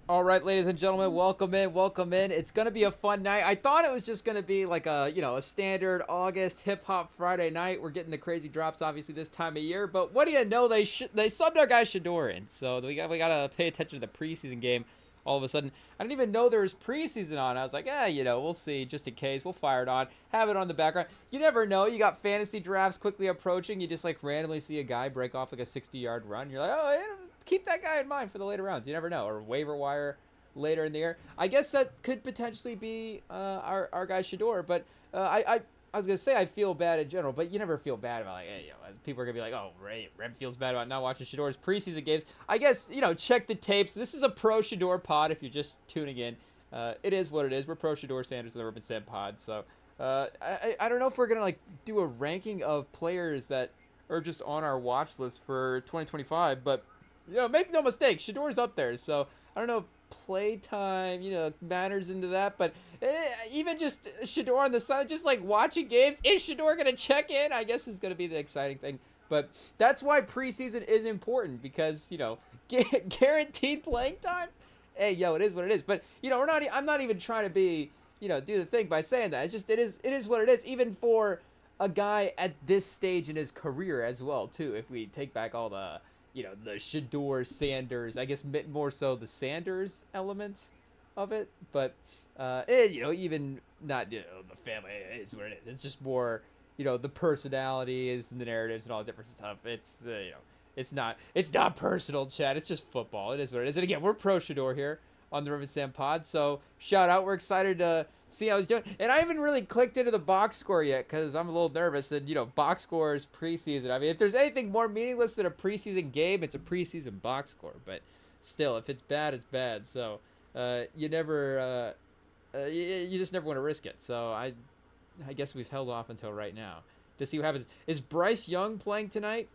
All right, ladies and gentlemen, welcome in, welcome in. It's gonna be a fun night. I thought it was just gonna be like a standard August hip hop Friday night. We're getting the crazy drops, obviously, this time of year. But what do you know? They subbed our guy Shador in, so we gotta pay attention to the preseason game. All of a sudden, I didn't even know there was preseason on. I was like, we'll see, just in case. We'll fire it on, have it on the background. You never know. You got fantasy drafts quickly approaching. You just like randomly see a guy break off like a 60-yard run. You're like, oh, yeah, keep that guy in mind for the later rounds. You never know. Or waiver wire later in the year. I guess that could potentially be our guy Shador. But I was gonna say I feel bad in general, but you never feel bad about people are gonna be like, oh, Rem feels bad about not watching Shador's preseason games. I guess check the tapes. This is a pro Shador pod. If you're just tuning in, it is what it is. We're pro Shador Sanders of the REMINGTOM pod. So I don't know if we're gonna like do a ranking of players that are just on our watch list for 2025, but make no mistake, Shador's up there. So I don't know if playtime, matters into that. But even just Shador on the side, just like watching games, is Shador going to check in? I guess is going to be the exciting thing. But that's why preseason is important because, guaranteed playing time. Hey, it is what it is. But, I'm not even trying to be, do the thing by saying that. It's just, it is what it is, even for a guy at this stage in his career as well, too. If we take back all the the Shador Sanders, I guess more so the Sanders elements of it, but even not the family, it is what it is. It's just more the personalities and the narratives and all the different stuff. It's it's not personal, Chad. It's just football. It is what it is. And again, we're pro Shador here on the REMINGTOM pod, so shout out. We're excited to see how he's doing. And I haven't really clicked into the box score yet because I'm a little nervous. And, box scores preseason. I mean, if there's anything more meaningless than a preseason game, it's a preseason box score. But still, if it's bad, it's bad. So you never, you just never want to risk it. So I guess we've held off until right now to see what happens. Is Bryce Young playing tonight?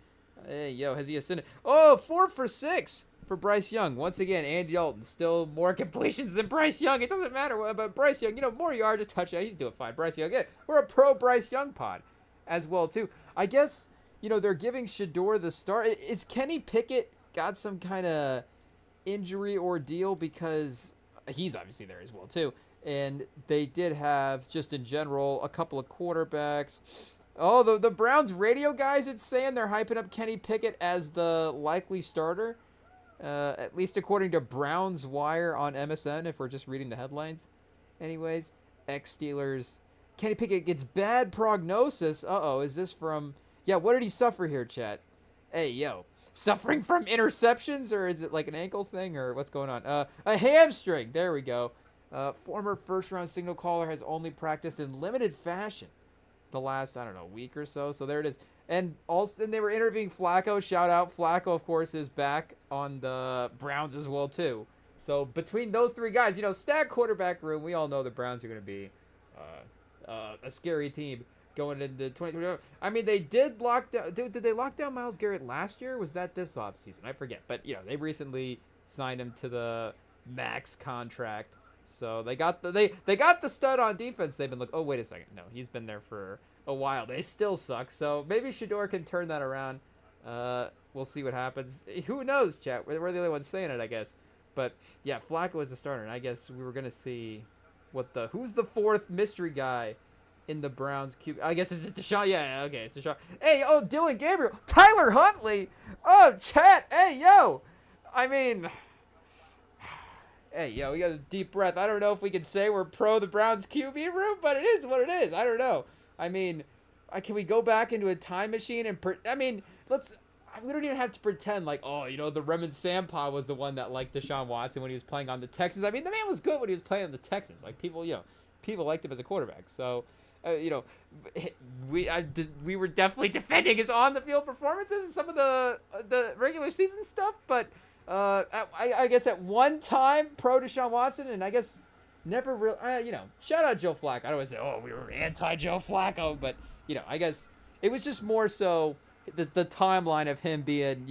Hey, has he ascended? Oh, 4 for 6. For Bryce Young. Once again, Andy Dalton still more completions than Bryce Young. It doesn't matter what, but Bryce Young, more yards, a touchdown. He's doing fine. Bryce Young, again, we're a pro Bryce Young pod as well, too. I guess, they're giving Shador the start. Is Kenny Pickett got some kind of injury ordeal? Because he's obviously there as well, too. And they did have, just in general, a couple of quarterbacks. Oh, the Browns radio guys, it's saying they're hyping up Kenny Pickett as the likely starter. At least according to Browns Wire on MSN, if we're just reading the headlines. Anyways, ex-Steelers. Kenny Pickett gets bad prognosis. Uh-oh, is this from... Yeah, what did he suffer here, chat? Hey, suffering from interceptions, or is it like an ankle thing, or what's going on? A hamstring. There we go. Former first-round signal caller has only practiced in limited fashion the last, week or so. So there it is. And also, they were interviewing Flacco. Shout out. Flacco, of course, is back on the Browns as well, too. So between those three guys, stacked quarterback room, we all know the Browns are going to be a scary team going into 2020. I mean, they did lock down. Did they lock down Myles Garrett last year? Or was that this offseason? I forget. But, they recently signed him to the max contract. So they got the stud on defense. They've been looking. Oh, wait a second. No, he's been there for a while. They still suck. So maybe Shador can turn that around. We'll see what happens. Who knows, chat? We're the only ones saying it, I guess. But yeah, Flacco is the starter, and I guess we were gonna see who's the fourth mystery guy in the Browns QB. I guess it's Deshaun. Yeah, okay, it's Deshaun. Hey, Dylan Gabriel, Tyler Huntley. Oh, chat. Hey, I mean. Hey, we got a deep breath. I don't know if we can say we're pro the Browns QB room, but it is what it is. I don't know. I mean, can we go back into a time machine and we don't even have to pretend like, the REMINGTOM pod was the one that liked Deshaun Watson when he was playing on the Texans. I mean, the man was good when he was playing on the Texans. Like, people liked him as a quarterback. So, we were definitely defending his on-the-field performances and some of the regular season stuff, but I guess at one time pro Deshaun Watson, and I guess never really, shout out Joe Flacco. I don't want to say, we were anti-Joe Flacco, but, I guess it was just more so the timeline of him being,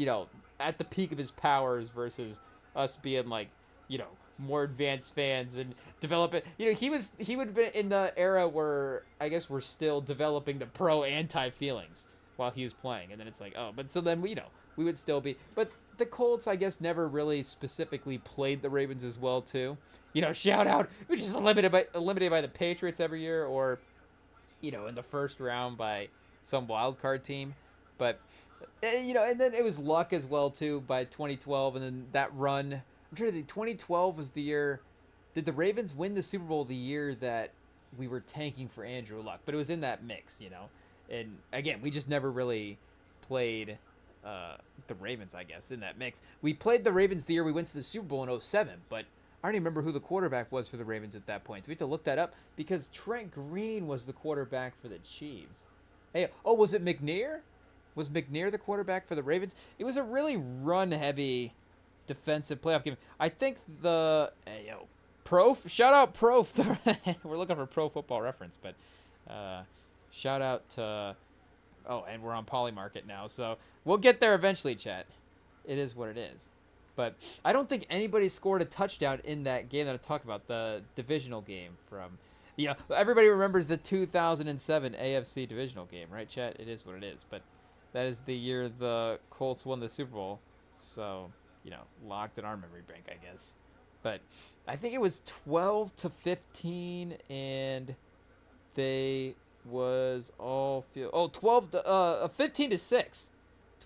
at the peak of his powers versus us being like, more advanced fans and develop it. He would have been in the era where I guess we're still developing the pro anti feelings while he was playing. And then it's like, but so then we would still be, but the Colts, I guess, never really specifically played the Ravens as well too. Shout out, we're just eliminated by the Patriots every year, or in the first round by some wild card team. But and then it was luck as well too by 2012, and then that run. I'm sure the 2012 was the year. Did the Ravens win the Super Bowl the year that we were tanking for Andrew Luck? But it was in that mix, And again, we just never really played the Ravens, I guess, in that mix. We played the Ravens the year we went to the Super Bowl in 07, but I don't even remember who the quarterback was for the Ravens at that point. So we have to look that up because Trent Green was the quarterback for the Chiefs. Hey, was it McNair? Was McNair the quarterback for the Ravens? It was a really run-heavy defensive playoff game. I think shout out Prof. We're looking for Pro Football Reference, but shout out to... and we're on Polymarket now, so we'll get there eventually, chat. It is what it is. But I don't think anybody scored a touchdown in that game that I talk about, the divisional game from... Yeah, everybody remembers the 2007 AFC divisional game, right, chat? It is what it is. But that is the year the Colts won the Super Bowl. So, locked in our memory bank, I guess. But I think it was 12-15, and they was all... 15-6.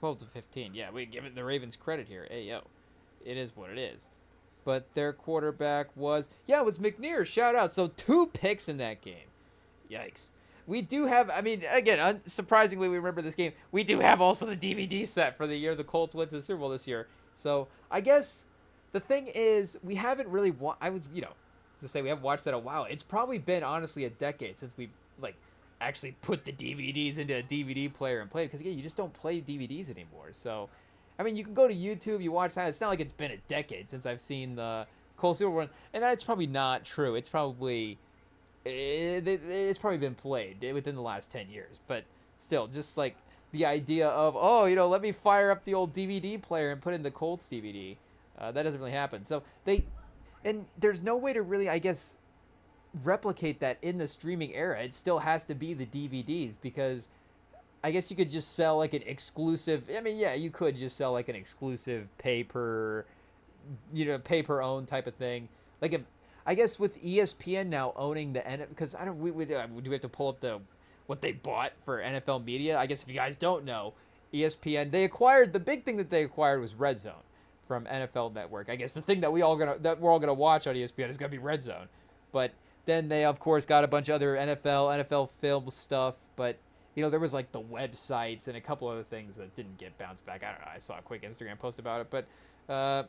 12-15. Yeah, we give it the Ravens credit here. Hey, yo. It is what it is. But their quarterback was... Yeah, it was McNair. Shout out. So 2 picks in that game. Yikes. We do have... I mean, again, surprisingly, we remember this game. We do have also the DVD set for the year the Colts went to the Super Bowl this year. So, I guess the thing is, we haven't really... I was, to say we haven't watched that in a while. It's probably been, honestly, a decade since we, actually put the DVDs into a DVD player and played. Because, again, you just don't play DVDs anymore. So... I mean, you can go to YouTube, you watch that. It's not like it's been a decade since I've seen the Colts Super Bowl run, and that's probably not true. It's probably been played within the last 10 years. But still, just like the idea of, let me fire up the old DVD player and put in the Colts DVD. That doesn't really happen. So there's no way to really, I guess, replicate that in the streaming era. It still has to be the DVDs because... I guess you could just sell an exclusive... I mean, yeah, you could just sell an exclusive pay-per-owned type of thing. I guess with ESPN now owning the... Because do we have to pull up what they bought for NFL media? I guess if you guys don't know, ESPN, the big thing that they acquired was Red Zone from NFL Network. I guess the thing that we're all gonna watch on ESPN is gonna be Red Zone. But then they, of course, got a bunch of other NFL film stuff, but... there was the websites and a couple other things that didn't get bounced back. I don't know. I saw a quick Instagram post about it, but I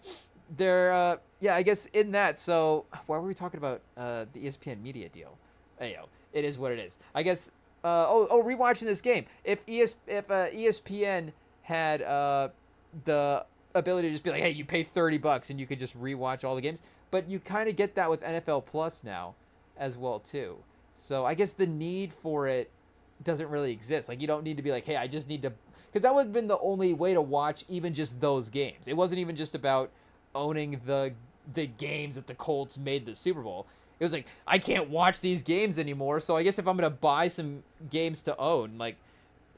guess in that. So why were we talking about the ESPN media deal? It is what it is. I guess. Rewatching this game. If ESPN had the ability to just be like, hey, you pay $30 and you could just rewatch all the games, but you kind of get that with NFL Plus now, as well too. So I guess the need for it doesn't really exist. You don't need to be like, hey, I just need to... Because that would have been the only way to watch even just those games. It wasn't even just about owning the games that the Colts made the Super Bowl. It was like, I can't watch these games anymore, so I guess if I'm going to buy some games to own,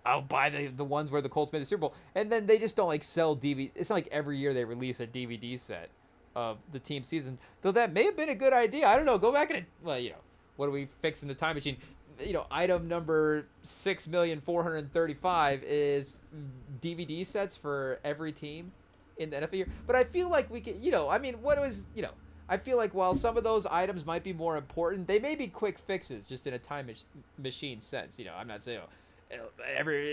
I'll buy the ones where the Colts made the Super Bowl. And then they just don't, sell DVD... It's not like every year they release a DVD set of the team season. Though that may have been a good idea. I don't know. Go back and... what are we fixing the time machine? Item number 6,435 is DVD sets for every team in the NFL year. But I feel like we can, I feel like while some of those items might be more important, they may be quick fixes just in a time machine sense. I'm not saying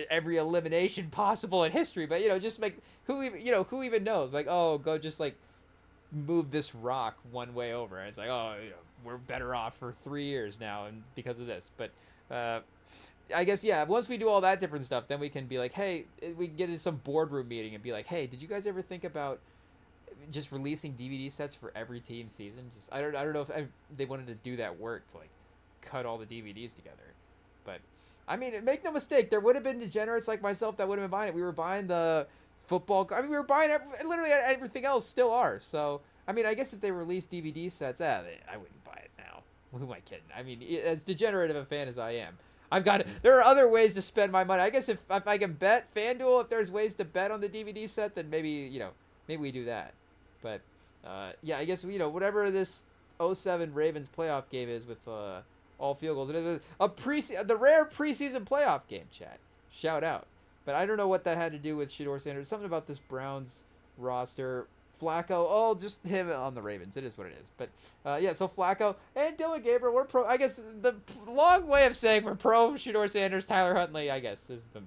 every elimination possible in history, but just who even knows? Go just move this rock one way over, and it's we're better off for 3 years now and because of this. But I guess once we do all that different stuff, then we can be like, hey, we can get into some boardroom meeting and be like, hey, did you guys ever think about just releasing DVD sets for every team season? Just I don't know if they wanted to do that work to cut all the DVDs together. But I mean, make no mistake, there would have been degenerates like myself that would have been buying it. We were buying the football. I mean, we were buying literally everything else. Still are. So I mean, I guess if they release DVD sets, I wouldn't buy it now. Who am I kidding? I mean, as degenerate of a fan as I am, there are other ways to spend my money. I guess if I can bet FanDuel, if there's ways to bet on the DVD set, then maybe maybe we do that. But yeah, I guess whatever this '07 Ravens playoff game is with all field goals, it is the rare preseason playoff game. Chat, shout out. But I don't know what that had to do with Shedeur Sanders. Something about this Browns roster. Flacco, oh, just him on the Ravens. It is what it is. But yeah, so Flacco and Dylan Gabriel, we're pro. I guess the long way of saying we're pro Shedeur Sanders, Tyler Huntley, I guess is the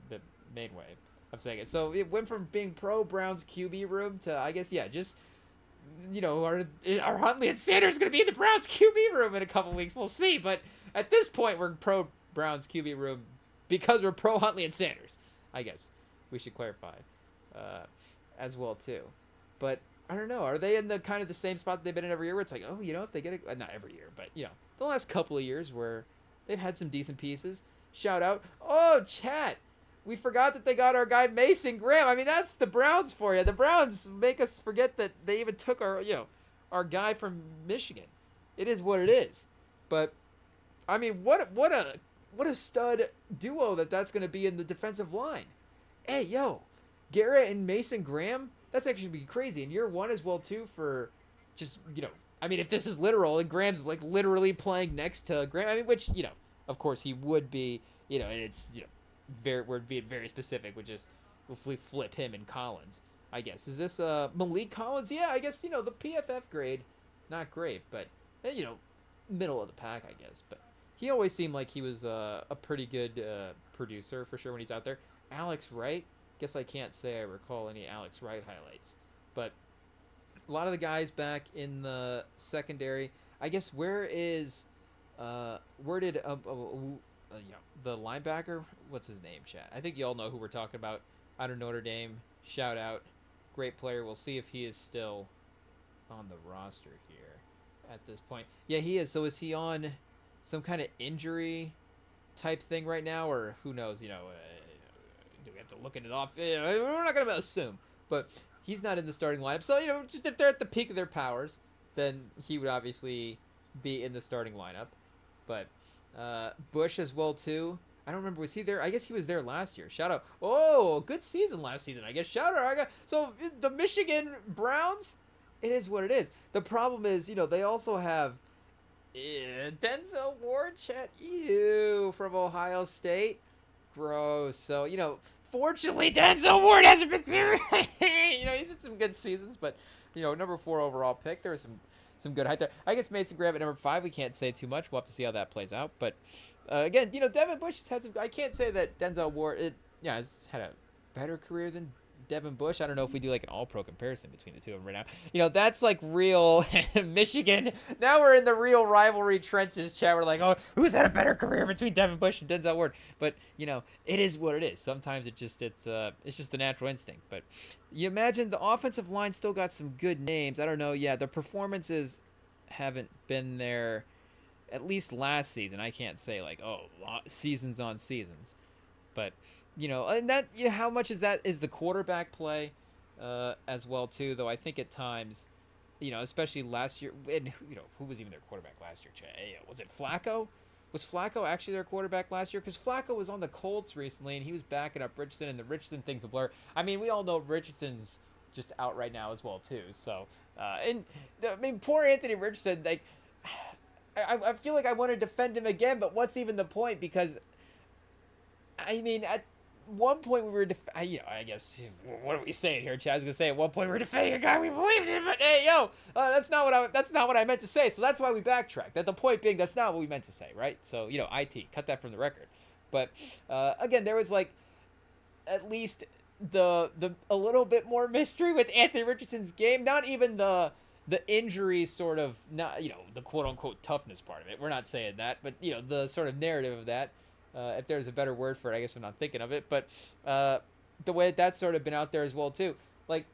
main way of saying it. So it went from being pro Browns QB room to, I guess, yeah, just are Huntley and Sanders going to be in the Browns QB room in a couple weeks? We'll see. But at this point, we're pro Browns QB room because we're pro Huntley and Sanders. I guess we should clarify as well too. But I don't know. Are they in the kind of the same spot that they've been in every year where it's like, oh, if they get it, not every year, but, the last couple of years where they've had some decent pieces. Shout out. Oh, chat. We forgot that they got our guy Mason Graham. I mean, that's the Browns for you. The Browns make us forget that they even took our guy from Michigan. It is what it is. But, I mean, what a stud duo that's going to be in the defensive line. Hey, Garrett and Mason Graham, that's actually be crazy. In year one as well, too, for just, I mean, if this is literal, and Graham's, like, literally playing next to Graham, I mean, which, of course he would be, and it's, we're being very specific, with just, if we flip him and Collins, I guess. Is this Malik Collins? Yeah, I guess, the PFF grade, not great, but, middle of the pack, I guess. But he always seemed like he was a pretty good producer, for sure, when he's out there. Alex Wright? Guess I can't say I recall any Alex Wright highlights, but a lot of the guys back in the secondary. I guess where did the linebacker? What's his name, chat? I think you all know who we're talking about. Out of Notre Dame, shout out, great player. We'll see if he is still on the roster here at this point. Yeah, he is. So is he on some kind of injury type thing right now, or who knows? Do we have to look into it off? We're not going to assume, but he's not in the starting lineup. So, just if they're at the peak of their powers, then he would obviously be in the starting lineup. But Bush as well, too. I don't remember. Was he there? I guess he was there last year. Shout out. Oh, good season last season, I guess. Shout out. So, the Michigan Browns, it is what it is. The problem is, they also have Denzel Ward, chat. Ew, from Ohio State. Gross. So, fortunately, Denzel Ward hasn't been too. He's had some good seasons, but, number 4 overall pick. There was some good height there. I guess Mason Graham at number 5, we can't say too much. We'll have to see how that plays out. But, again, Devin Bush has had some. I can't say that Denzel Ward, has had a better career than Devin Bush. I don't know if we do like an all-pro comparison between the two of them right now. That's like real Michigan. Now we're in the real rivalry trenches, chat. We're like, oh, who's had a better career between Devin Bush and Denzel Ward? But it is what it is. Sometimes it's just the natural instinct. But you imagine the offensive line still got some good names. I don't know. Yeah, the performances haven't been there. At least last season, I can't say like seasons on seasons, but. And that how much is the quarterback play as well too, though I think at times, especially last year, and who was even their quarterback last year? Was it Flacco? Was Flacco actually their quarterback last year? Because Flacco was on the Colts recently and he was backing up Richardson, and the Richardson thing's a blur. I mean, we all know Richardson's just out right now as well too. So poor Anthony Richardson. Like I feel like I want to defend him again, but what's even the point? Because I mean at one point we were, I guess, what are we saying here, Chad? I was gonna say at one point we were defending a guy we believed in, but hey, that's not what I meant to say. So that's why we backtracked. That the point being, that's not what we meant to say, right? So IT, cut that from the record. But again, there was like at least a little bit more mystery with Anthony Richardson's game. Not even the injuries, sort of, not the quote unquote toughness part of it. We're not saying that, but the sort of narrative of that. If there's a better word for it, I guess I'm not thinking of it. But the way that's sort of been out there as well, too. Like,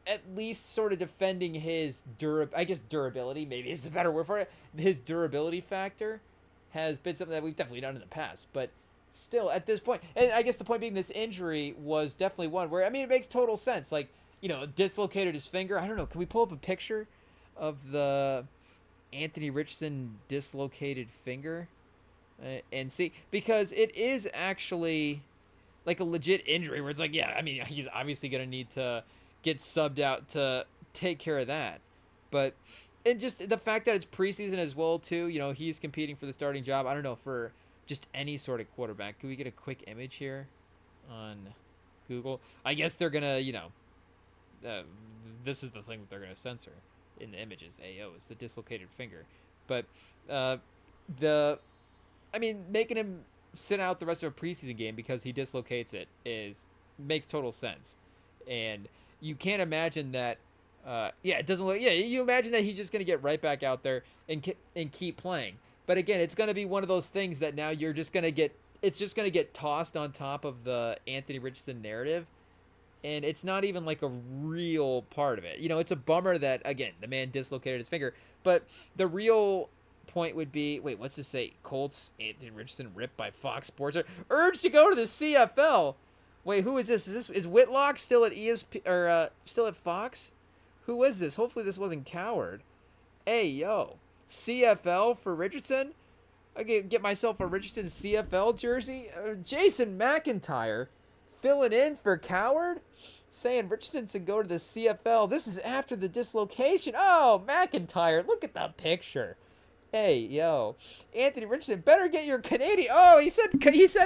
at least sort of defending his durability, maybe is a better word for it. His durability factor has been something that we've definitely done in the past. But still, at this point, and I guess the point being this injury was definitely one where, I mean, it makes total sense. Like, dislocated his finger. I don't know. Can we pull up a picture of the Anthony Richardson dislocated finger? And see, because it is actually like a legit injury where it's like, yeah, I mean, he's obviously going to need to gets subbed out to take care of that. But and just the fact that it's preseason as well too, he's competing for the starting job. I don't know, for just any sort of quarterback. Can we get a quick image here on Google? I guess they're gonna, this is the thing that they're gonna censor in the images. AO is the dislocated finger, but making him sit out the rest of a preseason game because he dislocates it makes total sense, and you can't imagine that. It doesn't look. Yeah, you imagine that he's just gonna get right back out there and keep playing. But again, it's gonna be one of those things that now you're just gonna get. It's just gonna get tossed on top of the Anthony Richardson narrative, and it's not even like a real part of it. It's a bummer that again the man dislocated his finger, but the real point would be, wait, what's this say? Colts Anthony Richardson ripped by Fox Sports, urged to go to the CFL. Wait, who is this? Is Whitlock still at ESP or still at Fox? Who is this? Hopefully this wasn't Coward. Hey, yo. CFL for Richardson? I can get myself a Richardson CFL jersey. Jason McIntyre filling in for Coward? Saying Richardson should go to the CFL. This is after the dislocation. Oh, McIntyre. Look at the picture. Hey, yo. Anthony Richardson, better get your Canadian. Oh, he said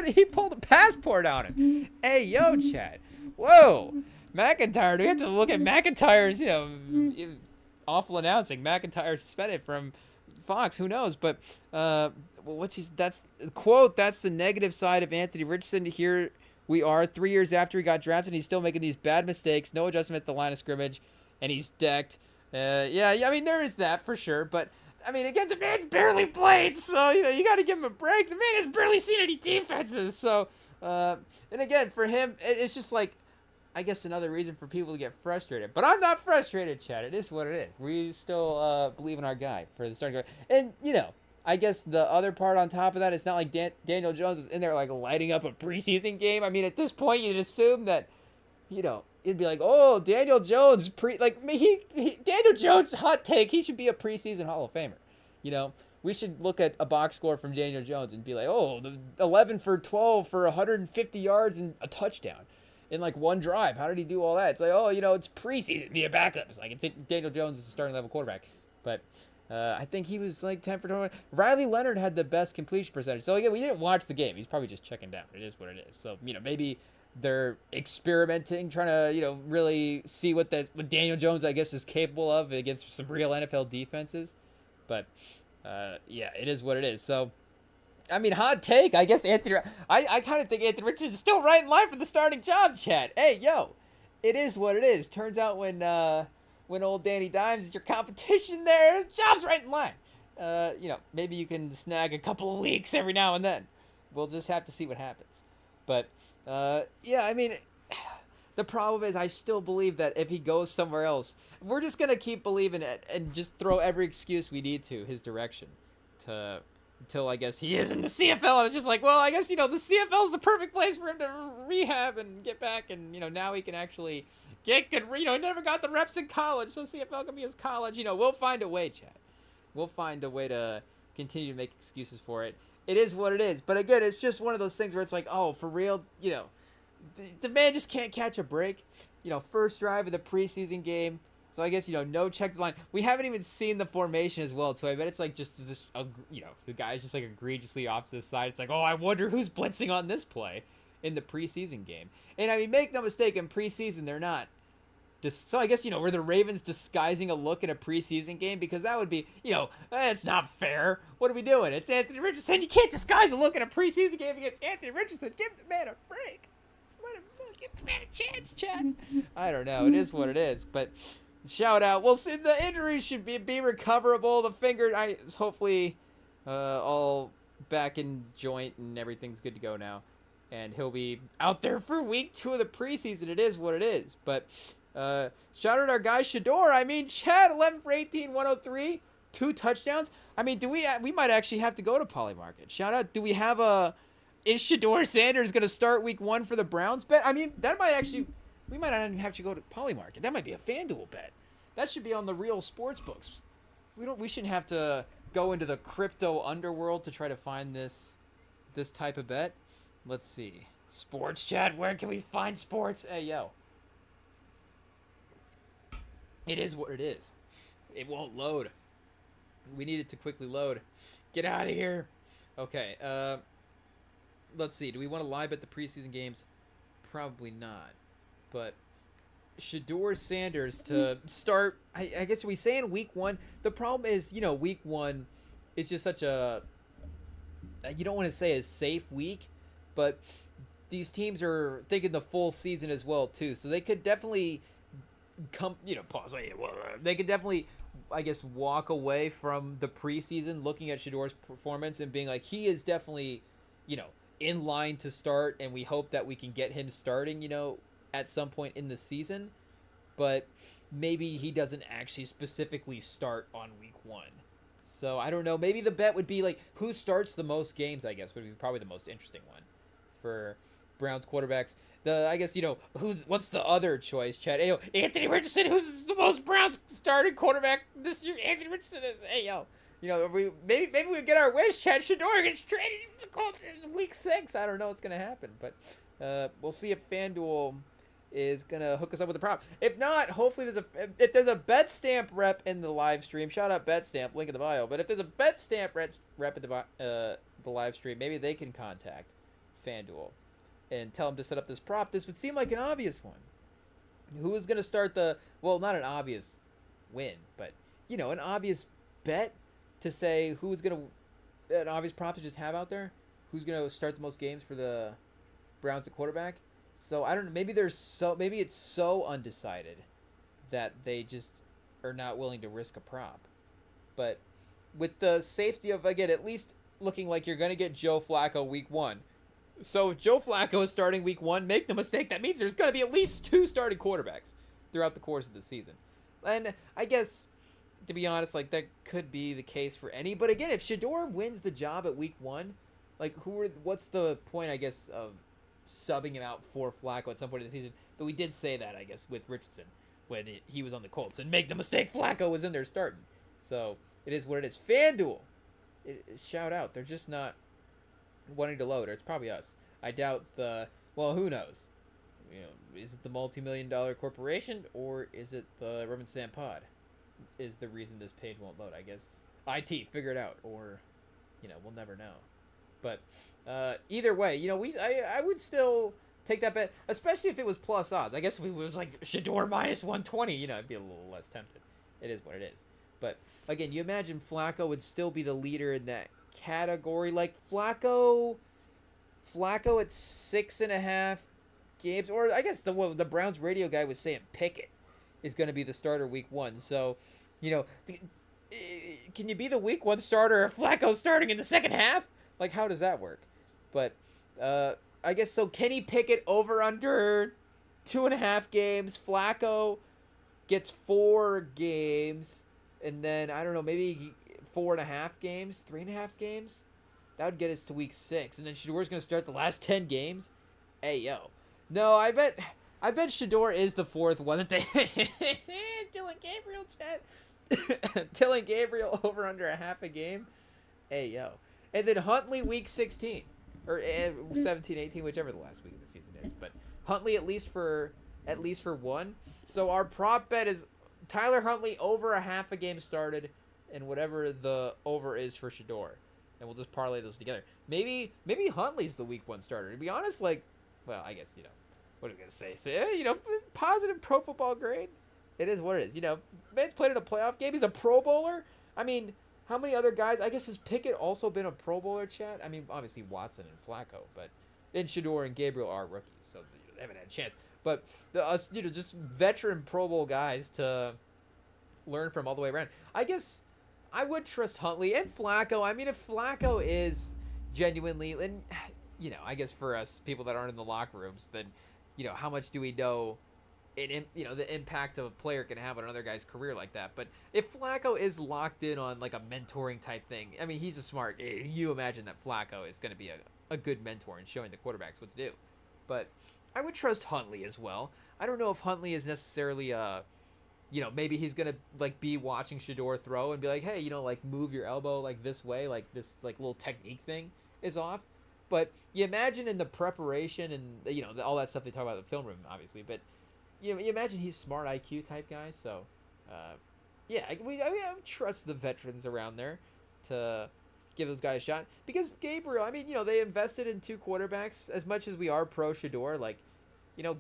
he pulled a passport on him. Hey, yo, Chad. Whoa. McIntyre, do we have to look at McIntyre's, awful announcing. McIntyre suspended from Fox, who knows? But that's quote, that's the negative side of Anthony Richardson. Here we are 3 years after he got drafted, and he's still making these bad mistakes, no adjustment at the line of scrimmage, and he's decked. There is that for sure, but again, the man's barely played, so you got to give him a break. The man has barely seen any defenses, so and again, for him, it's just like, I guess another reason for people to get frustrated. But I'm not frustrated, Chad. It is what it is. We still believe in our guy for the starting guard. And, I guess the other part on top of that, it's not like Daniel Jones was in there like lighting up a preseason game. At this point, you'd assume that, it'd be like, oh, Daniel Jones, Daniel Jones, hot take, he should be a preseason Hall of Famer. We should look at a box score from Daniel Jones and be like, oh, the 11 for 12 for 150 yards and a touchdown in like one drive. How did he do all that? It's like, oh, it's preseason, be a backup. It's like, Daniel Jones is a starting level quarterback. But I think he was like 10 for 20. Riley Leonard had the best completion percentage. So again, we didn't watch the game. He's probably just checking down. It is what it is. So, maybe they're experimenting, trying to, really see what Daniel Jones, I guess, is capable of against some real NFL defenses. But it is what it is. So, hot take. I guess I kind of think Anthony Richardson is still right in line for the starting job, Chad. Hey, yo, it is what it is. Turns out when old Danny Dimes is your competition there, the job's right in line. Maybe you can snag a couple of weeks every now and then. We'll just have to see what happens. But, the problem is I still believe that if he goes somewhere else, we're just going to keep believing it and just throw every excuse we need to his direction until I guess he is in the CFL, and it's just like, well, I guess, the CFL is the perfect place for him to rehab and get back, and, now he can actually get good, he never got the reps in college, so CFL can be his college, we'll find a way, Chad. We'll find a way to continue to make excuses for it. It is what it is, but again, it's just one of those things where it's like, oh, for real, the man just can't catch a break, first drive of the preseason game. So I guess, no check the line. We haven't even seen the formation as well, too. I bet it's like just this, the guy's just like egregiously off to the side. It's like, oh, I wonder who's blitzing on this play in the preseason game. And make no mistake, in preseason, they're not. So I guess, were the Ravens disguising a look in a preseason game? Because that would be, it's not fair. What are we doing? It's Anthony Richardson. You can't disguise a look in a preseason game against Anthony Richardson. Give the man a break. Give the man a chance, Chad. I don't know. It is what it is. But shout out. We'll see. The injuries should be recoverable. The finger, hopefully all back in joint and everything's good to go now. And he'll be out there for week 2 of the preseason. It is what it is. But shout out our guy Shador. Chad, 11 for 18, 103, 2 touchdowns. We might actually have to go to Poly Market. Shout out. Do we have is Shador Sanders going to start week 1 for the Browns bet? That might actually, we might not even have to go to Poly Market. That might be a FanDuel bet. That should be on the real sports books. We shouldn't have to go into the crypto underworld to try to find this type of bet. Let's see. Sports, Chad, where can we find sports? Hey, yo. It is what it is. It won't load. We need it to quickly load. Get out of here. Okay. Let's see. Do we want to live bet the preseason games? Probably not. But Shedeur Sanders to start. I guess we say in week 1. The problem is, week 1 is just such a. You don't want to say a safe week, but these teams are thinking the full season as well too. So they could definitely pause. They could definitely, I guess, walk away from the preseason looking at Shedeur's performance and being like, he is definitely, in line to start, and we hope that we can get him starting, at some point in the season. But maybe he doesn't actually specifically start on week 1. So I don't know. Maybe the bet would be like who starts the most games. I guess would be probably the most interesting one for Browns quarterbacks. What's the other choice, Chad? Hey, Anthony Richardson, who's the most Browns starting quarterback this year? Anthony Richardson is. Maybe we get our wish. Chad Shedeur gets traded to the Colts in week 6. I don't know what's gonna happen, but we'll see if FanDuel is gonna hook us up with a prop. If not, hopefully if there's a BETSTAMP rep in the live stream, shout out BETSTAMP, link in the bio. But if there's a BETSTAMP rep in the live stream, maybe they can contact FanDuel and tell them to set up this prop. This would seem like an obvious one. Who is gonna start not an obvious win, but an obvious bet to say an obvious prop to just have out there. Who's gonna start the most games for the Browns at quarterback? So I don't know. Maybe it's so undecided that they just are not willing to risk a prop. But with the safety of, again, at least looking like you're gonna get Joe Flacco week 1. So if Joe Flacco is starting week 1, make no mistake, that means there's gonna be at least 2 starting quarterbacks throughout the course of the season. And I guess, to be honest, that could be the case for any. But again, if Shedeur wins the job at week 1, what's the point, I guess, of subbing him out for Flacco at some point in the season? But we did say that, I guess, with Richardson when he was on the Colts. And make no mistake, Flacco was in there starting. So it is what it is. FanDuel, shout out. They're just not wanting to load. Or it's probably us. I doubt who knows? Is it the multi-million-dollar corporation or is it the REMINGTOM pod? Is the reason this page won't load? I guess IT, figure it out, or we'll never know. But either way, I would still take that bet, especially if it was plus odds. I guess if it was like Shedeur minus 120, I'd be a little less tempted. It is what it is. But again, you imagine Flacco would still be the leader in that category. Like Flacco at 6.5 games, or I guess the Browns radio guy was saying Pickett is going to be the starter week 1. So, can you be the week 1 starter if Flacco's starting in the second half? Like, how does that work? But I guess so. Kenny Pickett over under 2.5 games. Flacco gets 4 games, and then I don't know, maybe 4.5 games, 3.5 games. That would get us to week 6, and then Shedeur's gonna start the last 10 games. Hey yo, no, I bet Shedeur is the 4th one that they. Dylan Gabriel, chat. Dylan Gabriel over under a half a game. Hey yo. And then Huntley week 16 or 17, 18, whichever the last week of the season is. But Huntley at least for 1. So our prop bet is Tyler Huntley over a half a game started, and whatever the over is for Shedeur, and we'll just parlay those together. Maybe Huntley's the week 1 starter. To be honest, I guess what are we gonna say? So positive pro football grade. It is what it is. Man's played in a playoff game. He's a Pro Bowler. I mean, how many other guys? I guess has Pickett also been a Pro Bowler, chat? I mean, obviously Watson and Flacco, but then Shedeur and Gabriel are rookies, so they haven't had a chance. But just veteran Pro Bowl guys to learn from all the way around. I guess I would trust Huntley and Flacco. I mean, if Flacco is genuinely, and I guess for us people that aren't in the locker rooms, then how much do we know? The impact of a player can have on another guy's career like that. But if Flacco is locked in on like a mentoring type thing, I mean, he's a smart. You imagine that Flacco is going to be a good mentor in showing the quarterbacks what to do. But I would trust Huntley as well. I don't know if Huntley is necessarily maybe he's going to be watching Shedeur throw and be like, hey, move your elbow this way, this little technique thing is off. But you imagine in the preparation and all that stuff they talk about in the film room, obviously, but you imagine he's smart IQ type guy, so Yeah, I trust the veterans around there to give those guys a shot because Gabriel. I mean, they invested in 2 quarterbacks. As much as we are pro Shador, like,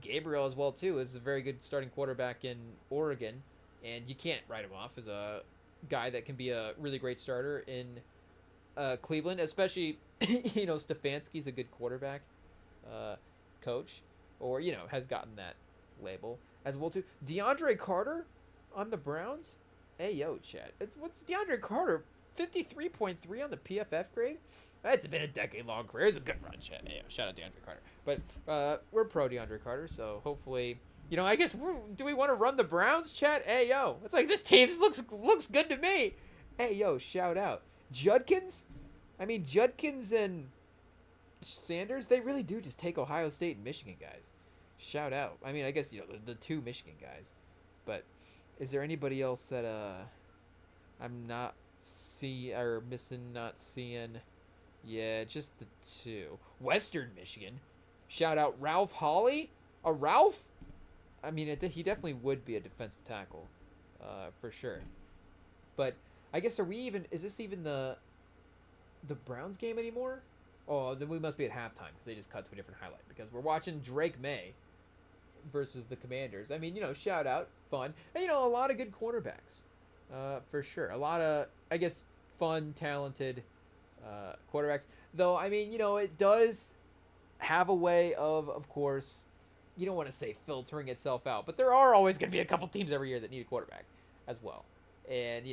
Gabriel as well too is a very good starting quarterback in Oregon, and you can't write him off as a guy that can be a really great starter in Cleveland, especially Stefanski's a good quarterback coach, or has gotten that label as well too. DeAndre Carter on the Browns. Hey yo, Chad, what's DeAndre Carter? 53.3 on the PFF grade. That's been a decade-long career. It's a good run, Chad. Hey, yo, shout out DeAndre Carter. But we're pro DeAndre Carter, so hopefully, I guess do we want to run the Browns, Chad? Hey yo, it's like this team looks good to me. Hey yo, shout out Judkins. I mean Judkins and Sanders, they really do just take Ohio State and Michigan guys. Shout out. I mean, I guess the 2 Michigan guys, but is there anybody else that I'm not not seeing? Yeah, just the 2. Western Michigan. Shout out Ralph Hawley. A Ralph? I mean, he definitely would be a defensive tackle, for sure. But I guess is this even the Browns game anymore? Oh, then we must be at halftime because they just cut to a different highlight because we're watching Drake May versus the Commanders. I mean, shout out, fun. And, a lot of good cornerbacks, for sure. A lot of, I guess, fun, talented quarterbacks. Though, I mean, it does have a way of course, you don't want to say filtering itself out, but there are always going to be a couple teams every year that need a quarterback as well. And,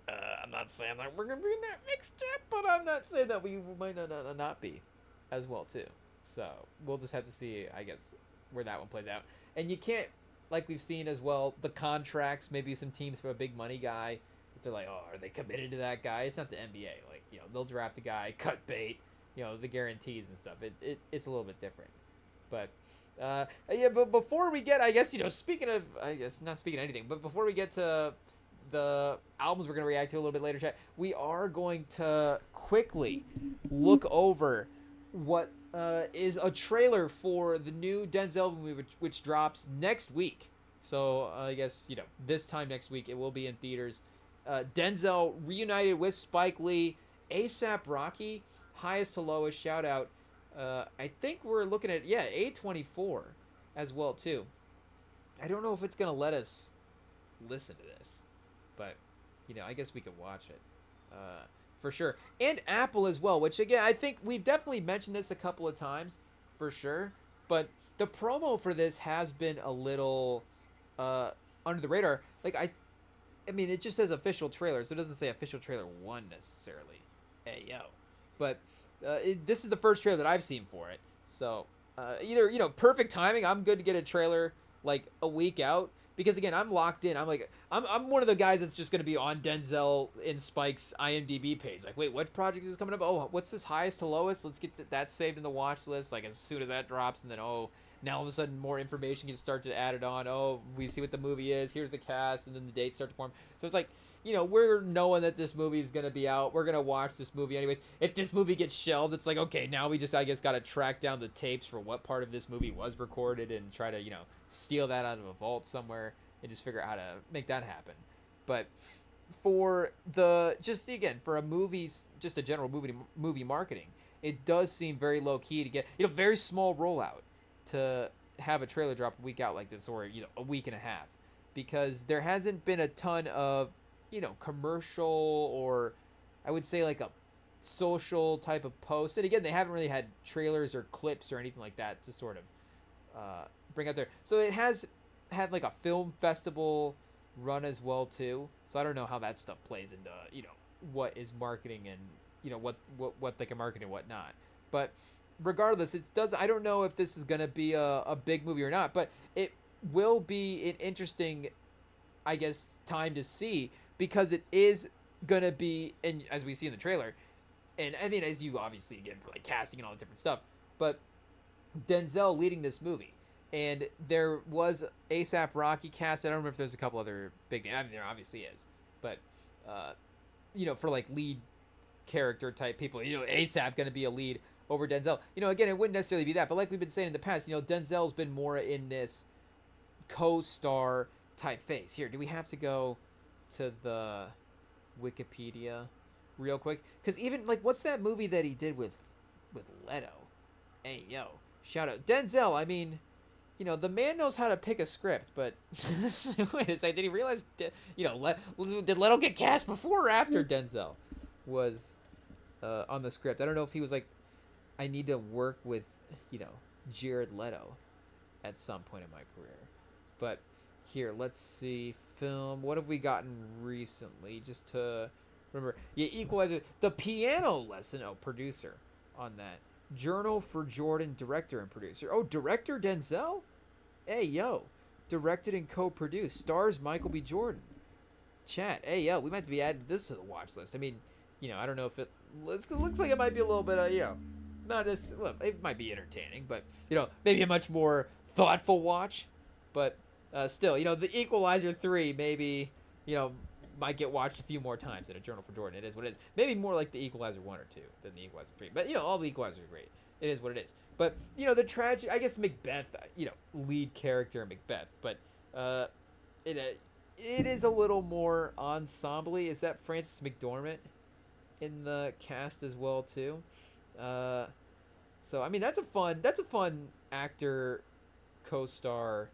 I'm not saying that we're going to be in that mix yet, but I'm not saying that we might not be as well, too. So we'll just have to see, I guess, where that one plays out. And you can't, like we've seen as well, the contracts, maybe some teams for a big money guy, if they're like, oh, are they committed to that guy? It's not the NBA. Like, they'll draft a guy, cut bait, the guarantees and stuff. It's a little bit different. But, but before we get, I guess, speaking of, I guess, not speaking of anything, but before we get to the albums we're going to react to a little bit later, chat, we are going to quickly look over what is a trailer for the new Denzel movie, which drops next week. So I guess, this time next week it will be in theaters. Denzel reunited with Spike Lee, ASAP Rocky, highest to lowest, shout out. I think we're looking at, A24 as well too. I don't know if it's going to let us listen to this, but I guess we could watch it for sure. And Apple as well, which again, I think we've definitely mentioned this a couple of times for sure, but the promo for this has been a little under the radar. Like I mean, it just says official trailer, so it doesn't say official trailer 1 necessarily. Hey yo, but this is the first trailer that I've seen for it, so either perfect timing. I'm good to get a trailer like a week out. Because again, I'm locked in. I'm one of the guys that's just gonna be on Denzel in Spike's IMDb page. Like, wait, what project is coming up? Oh, what's this highest to lowest? Let's get that saved in the watch list. Like as soon as that drops, and then now all of a sudden more information can start to add it on. Oh, we see what the movie is. Here's the cast, and then the dates start to form. So it's like, we're knowing that this movie is gonna be out. We're gonna watch this movie anyways. If this movie gets shelved, it's like, okay, now we just, I guess, gotta track down the tapes for what part of this movie was recorded and try to steal that out of a vault somewhere and just figure out how to make that happen. But for for a movie's, just a general movie marketing, it does seem very low key to get, very small rollout to have a trailer drop a week out like this, or a week and a half, because there hasn't been a ton of commercial, or I would say like a social type of post. And again, they haven't really had trailers or clips or anything like that to sort of bring out there. So it has had like a film festival run as well too. So I don't know how that stuff plays into what is marketing and what they can market and what not. But regardless, I don't know if this is gonna be a big movie or not, but it will be an interesting, I guess, time to see, because it is gonna be, and as we see in the trailer, and I mean, as you obviously, again, for like casting and all the different stuff, but Denzel leading this movie, and there was ASAP Rocky cast. I don't remember if there's a couple other big names. I mean, there obviously is, but for like lead character type people, ASAP gonna be a lead over Denzel. Again, it wouldn't necessarily be that, but like we've been saying in the past, Denzel's been more in this co-star type face. Here, do we have to go to the Wikipedia real quick? Because even like, what's that movie that he did with Leto? Hey yo, shout out Denzel. I mean, the man knows how to pick a script, but wait a second, did he realize, did Leto get cast before or after Denzel was on the script? I don't know if he was like, I need to work with, Jared Leto at some point in my career. But here, let's see, film. What have we gotten recently? Just to remember, yeah, Equalizer, The Piano Lesson. Oh, producer on that. Journal for Jordan, director and producer. Oh, director Denzel? Hey, yo. Directed and co-produced. Stars Michael B. Jordan. Chat. Hey, yo, we might be adding this to the watch list. I mean, I don't know if it looks like it might be a little bit of, not as, well, it might be entertaining, but, maybe a much more thoughtful watch. But still, The Equalizer 3 maybe, might get watched a few more times than A Journal for Jordan. It is what it is. Maybe more like The Equalizer 1 or 2 than The Equalizer 3. But, all the Equalizers are great. It is what it is. But, the tragedy, I guess Macbeth, lead character in Macbeth. But it is a little more ensemble-y. Is that Frances McDormand in the cast as well, too? So, I mean, that's a fun actor co-star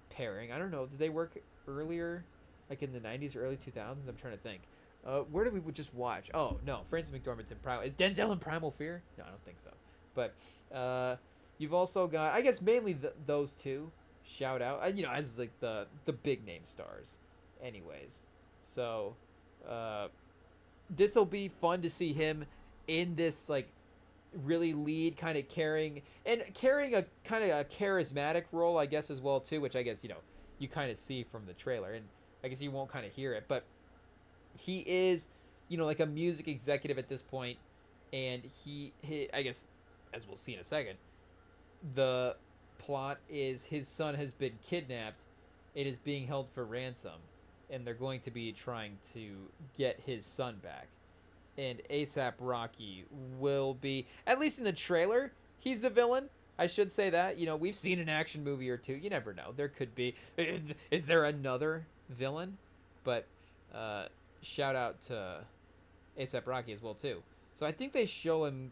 pairing. I don't know. Did they work earlier? Like in the 90s or early 2000s? I'm trying to think. Where did we just watch? Oh, no. Frances McDormand's in Primal. Is Denzel in Primal Fear? No, I don't think so. But you've also got, I guess, mainly those two. Shout out. As like the big name stars. Anyways. So, this will be fun to see him in this, like, really lead kind of carrying a kind of a charismatic role, I guess, as well, too, which I guess, you kind of see from the trailer. And I guess you won't kind of hear it, but he is, like a music executive at this point, and he I guess, as we'll see in a second, the plot is his son has been kidnapped and is being held for ransom, and they're going to be trying to get his son back. And A$AP Rocky will be, at least in the trailer, he's the villain. I should say that. We've seen an action movie or two. You never know. There could be. Is there another villain? But shout out to A$AP Rocky as well, too. So I think they show him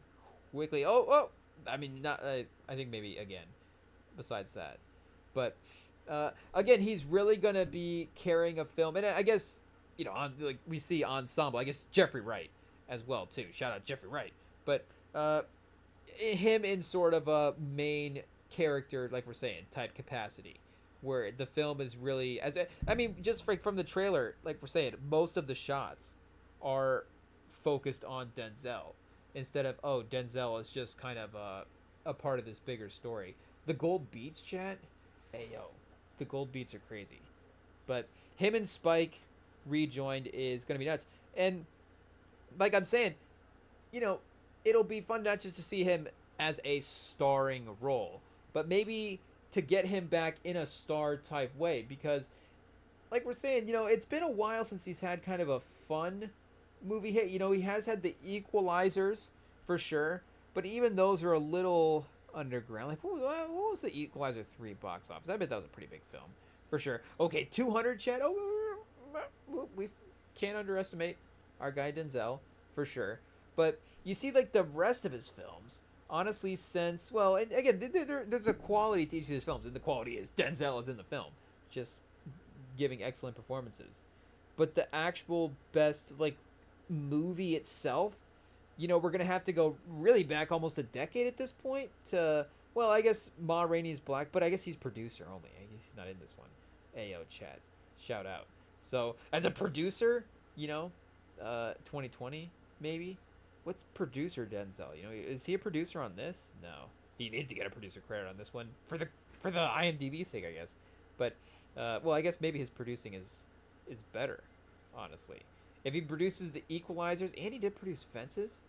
quickly. Oh, I mean, not. I think maybe again. Besides that, but again, he's really gonna be carrying a film, and I guess on like we see ensemble. I guess Jeffrey Wright as well, too. Shout out Jeffrey Wright. But him in sort of a main character, like we're saying, type capacity, where the film is really, just from the trailer, like we're saying, most of the shots are focused on Denzel instead of, Denzel is just kind of a part of this bigger story. The Gold Beats, chat? Hey, yo. The Gold Beats are crazy. But him and Spike rejoined is going to be nuts. And like I'm saying, it'll be fun not just to see him as a starring role, but maybe to get him back in a star type way, because like we're saying, it's been a while since he's had kind of a fun movie hit. He has had the Equalizers for sure, but even those are a little underground. Like, what was the Equalizer 3 box office? I bet that was a pretty big film for sure. Okay, 200, Chad. We can't underestimate our guy Denzel for sure. But you see, like, the rest of his films, honestly, since, well, and again, there's a quality to each of his films, and the quality is Denzel is in the film, just giving excellent performances. But the actual best, like, movie itself, we're going to have to go really back almost a decade at this point to, well, I guess Ma Rainey's Black, but I guess he's producer only. I guess he's not in this one. Ayo, chat. Shout out. So, as a producer, 2020, maybe? What's producer Denzel? Is he a producer on this? No. He needs to get a producer credit on this one for the IMDb sake, I guess. But, well, I guess maybe his producing is better, honestly. If he produces the Equalizers, and he did produce Fences,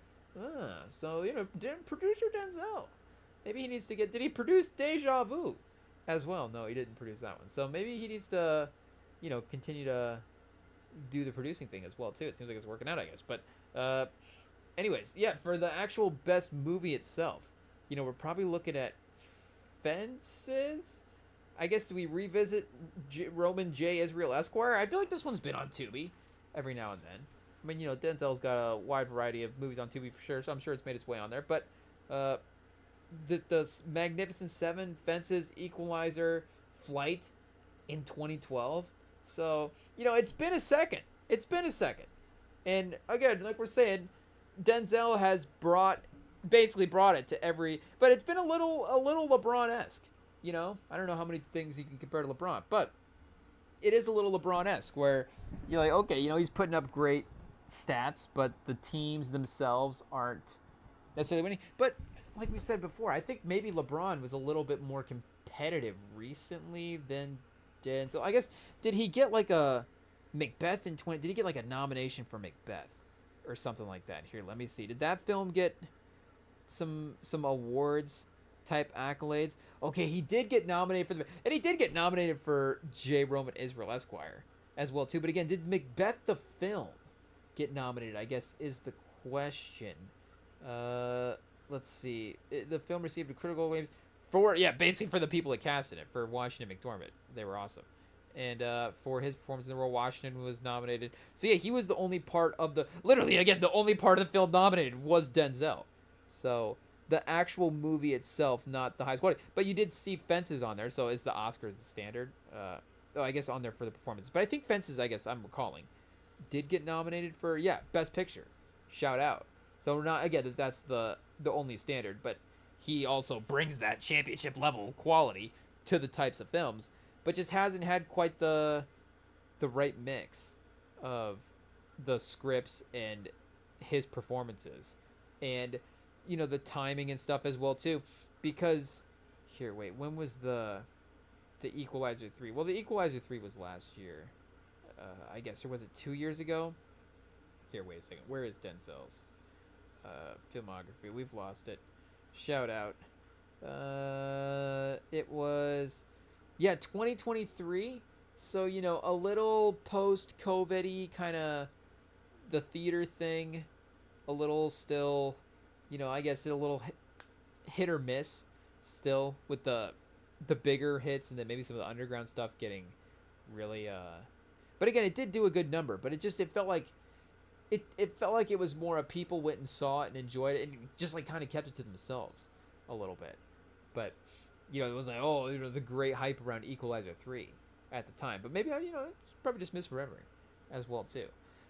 so, producer Denzel. Maybe he needs to get, did he produce Deja Vu as well? No, he didn't produce that one. So maybe he needs to, continue to do the producing thing as well, too. It seems like it's working out, I guess. But, anyways, yeah, for the actual best movie itself, we're probably looking at Fences. I guess, do we revisit Roman J. Israel Esquire? I feel like this one's been on Tubi every now and then. I mean, Denzel's got a wide variety of movies on Tubi for sure, so I'm sure it's made its way on there. But uh, the Magnificent Seven, Fences, Equalizer, Flight in 2012. So, it's been a second. It's been a second. And again, like we're saying, Denzel has basically brought it to every, but it's been a little LeBron-esque. I don't know how many things you can compare to LeBron, but it is a little LeBron-esque where you're like, okay, he's putting up great stats, but the teams themselves aren't necessarily winning. But like we said before, I think maybe LeBron was a little bit more competitive recently than Denzel. I guess, did he get like a Macbeth in 20? Did he get like a nomination for Macbeth or something like that? Here, let me see. Did that film get some awards type accolades? Okay, he did get nominated and he did get nominated for J. Roman Israel Esquire as well too. But again, did Macbeth the film get nominated? I guess is the question. Let's see. The film received a critical acclaim basically for the people that casted it, for Washington McDormand. They were awesome. And for his performance in the role, Washington was nominated. So yeah, he was the only part of the only part of the film nominated was Denzel. So the actual movie itself, not the highest quality. But you did see Fences on there, so is the Oscars the standard? I guess on there for the performance. But I think Fences, I guess I'm recalling, did get nominated for, Best Picture. Shout out. So not, again, that's the only standard, but he also brings that championship level quality to the types of films, but just hasn't had quite the right mix of the scripts and his performances. And the timing and stuff as well too, because when was the Equalizer 3? Well, the Equalizer 3 was last year, I guess, or was it 2 years ago? Here, wait a second. Where is Denzel's filmography? We've lost it. Shout out. It was 2023. So a little post-COVID-y kind of the theater thing, a little still. I guess a little hit or miss still with the bigger hits, and then maybe some of the underground stuff getting really but again, it did do a good number, but it felt like it was more of people went and saw it and enjoyed it and just like kind of kept it to themselves a little bit. But it was like, the great hype around Equalizer 3 at the time, but maybe it's probably just misremembering as well too.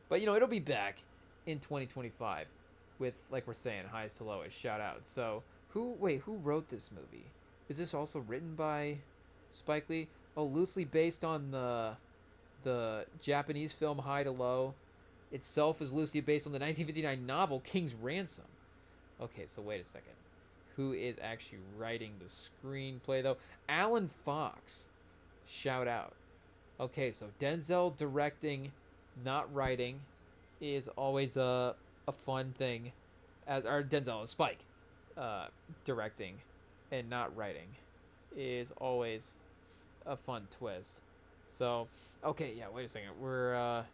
But it'll be back in 2025 with, like we're saying, highest to lowest. Shout out. So who wrote this movie? Is this also written by Spike Lee? Oh, loosely based on the Japanese film High to Low. Itself is loosely based on the 1959 novel King's Ransom. Okay, so wait a second. Who is actually writing the screenplay though? Alan Fox. Shout out. Okay, so Denzel directing, not writing, is always a fun thing, Denzel is Spike directing and not writing is always a fun twist. So okay, wait a second, we're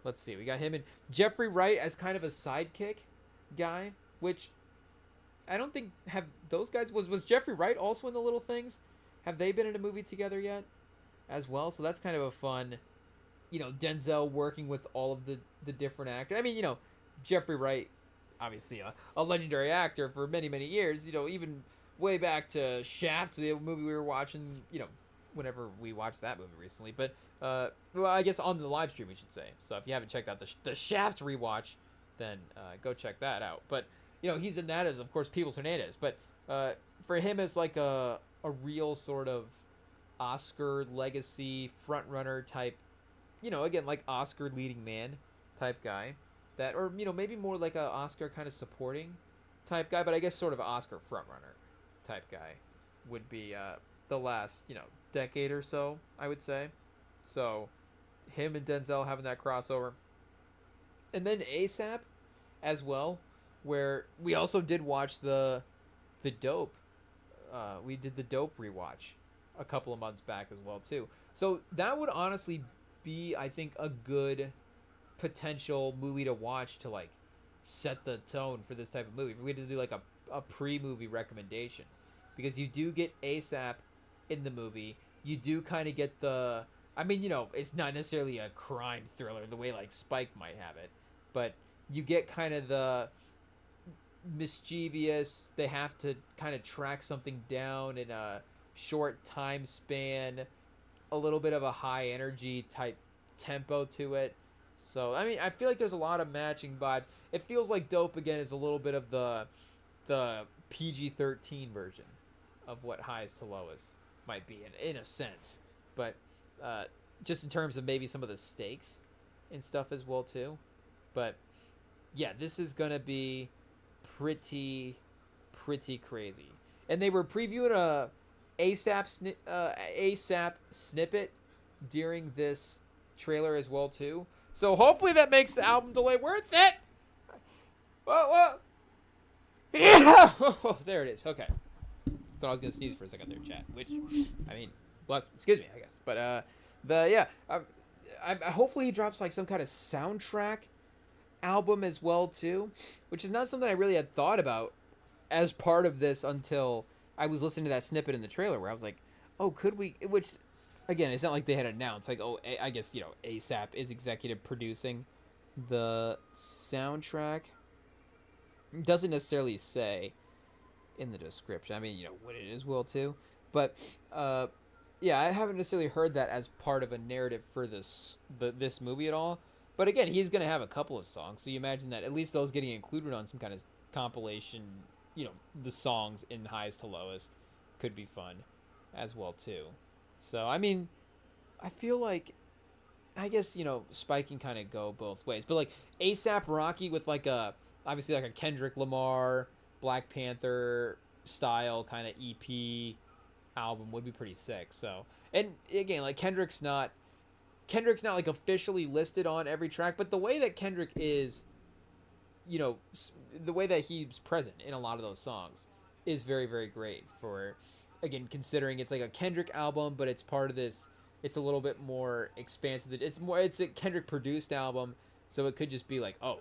let's see, we got him and Jeffrey Wright as kind of a sidekick guy, which I don't think have those guys, was Jeffrey Wright also in The Little Things? Have they been in a movie together yet as well? So that's kind of a fun, Denzel working with all of the different actors. I mean, Jeffrey Wright, obviously a legendary actor for many, many years, even way back to Shaft, the movie we were watching, whenever we watched that movie recently. But, well, I guess on the live stream, we should say. So if you haven't checked out the Shaft rewatch, then go check that out. But, he's in that as, of course, Peebles Hernandez. But for him as like a real sort of Oscar legacy frontrunner type, again, like Oscar leading man type guy, that, or maybe more like a Oscar kind of supporting type guy, but I guess sort of Oscar frontrunner type guy would be the last decade or so, I would say. So him and Denzel having that crossover, and then ASAP as well, where we also did watch the Dope. We did the Dope rewatch a couple of months back as well too. So that would honestly be, I think, a good potential movie to watch to like set the tone for this type of movie. If we had to do like a pre-movie recommendation, because you do get ASAP in the movie, you do kind of get the. I mean, it's not necessarily a crime thriller the way like Spike might have it, but you get kind of the mischievous. They have to kind of track something down in a short time span, a little bit of a high energy type tempo to it. So I mean, I feel like there's a lot of matching vibes. It feels like Dope Again is a little bit of the PG-13 version of what Highest to Lowest might be in a sense, but uh, just in terms of maybe some of the stakes and stuff as well too. But yeah, this is gonna be pretty crazy. And they were previewing a ASAP snippet during this trailer as well too. So hopefully that makes the album delay worth it. Whoa. Yeah. Oh, there it is. Okay. Thought I was gonna sneeze for a second there, chat. Which, I mean, excuse me, I guess. But hopefully he drops like some kind of soundtrack album as well too, which is not something I really had thought about as part of this until I was listening to that snippet in the trailer where I was like, oh, could we? Which, again, it's not like they had announced like, oh, I guess ASAP is executive producing the soundtrack. It doesn't necessarily say in the description. I mean, what it is will too, but yeah, I haven't necessarily heard that as part of a narrative for this movie at all. But again, he's gonna have a couple of songs, so you imagine that at least those getting included on some kind of compilation. The songs in Highest to Lowest could be fun as well too. So I mean, I feel like, I guess Spike can kind of go both ways, but like ASAP Rocky with like obviously like a Kendrick Lamar, Black Panther style kind of EP album would be pretty sick. So, and again, like Kendrick's not like officially listed on every track, but the way that Kendrick is, the way that he's present in a lot of those songs is very, very great for, again, considering it's like a Kendrick album, but it's part of this, it's a little bit more expansive. It's a Kendrick produced album, so it could just be like, oh,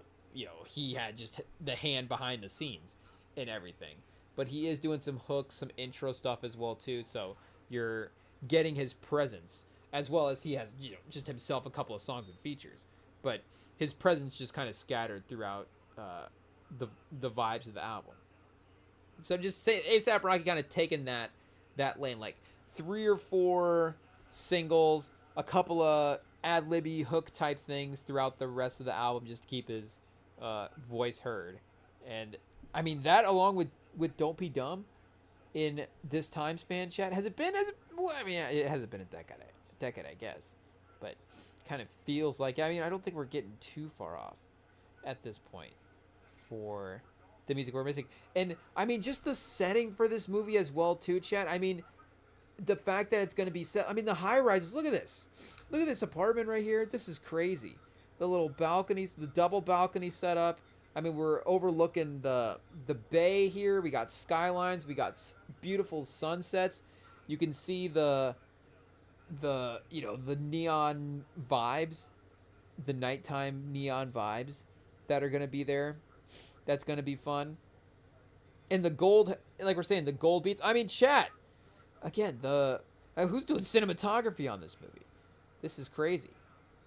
he had just the hand behind the scenes and everything. But he is doing some hooks, some intro stuff as well too, so you're getting his presence as well as he has, just himself a couple of songs and features. But his presence just kind of scattered throughout the vibes of the album. So just say ASAP Rocky kind of taking that lane, like 3 or 4 singles, a couple of ad-libby hook type things throughout the rest of the album just to keep his voice heard. And I mean that along with Don't Be Dumb in this time span, chat, has it been it hasn't been a decade I guess, but kind of feels like, I mean, I don't think we're getting too far off at this point for the music we're missing. And I mean, just the setting for this movie as well too, chat. I mean, the fact that it's going to be set, I mean, the high rises, look at this apartment right here. This is crazy. The little balconies, the double balcony setup. I mean, we're overlooking the bay here. We got skylines, we got beautiful sunsets. You can see the neon vibes, the nighttime neon vibes that are going to be there. That's going to be fun. And the gold, like we're saying, the gold beats. I mean, chat, again, who's doing cinematography on this movie? This is crazy.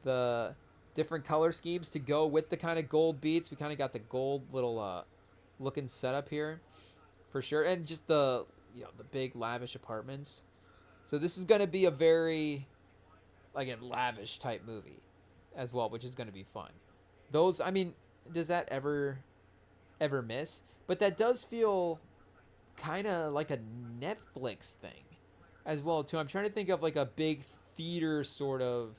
The different color schemes to go with the kind of gold beats. We kind of got the gold little looking setup here for sure. And just the big lavish apartments. So this is going to be a very, again, lavish type movie as well, which is going to be fun. Those, I mean, does that ever miss? But that does feel kind of like a Netflix thing as well too. I'm trying to think of like a big theater sort of,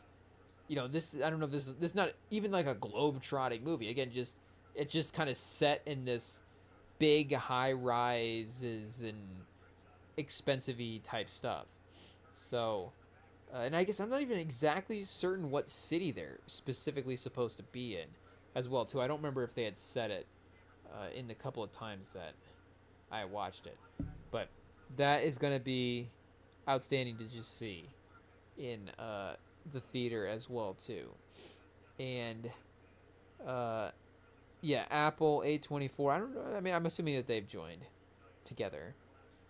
this, I don't know if this is not even like a globe-trotting movie. Again, it's just kind of set in this big high rises and expensive-y type stuff. So, and I guess I'm not even exactly certain what city they're specifically supposed to be in as well too. I don't remember if they had said it in the couple of times that I watched it, but that is going to be outstanding to just see in the theater as well too. And yeah, Apple A24, I don't know, I mean, I'm assuming that they've joined together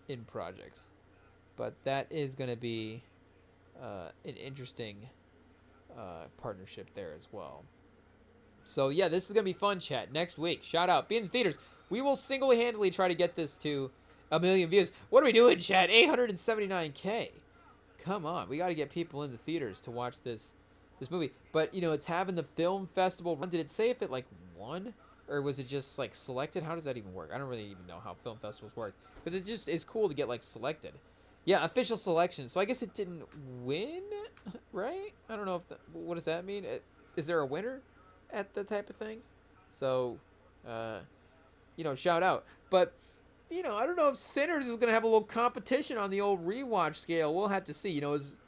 in projects, but that is going to be an interesting partnership there as well. So yeah, this is gonna be fun, chat. Next week, shout out, be in the theaters. We will single-handedly try to get this to 1 million views. What are we doing, chat? 879K. Come on, we got to get people in the theaters to watch this movie. But you know, it's having the film festival run. Did it say if it like won, or was it just like selected? How does that even work? I don't really even know how film festivals work, because it just is cool to get like selected. Yeah, official selection. So I guess it didn't win, right? I don't know if what does that mean? Is there a winner at the type of thing? So, you know, shout out. But you know, I don't know if Sinners is gonna have a little competition on the old rewatch scale. We'll have to see. You know, is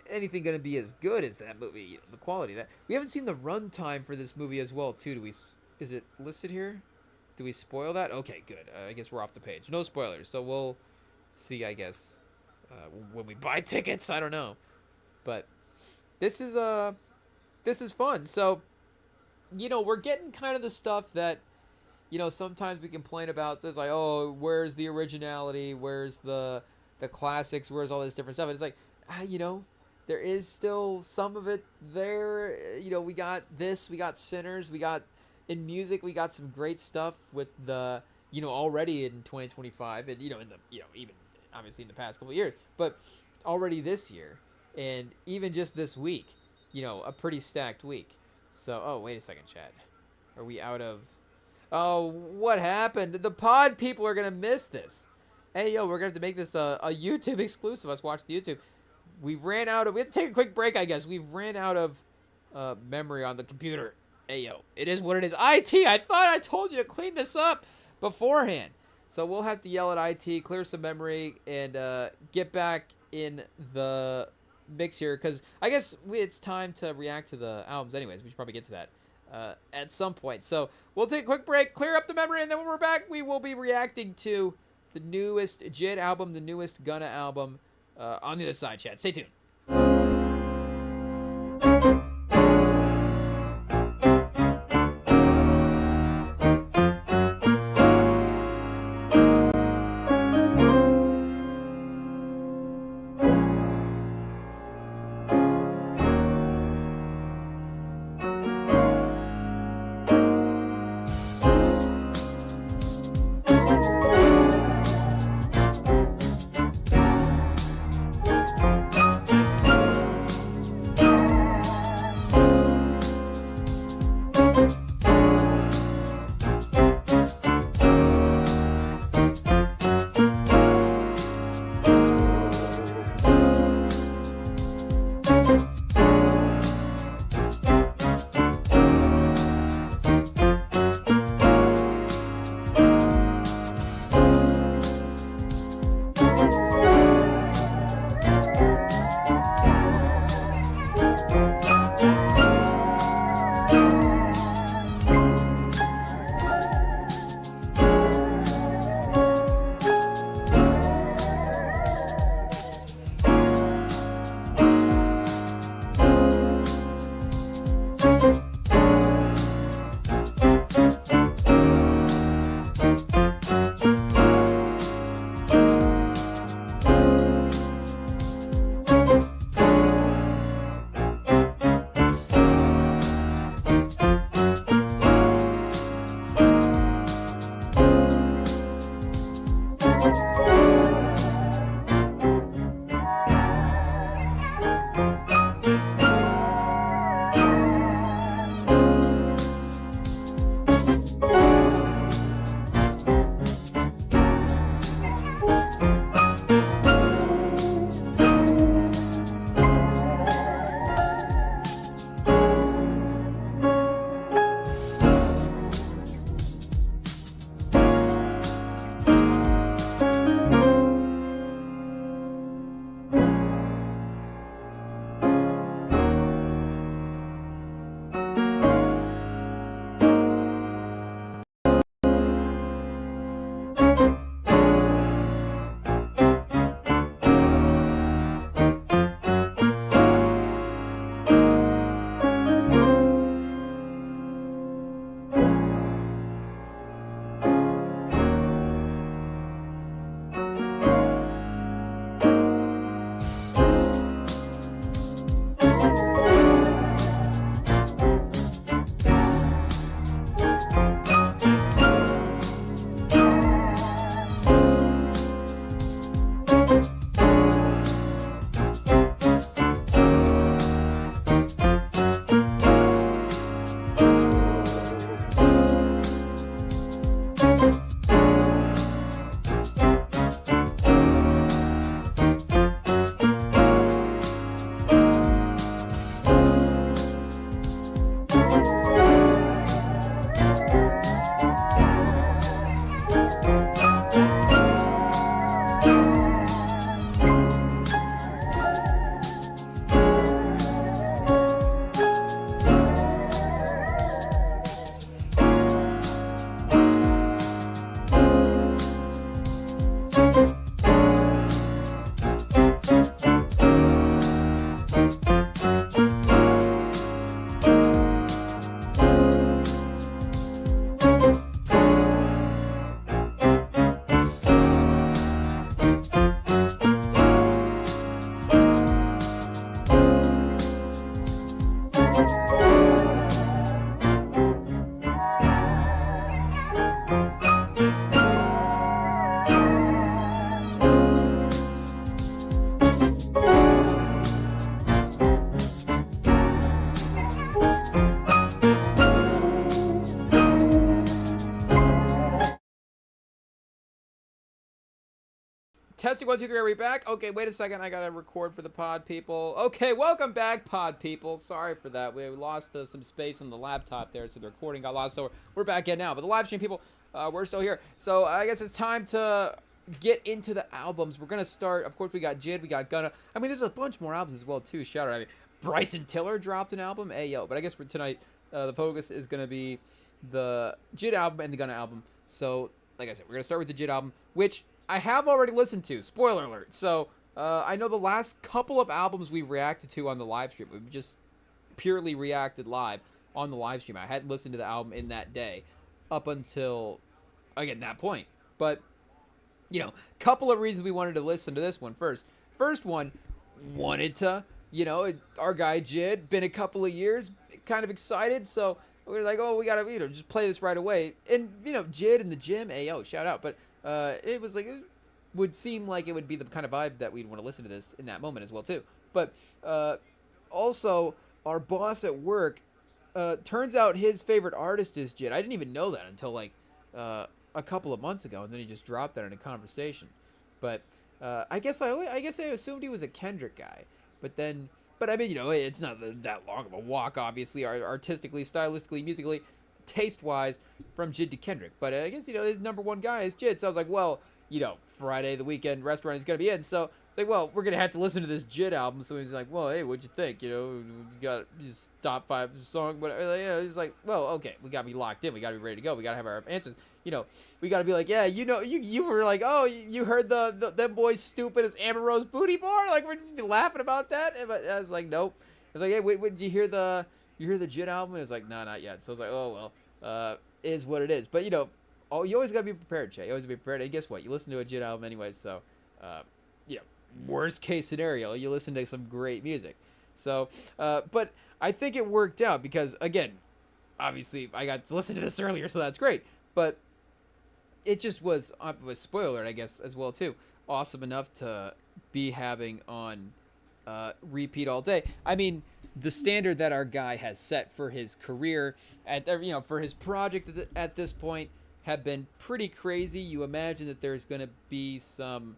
anything gonna be as good as that movie? The quality of that. We haven't seen the runtime for this movie as well, too. Is it listed here? Do we spoil that? Okay, good. I guess we're off the page. No spoilers. So we'll see, I guess, when we buy tickets. I don't know, but this is fun. So, you know, we're getting kind of the stuff that, you know, sometimes we complain about. It's like, oh, where's the originality? Where's the classics? Where's all this different stuff? And it's like, you know, there is still some of it there. You know, we got this, we got Sinners, we got in music, we got some great stuff with the, you know, already in 2025, and you know, in the, you know, even obviously in the past couple of years, but already this year, and even just this week, you know, a pretty stacked week. So, oh, wait a second, Chad, are we out of? Oh, what happened? The pod people are gonna miss this. Hey, yo, we're gonna have to make this a YouTube exclusive. Us watch the YouTube. We have to take a quick break, I guess. We've ran out of memory on the computer. Hey, yo, it is what it is. IT, I thought I told you to clean this up beforehand. So we'll have to yell at IT, clear some memory, and get back in the mix here. Because I guess it's time to react to the albums anyways. We should probably get to that at some point. So we'll take a quick break, clear up the memory, and then when we're back, we will be reacting to the newest JID album, the newest Gunna album, on the other side, chat. Stay tuned. Testing 1, 2, 3. Are we back? Okay, wait a second. I gotta record for the pod people. Okay, welcome back, pod people. Sorry for that. We lost some space on the laptop there, so the recording got lost. So we're back in now. But the live stream people, we're still here. So I guess it's time to get into the albums. We're gonna start. Of course, we got Jid, we got Gunna. I mean, there's a bunch more albums as well too. Shout out! I mean, Bryson Tiller dropped an album. Hey yo! But I guess for tonight, the focus is gonna be the Jid album and the Gunna album. So, like I said, we're gonna start with the Jid album, which I have already listened to. Spoiler alert. So, I know the last couple of albums we've reacted to on the live stream, we've just purely reacted live on the live stream. I hadn't listened to the album in that day up until, again, that point. But, you know, couple of reasons we wanted to listen to this one first. First one, wanted to, you know, our guy Jid, been a couple of years, kind of excited, so we were like, oh, we gotta, you know, just play this right away. And, you know, Jid in the gym, hey, yo, shout out. But it was like, it would seem like it would be the kind of vibe that we'd want to listen to this in that moment as well, too. But also, our boss at work, turns out his favorite artist is Jid. I didn't even know that until, like, a couple of months ago, and then he just dropped that in a conversation. But I guess I assumed he was a Kendrick guy. But I mean, you know, it's not that long of a walk, obviously, artistically, stylistically, musically, taste-wise, from Jid to Kendrick. But I guess, you know, his number one guy is Jid. So I was like, well, you know, Friday, the weekend restaurant is going to be in. So it's like, well, we're going to have to listen to this Jid album. So he's like, well, hey, what'd you think? You know, you got just top 5 song, whatever. You know, he's like, well, okay, we got to be locked in. We got to be ready to go. We got to have our answers. You know, we got to be like, yeah, you know, you were like, oh, you heard them boys stupid as Amber Rose booty bar? Like, we're laughing about that? But I was like, nope. I was like, hey, wait, did you hear the Jid album? And it was like, no, not yet. So I was like, oh, well, is what it is. But, you know, you always got to be prepared, Jay. You always got to be prepared. And guess what? You listen to a Jid album anyway, so, you know, worst case scenario, you listen to some great music. So, but I think it worked out because, again, obviously I got to listen to this earlier, so that's great. But it just was spoiler, I guess, as well, too. Awesome enough to be having on repeat all day. I mean, the standard that our guy has set for his career, for his project at this point, have been pretty crazy. You imagine that there's going to be some...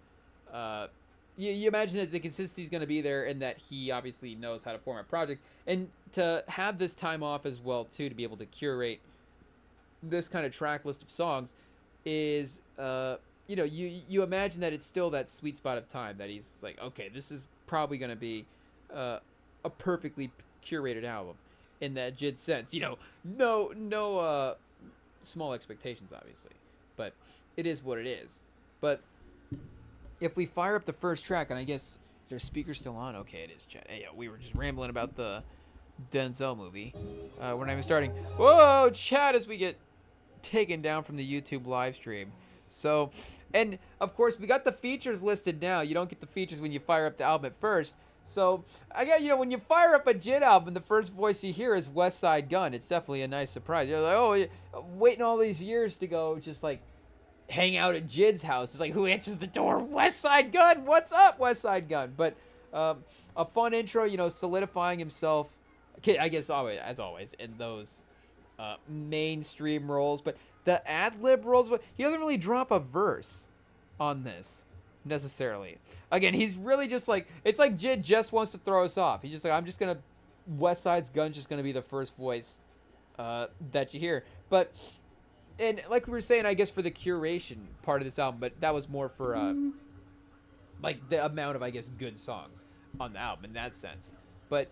you imagine that the consistency is going to be there and that he obviously knows how to form a project. And to have this time off as well, too, to be able to curate this kind of track list of songs is, you know, you imagine that it's still that sweet spot of time that he's like, okay, this is probably going to be a perfectly curated album in that Jid sense. You know, no small expectations, obviously, but it is what it is. But if we fire up the first track, and I guess, is their speaker still on? Okay, it is, Chad. Hey, we were just rambling about the Denzel movie. We're not even starting. Whoa, Chad, as we get taken down from the YouTube live stream. So, and of course, we got the features listed now. You don't get the features when you fire up the album at first. So, I got, you know, when you fire up a Jid album, the first voice you hear is Westside Gunn. It's definitely a nice surprise. You're like, oh, waiting all these years to go just like hang out at Jid's house. It's like, who answers the door? Westside Gunn. What's up, Westside Gunn? But a fun intro, you know, solidifying himself, I guess, as always, in those mainstream roles. But the ad-lib roles, but he doesn't really drop a verse on this necessarily. Again, he's really just like, it's like Jid just wants to throw us off. He's just like, I'm just gonna, Westside's Gun's just gonna be the first voice that you hear. But, and like we were saying, I guess for the curation part of this album, but that was more for like the amount of, I guess, good songs on the album in that sense. But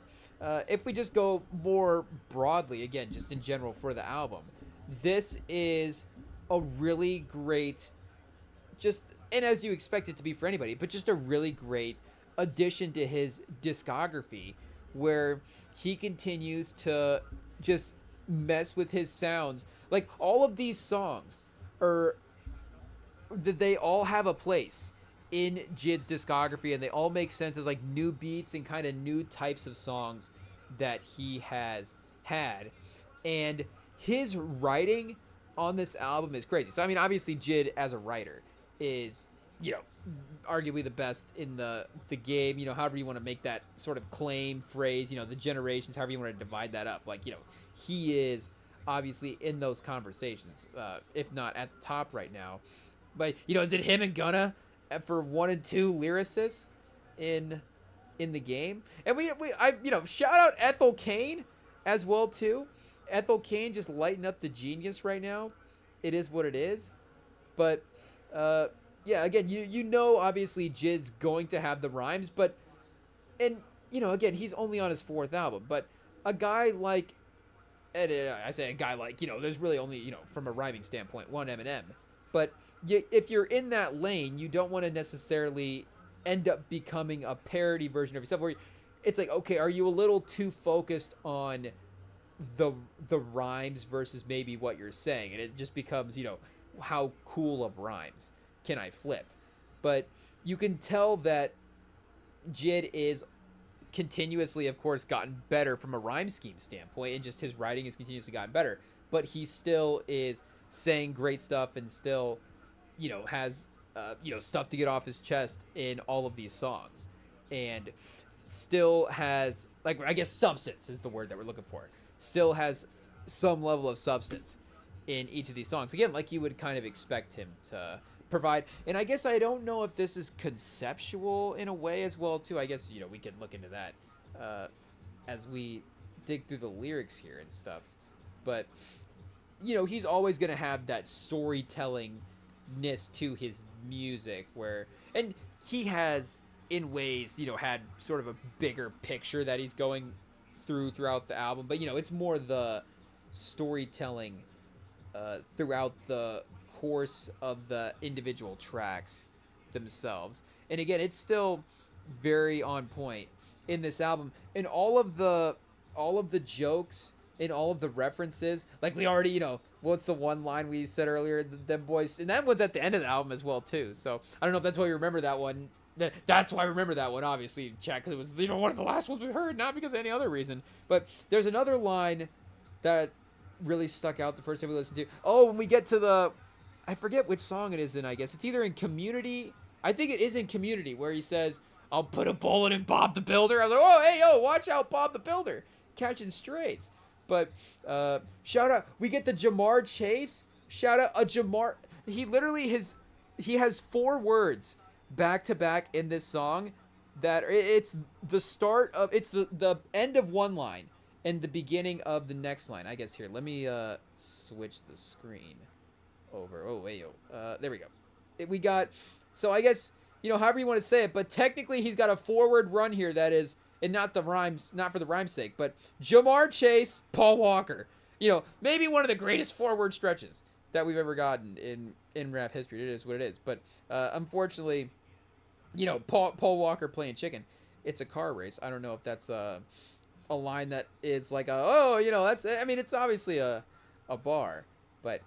if we just go more broadly, again, just in general for the album, this is a really great, just, and as you expect it to be for anybody, but just a really great addition to his discography where he continues to just mess with his sounds. Like, all of these songs they all have a place in Jid's discography, and they all make sense as like new beats and kind of new types of songs that he has had. And his writing on this album is crazy. So, I mean, obviously Jid as a writer is, you know, arguably the best in the game, you know, however you want to make that sort of claim phrase, you know, the generations, however you want to divide that up. Like, you know, he is obviously in those conversations, if not at the top right now. But, you know, is it him and Gunna for 1 and 2 lyricists in the game. And shout out Ethel Kane as well too. Ethel Kane just lighting up the genius right now. It is what it is. But yeah, again, obviously Jid's going to have the rhymes, but again, he's only on his 4th album, but a guy like, and I say a guy like, there's really only, from a rhyming standpoint, one Eminem. But if you're in that lane, you don't want to necessarily end up becoming a parody version of yourself, where it's like, okay, are you a little too focused on the rhymes versus maybe what you're saying, and it just becomes, how cool of rhymes can I flip? But you can tell that Jid is continuously, of course, gotten better from a rhyme scheme standpoint, and just his writing has continuously gotten better, but he still is saying great stuff and still has stuff to get off his chest in all of these songs, and still has, like, I guess substance is the word that we're looking for, still has some level of substance in each of these songs, again, like you would kind of expect him to provide. And I guess I don't know if this is conceptual in a way as well too. I guess we could look into that as we dig through the lyrics here and stuff, but he's always going to have that storytellingness to his music, and he has in ways had sort of a bigger picture that he's going throughout the album, but it's more the storytelling throughout the course of the individual tracks themselves. And again, it's still very on point in this album, and all of the jokes and all of the references, like we already, what's the one line we said earlier, them boys, and that one's at the end of the album as well too. So I don't know if that's why you remember that one. That's why I remember that one, obviously, Chad, because it was one of the last ones we heard, not because of any other reason. But there's another line that really stuck out the first time we listened to. Oh, when we get to I forget which song it is in, I guess. It's either in Community. I think it is in Community, where he says, I'll put a bullet in Bob the Builder. I was like, oh, hey, yo, watch out, Bob the Builder. Catching strays. But shout out. We get the Jamar Chase. Shout out a Jamar. He literally he has 4 words back to back in this song that it's the start of, it's the end of one line and the beginning of the next line. I guess here, let me switch the screen over. Oh, wait, there we go. We got, so I guess, however you want to say it, but technically he's got a forward run here that is, and not the rhymes, not for the rhyme's sake, but Jamar Chase, Paul Walker. Maybe one of the greatest forward stretches that we've ever gotten in rap history. It is what it is. But unfortunately, Paul Walker playing chicken. It's a car race. I don't know if that's a line that is like that's, I mean, it's obviously a bar, but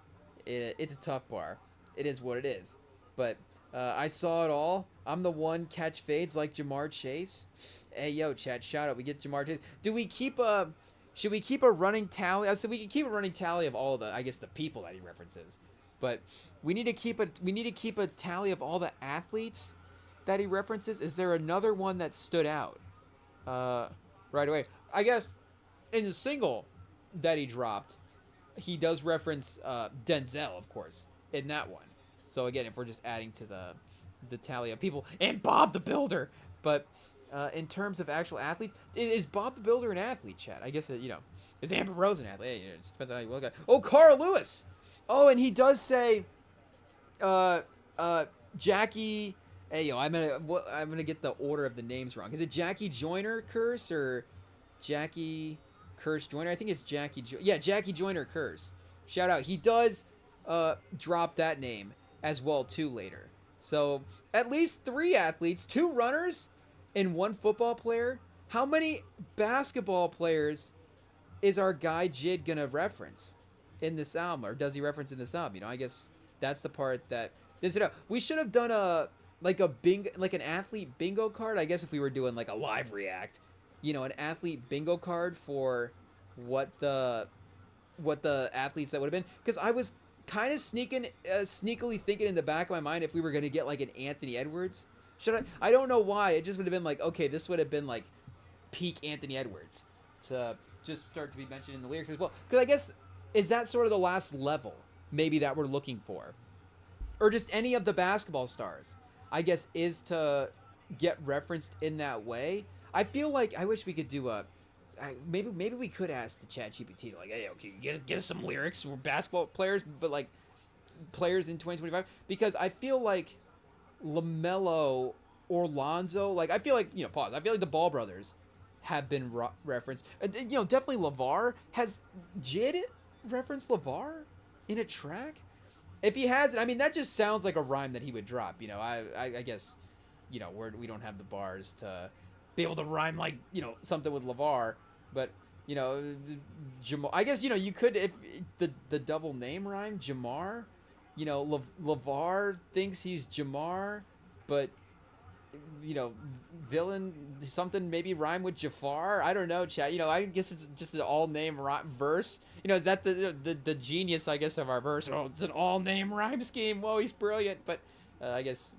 it's a tough bar. It is what it is. But I saw it all. I'm the one catch fades like Jamar Chase. Hey, yo, chat, shout out. We get Jamar Chase. Should we keep a running tally? I said we can keep a running tally of all the people that he references. But we need to keep a tally of all the athletes that he references. Is there another one that stood out right away? I guess in the single that he dropped, he does reference Denzel, of course, in that one. So again, if we're just adding to the tally of people, and Bob the Builder, but in terms of actual athletes, is Bob the Builder an athlete, Chad? I guess is Amber Rose an athlete? Hey, it just depends on how you look at it. Oh, Carl Lewis. Oh, and he does say, Jackie. Hey, yo, I'm gonna get the order of the names wrong. Is it Jackie Joyner Curse or Jackie Curse Joyner? I think it's Jackie. Jackie Joyner Curse. Shout out. He does drop that name as well too later. So at least 3 athletes, 2 runners, and 1 football player. How many basketball players is our guy Jid gonna reference in this album, or does he reference in this album? I guess that's the part that we should have done an athlete bingo card. I guess if we were doing like a live react, an athlete bingo card for what the athletes that would have been, because I was kind of sneakily thinking in the back of my mind if we were going to get like an Anthony Edwards. I don't know why. It just would have been like, okay, this would have been like peak Anthony Edwards to just start to be mentioned in the lyrics as well. Because I guess, is that sort of the last level maybe that we're looking for? Or just any of the basketball stars. I guess, is to get referenced in that way. I feel like I wish we could do a. Maybe we could ask the Chat GPT to like, hey, okay, get us some lyrics. We're basketball players, but like players in 2025, because I feel like LaMelo or Lonzo, like I feel like pause. I feel like the Ball brothers have been referenced. Definitely LeVar has Jid referenced LeVar in a track. If he hasn't, I mean, that just sounds like a rhyme that he would drop. I guess, we don't have the bars to be able to rhyme like something with LeVar, but Jamar. I guess you could, if the double name rhyme Jamar. LeVar thinks he's Jamar, but villain something maybe rhyme with Jafar. I don't know, chat. I guess it's just an all name verse. Is that the genius, I guess, of our verse? Oh, it's an all name rhyme scheme. Whoa, he's brilliant. But I guess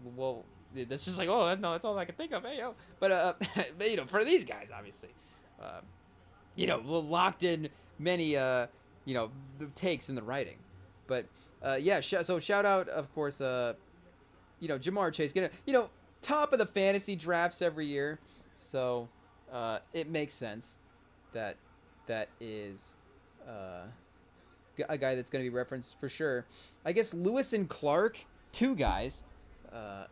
that's just like, oh no, that's all I can think of. Hey yo, but for these guys, obviously, locked in many the takes in the writing. But yeah, so shout out, of course, Jamar Chase getting top of the fantasy drafts every year, so it makes sense that is a guy that's going to be referenced for sure. I guess Lewis and Clark, two guys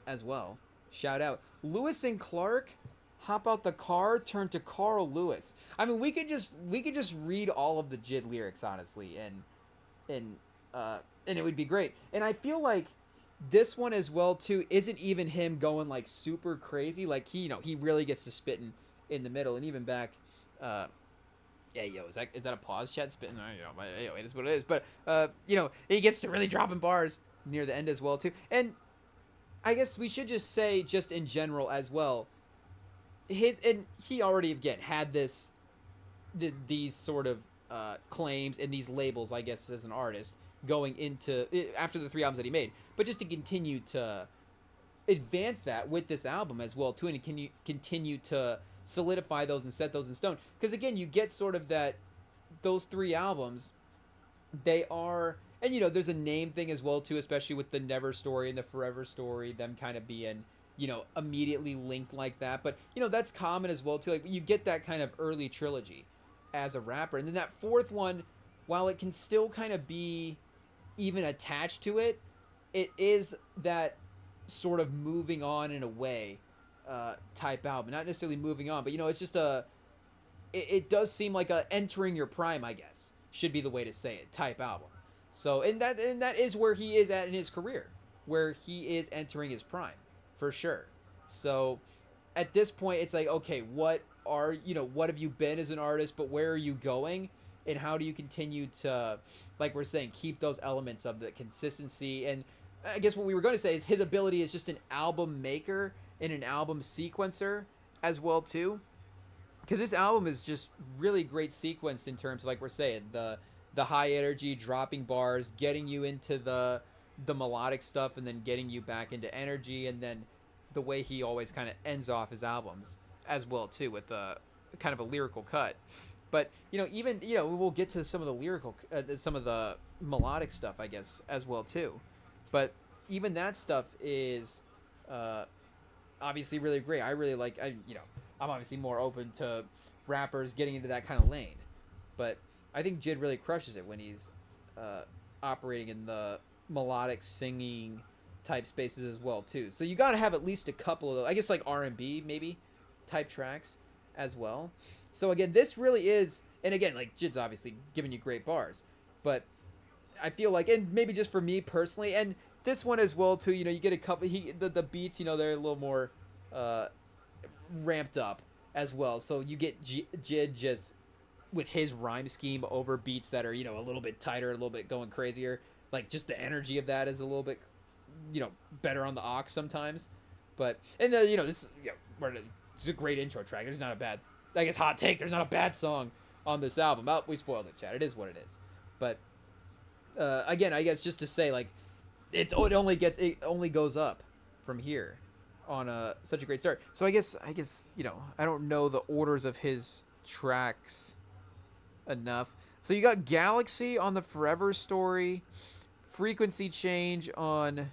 as well. Shout out Lewis and Clark. Hop out the car, turn to Carl Lewis. I mean, we could just read all of the Jid lyrics, honestly, and it would be great. And I feel like this one as well too isn't even him going like super crazy. Like he really gets to spitting in the middle, and even back. Yeah, yo, is that a pause, chat? Spitting? It is what it is. But he gets to really dropping bars near the end as well too. And I guess we should just say, just in general as well, and he already again had these sort of claims and these labels, I guess, as an artist going into after the 3 albums that he made, but just to continue to advance that with this album as well too, and can you continue to solidify those and set those in stone, because again, you get sort of those 3 albums, they are, and there's a name thing as well too, especially with the Never story and the Forever story, them kind of being immediately linked like that, but that's common as well too. Like you get that kind of early trilogy as a rapper, and then that 4th one, while it can still kind of be even attached to it, it is that sort of moving on in a way type album. Not necessarily moving on, but it's just it does seem like a entering your prime, I guess, should be the way to say it, type album. So and that is where he is at in his career, where he is entering his prime for sure. So at this point, it's like, okay, what have you been as an artist, but where are you going? And how do you continue to, like we're saying, keep those elements of the consistency? And I guess what we were going to say is his ability is just an album maker and an album sequencer as well too, because this album is just really great sequenced in terms of, like we're saying, the high energy, dropping bars, getting you into the melodic stuff, and then getting you back into energy, and then the way he always kind of ends off his albums as well too, with a kind of a lyrical cut. But even we'll get to some of the lyrical, some of the melodic stuff, I guess, as well too. But even that stuff is obviously really great. I really like. I'm obviously more open to rappers getting into that kind of lane, but I think Jid really crushes it when he's operating in the melodic singing type spaces as well too. So you got to have at least a couple of those, I guess, like R&B maybe type tracks as well. So again, this really is, and again, like Jid's obviously giving you great bars, but I feel like, and maybe just for me personally, and this one as well too, you get a couple, the beats, they're a little more ramped up as well. So you get Jid just with his rhyme scheme over beats that are, a little bit tighter, a little bit going crazier. Like just the energy of that is a little bit, better on the aux sometimes. But, and this, it's a great intro track. There's not a bad, I guess, hot take, there's not a bad song on this album. Oh, we spoiled it, chat. It is what it is. But again, I guess just to say, like, it only goes up from here on such a great start. So I guess I don't know the orders of his tracks enough. So you got Galaxy on the Forever story, Frequency Change on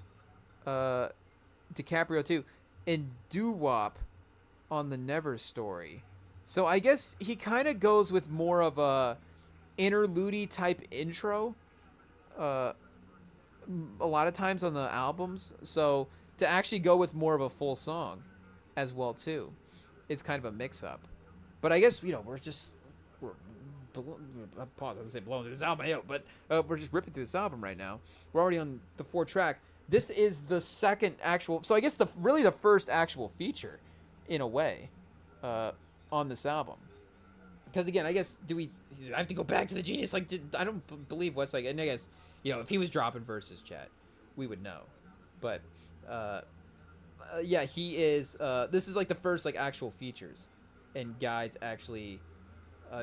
DiCaprio too, and doo-wop on the Never Story. So I guess he kind of goes with more of a interlude type intro. Uh, a lot of times on the albums. So to actually go with more of a full song as well too, is kind of a mix up. But I guess we're pause. I was gonna say blowing through this album out, but we're just ripping through this album right now. We're already on the 4 track. This is the second actual. So I guess the first actual feature, in a way, on this album. Because again, I guess I have to go back to the Genius. Like I don't believe Westside. And I guess if he was dropping verses, chat, we would know. But yeah, he is. This is like the first like actual features, and guys actually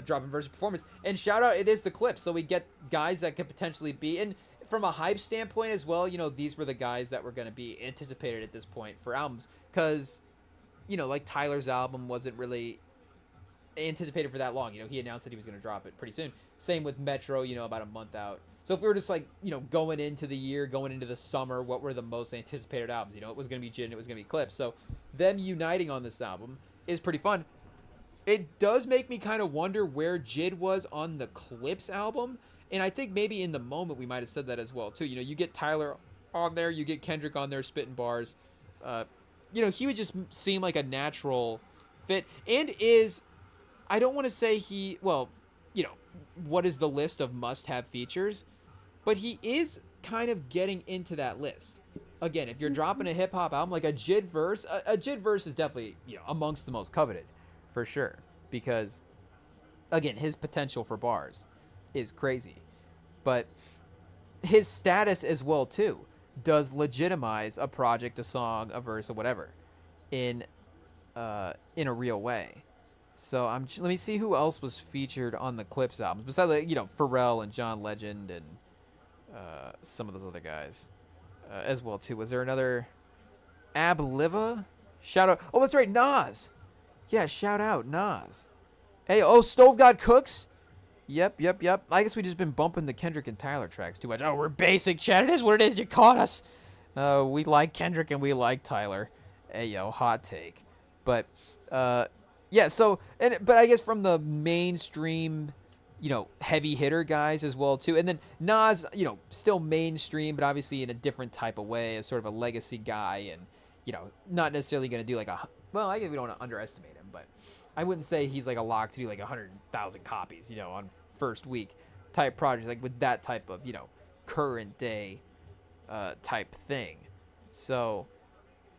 dropping versus performance. And shout out, it is the Clips, so we get guys that could potentially be. And from a hype standpoint as well, these were the guys that were going to be anticipated at this point for albums, because like Tyler's album wasn't really anticipated for that long. He announced that he was going to drop it pretty soon. Same with Metro, about a month out. So if we were just like, going into the year, going into the summer, what were the most anticipated albums? It was going to be Jid, it was going to be Clips. So them uniting on this album is pretty fun. It does make me kind of wonder where Jid was on the Clips album. And I think maybe in the moment we might have said that as well too. You get Tyler on there, you get Kendrick on there spitting bars. He would just seem like a natural fit, and I don't want to say what is the list of must-have features, but he is kind of getting into that list. Again, if you're dropping a hip-hop album, like a Jid verse is definitely, amongst the most coveted, for sure. Because, again, his potential for bars is crazy. But his status as well, too, does legitimize a project, a song, a verse, or whatever in a real way. So let me see who else was featured on the Clips albums besides Pharrell and John Legend and some of those other guys as well too. Was there another Liva? Shout out! Oh, that's right, Nas. Yeah, shout out Nas. Hey, Stove God Cooks. Yep. I guess we just been bumping the Kendrick and Tyler tracks too much. Oh, we're basic, chat. It is what it is. You caught us. We like Kendrick and we like Tyler. Hey, hot take. But yeah. So but I guess from the mainstream, heavy hitter guys as well too, and then Nas, still mainstream, but obviously in a different type of way, as sort of a legacy guy, and not necessarily going to do like I guess we don't want to underestimate him, but I wouldn't say he's like a lock to do like 100,000 copies, on first week type projects, like with that type of, current day type thing. So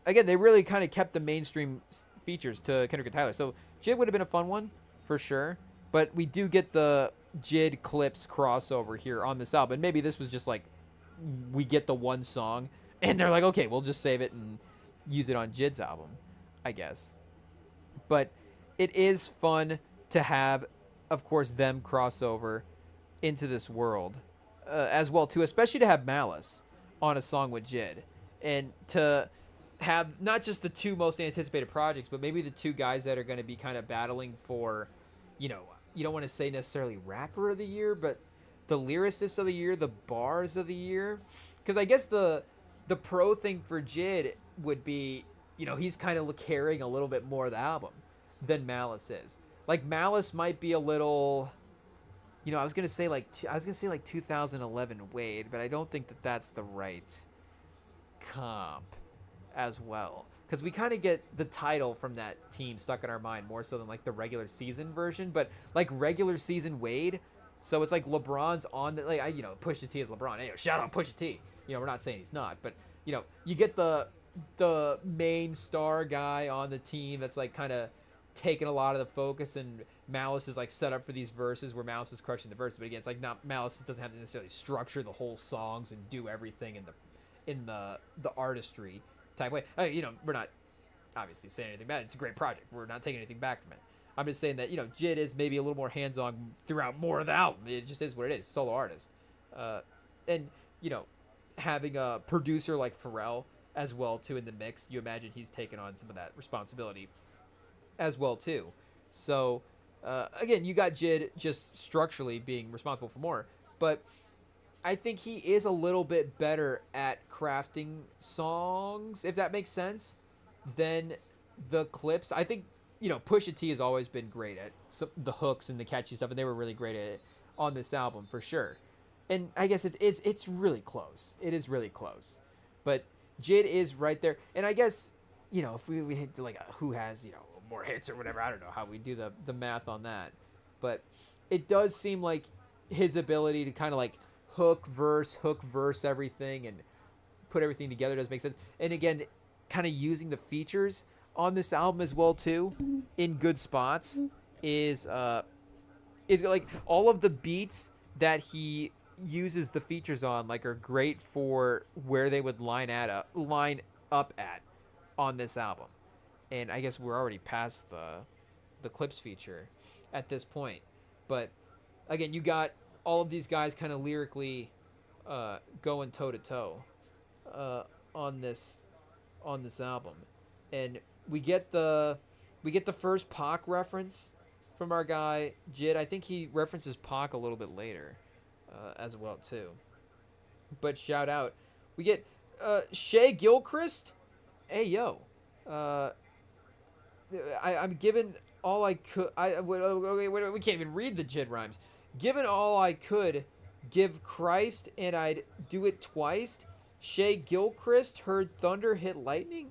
again, they really kind of kept the mainstream features to Kendrick and Tyler. So Jid would have been a fun one for sure, but we do get the Jid Clips crossover here on this album. And maybe this was just like, we get the one song and they're like, okay, we'll just save it and use it on Jid's album, I guess. But it is fun to have, of course, them crossover into this world as well, too, especially to have Malice on a song with Jid. And to have not just the two most anticipated projects, but maybe the two guys that are going to be kind of battling for, you don't want to say necessarily rapper of the year, but the lyricist of the year, the bars of the year. Because I guess the pro thing for Jid would be, he's kind of carrying a little bit more of the album than Malice is. Like Malice might be a little, I was gonna say like 2011 Wade, but I don't think that that's the right comp as well, because we kind of get the title from that team stuck in our mind more so than like the regular season version. But like regular season Wade, so it's like LeBron's on the Pusha T is LeBron. Hey, shout out Pusha T. We're not saying he's not, but you get the main star guy on the team that's like kind of taking a lot of the focus, and Malice is like set up for these verses where Malice is crushing the verse. But again, it's like not Malice doesn't have to necessarily structure the whole songs and do everything in the artistry type way. We're not obviously saying anything bad. It's a great project. We're not taking anything back from it. I'm just saying that Jid is maybe a little more hands-on throughout more of the album. It just is what it is. Solo artist, and having a producer like Pharrell as well too in the mix, you imagine he's taking on some of that responsibility as well too. So again, you got Jid just structurally being responsible for more, but I think he is a little bit better at crafting songs, if that makes sense, than the clips. I think Pusha T has always been great at the hooks and the catchy stuff, and they were really great at it on this album for sure. And I guess it's really close. It is really close, but Jid is right there. And I guess if we hit to like who has more hits or whatever, I don't know how we do the math on that, but it does seem like his ability to kind of like hook verse everything and put everything together does make sense. And again, kind of using the features on this album as well too in good spots is like all of the beats that he uses the features on like are great for where they would line up at on this album. And I guess we're already past the clips feature at this point, but again, you got all of these guys kind of lyrically going toe to toe on this album, and we get the first Pac reference from our guy Jid. I think he references Pac a little bit later as well too. But shout out, we get Shea Gilchrist. Hey yo, I'm given all I could. We can't even read the Jid rhymes. Given all I could give Christ, and I'd do it twice. Shea Gilchrist heard thunder hit lightning.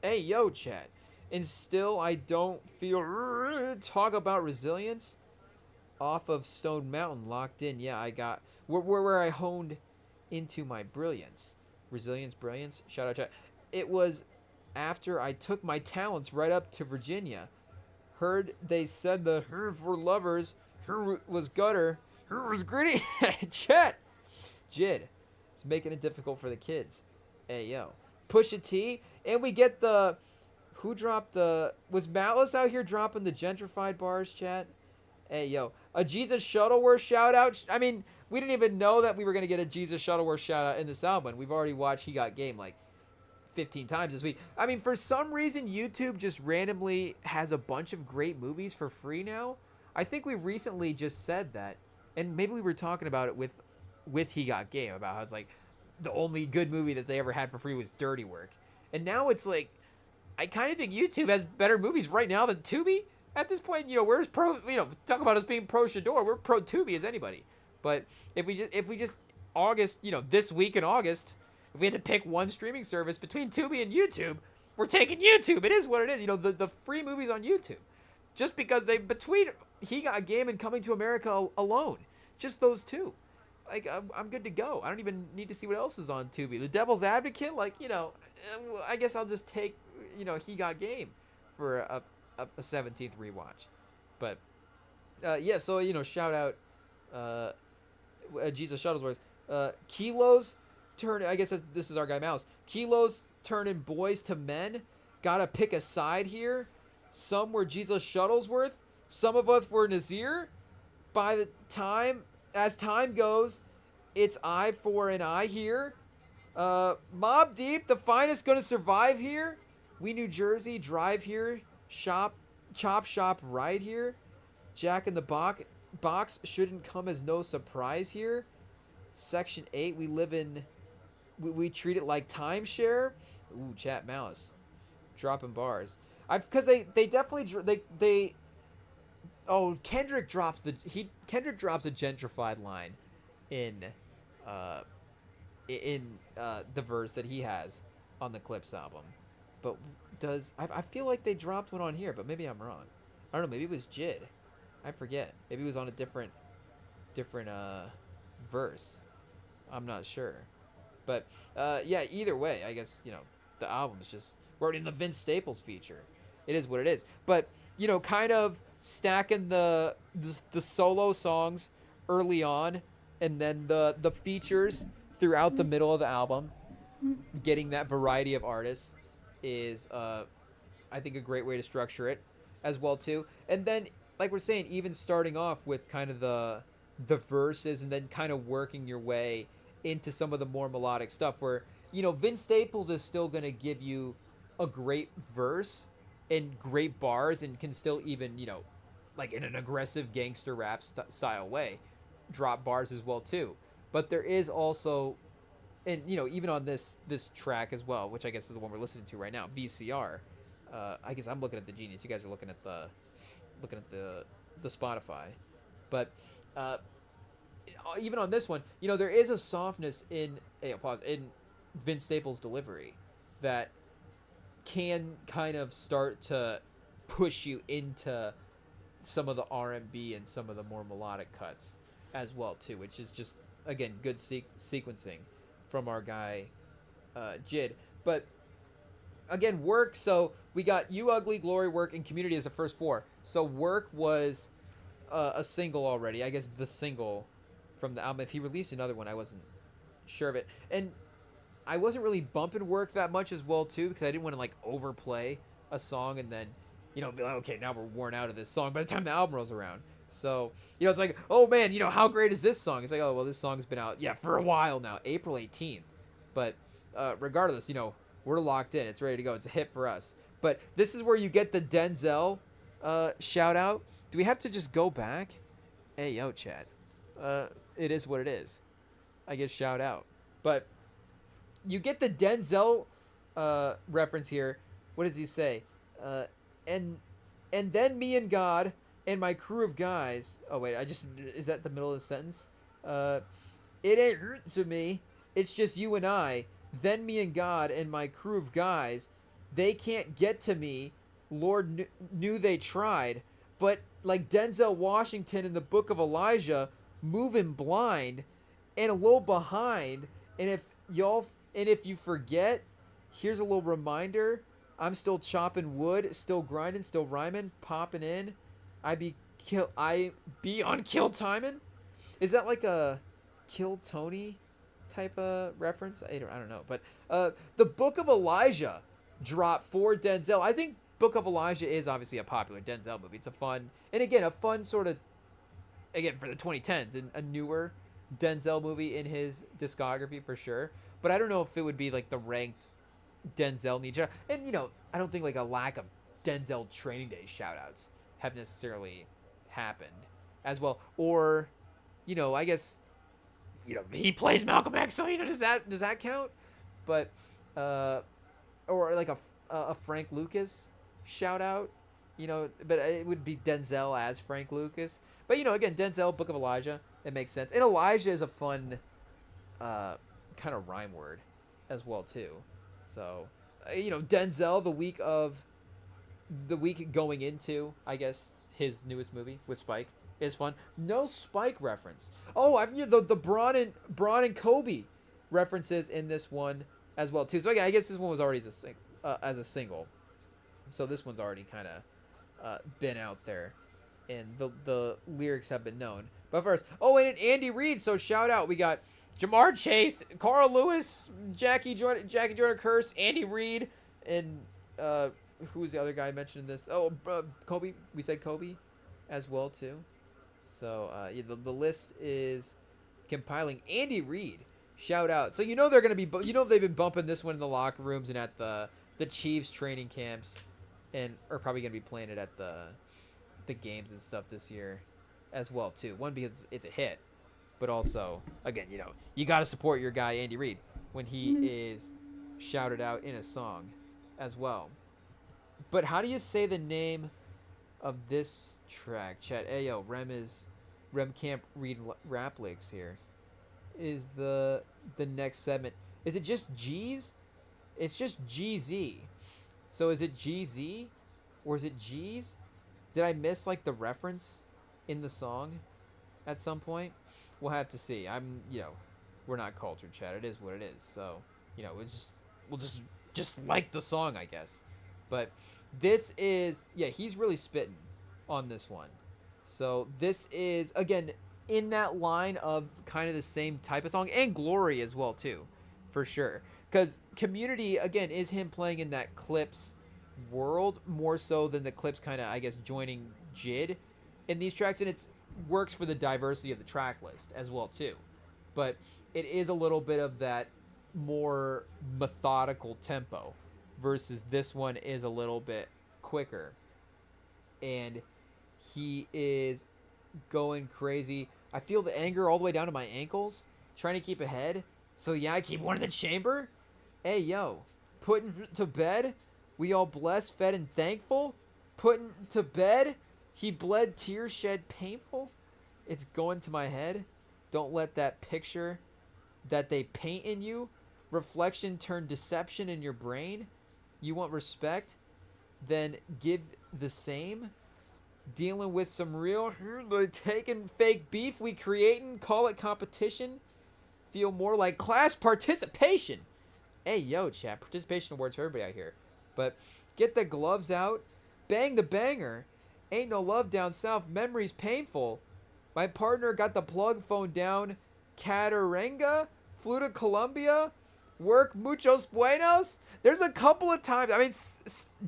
Hey yo, chat. And still I don't feel. Talk about resilience. Off of Stone Mountain, locked in. Yeah, I got where I honed into my brilliance. Resilience, brilliance. Shout out, chat. It was after I took my talents right up to Virginia. Heard they said the her for lovers. Her was gutter. Her was gritty. Chat. Jid. It's making it difficult for the kids. Hey, yo. Pusha T. And we get the... Who dropped the... Was Malice out here dropping the gentrified bars, chat? Hey, yo. A Jesus Shuttleworth shout-out. I mean, we didn't even know that we were going to get a Jesus Shuttleworth shout-out in this album. We've already watched He Got Game, like, 15 times this week. I mean, for some reason, YouTube just randomly has a bunch of great movies for free now. I think we recently just said that, and maybe we were talking about it with He Got Game, about how it's like the only good movie that they ever had for free was Dirty Work. And now it's like, I kind of think YouTube has better movies right now than Tubi at this point. We're as pro, talk about us being pro Shador, we're pro Tubi as anybody. But if we just August, this week in August, if we had to pick one streaming service between Tubi and YouTube, we're taking YouTube. It is what it is. The free movies on YouTube. Just because between He Got Game and Coming to America alone, just those two, like I'm good to go. I don't even need to see what else is on Tubi. The Devil's Advocate, I guess I'll just take He Got Game for a 17th rewatch. But yeah, so shout out Jesus Shuttlesworth. Kilos turn. I guess this is our guy Mouse. Kilos turning boys to men. Gotta pick a side here. Some were Jesus Shuttlesworth. Some of us were Nazir. As time goes, it's eye for an eye here. Mob Deep, the finest gonna survive here. We New Jersey, drive here. Chop shop right here. Jack in the box shouldn't come as no surprise here. Section 8, we live in... We treat it like timeshare. Ooh, chat Malice. Dropping bars. Because they definitely they Kendrick drops a gentrified line in the verse that he has on the Clips album. But I feel like they dropped one on here, but maybe I'm wrong. I don't know, maybe it was Jid. I forget. Maybe it was on a different verse. I'm not sure. But yeah, either way, I guess, the album's just, we're in the Vince Staples feature. It is what it is. But, kind of stacking the solo songs early on and then the features throughout the middle of the album, getting that variety of artists is, I think, a great way to structure it as well, too. And then, like we're saying, even starting off with kind of the verses and then kind of working your way into some of the more melodic stuff where, Vince Staples is still going to give you a great verse and great bars and can still even, like in an aggressive gangster rap style way, drop bars as well too. but there is also, and even on this track as well, which I guess is the one we're listening to right now, VCR. I guess I'm looking at the Genius. You guys are looking at the Spotify, but even on this one, there is a softness in Vince Staples' delivery that can kind of start to push you into some of the R&B and some of the more melodic cuts as well too, which is just again good sequencing from our guy Jid. But again, Work. So we got You Ugly, Glory, Work, and Community as the first four. So Work was a single already. I guess the single from the album. If he released another one, I wasn't sure of it. And I wasn't really bumping Work that much as well too, because I didn't want to like overplay a song and then be like, okay, now we're worn out of this song by the time the album rolls around. So it's like, oh man, how great is this song? It's like, oh well, this song's been out for a while now, April 18th. But regardless, we're locked in. It's ready to go. It's a hit for us. But this is where you get the Denzel shout out. Do we have to just go back? Hey, yo, chat. It is what it is. I get shout out. But you get the Denzel reference here. What does he say? And then me and God and my crew of guys. Oh, wait. Is that the middle of the sentence? It ain't hurt to me. It's just you and I. Then me and God and my crew of guys. They can't get to me. Lord knew they tried. But like Denzel Washington in the Book of Elijah, moving blind and a little behind. And if you forget, here's a little reminder. I'm still chopping wood, still grinding, still rhyming, popping in. I be on Kill Timing. Is that like a Kill Tony type of reference? I don't know. But the Book of Elijah dropped for Denzel. I think Book of Elijah is obviously a popular Denzel movie. It's a fun sort of, again, for the 2010s, and a newer Denzel movie in his discography for sure. But I don't know if it would be like the ranked Denzel need shout. And I don't think like a lack of Denzel Training Day shout outs have necessarily happened as well. Or I guess he plays Malcolm X, so does that count? But or like a Frank Lucas shout out, but it would be Denzel as Frank Lucas. But again, Denzel, Book of Elijah, it makes sense. And Elijah is a fun kind of rhyme word as well too. So Denzel, the week going into, I guess, his newest movie with Spike is fun. No Spike reference. Oh, I've the Braun and Kobe references in this one as well too. So again, I guess this one was already as a single. So this one's already kind of been out there, and the lyrics have been known. But first, and Andy Reid. So shout out, we got Jamar Chase, Carl Lewis, Jackie Jordan Curse, Andy Reid, and who was the other guy mentioned in this? Kobe. We said Kobe as well too. So the list is compiling. Andy Reid, shout out. So they're gonna be they've been bumping this one in the locker rooms and at the Chiefs training camps, and are probably gonna be playing it at the games and stuff this year as well too. One, because it's a hit, but also again you got to support your guy Andy Reid when he is shouted out in a song as well. But how do you say the name of this track, chat? Ayo, Rem Camp Read rap lyrics here is the next segment. Is it just G's? It's just GZ. So is it GZ or is it G's? Did I miss like the reference in the song at some point? We'll have to see. We're not cultured, chat. It is what it is. So we'll just like the song, I guess. But this is he's really spitting on this one. So this is again in that line of kind of the same type of song, and Glory as well too, for sure. Because Community again is him playing in that Clips world more so than the Clips kind of, I guess, joining Jid in these tracks, and it works for the diversity of the track list as well too. But it is a little bit of that more methodical tempo versus this one is a little bit quicker, and he is going crazy. I feel the anger all the way down to my ankles. trying to keep ahead. So yeah, I keep one in the chamber. Hey yo, putting to bed. We all blessed, fed, and thankful. Putting to bed. He bled, tears shed, painful. It's going to my head. Don't let that picture that they paint in you, reflection turn deception in your brain. You want respect? Then give the same. Dealing with some real, taking fake beef we creating, call it competition. Feel more like class participation. Hey, yo, chat. Participation awards for everybody out here. But get the gloves out. Bang the banger. Ain't no love down south. Memories painful. My partner got the plug phone down. Catarenga. Flew to Colombia. Work muchos buenos. There's a couple of times. I mean,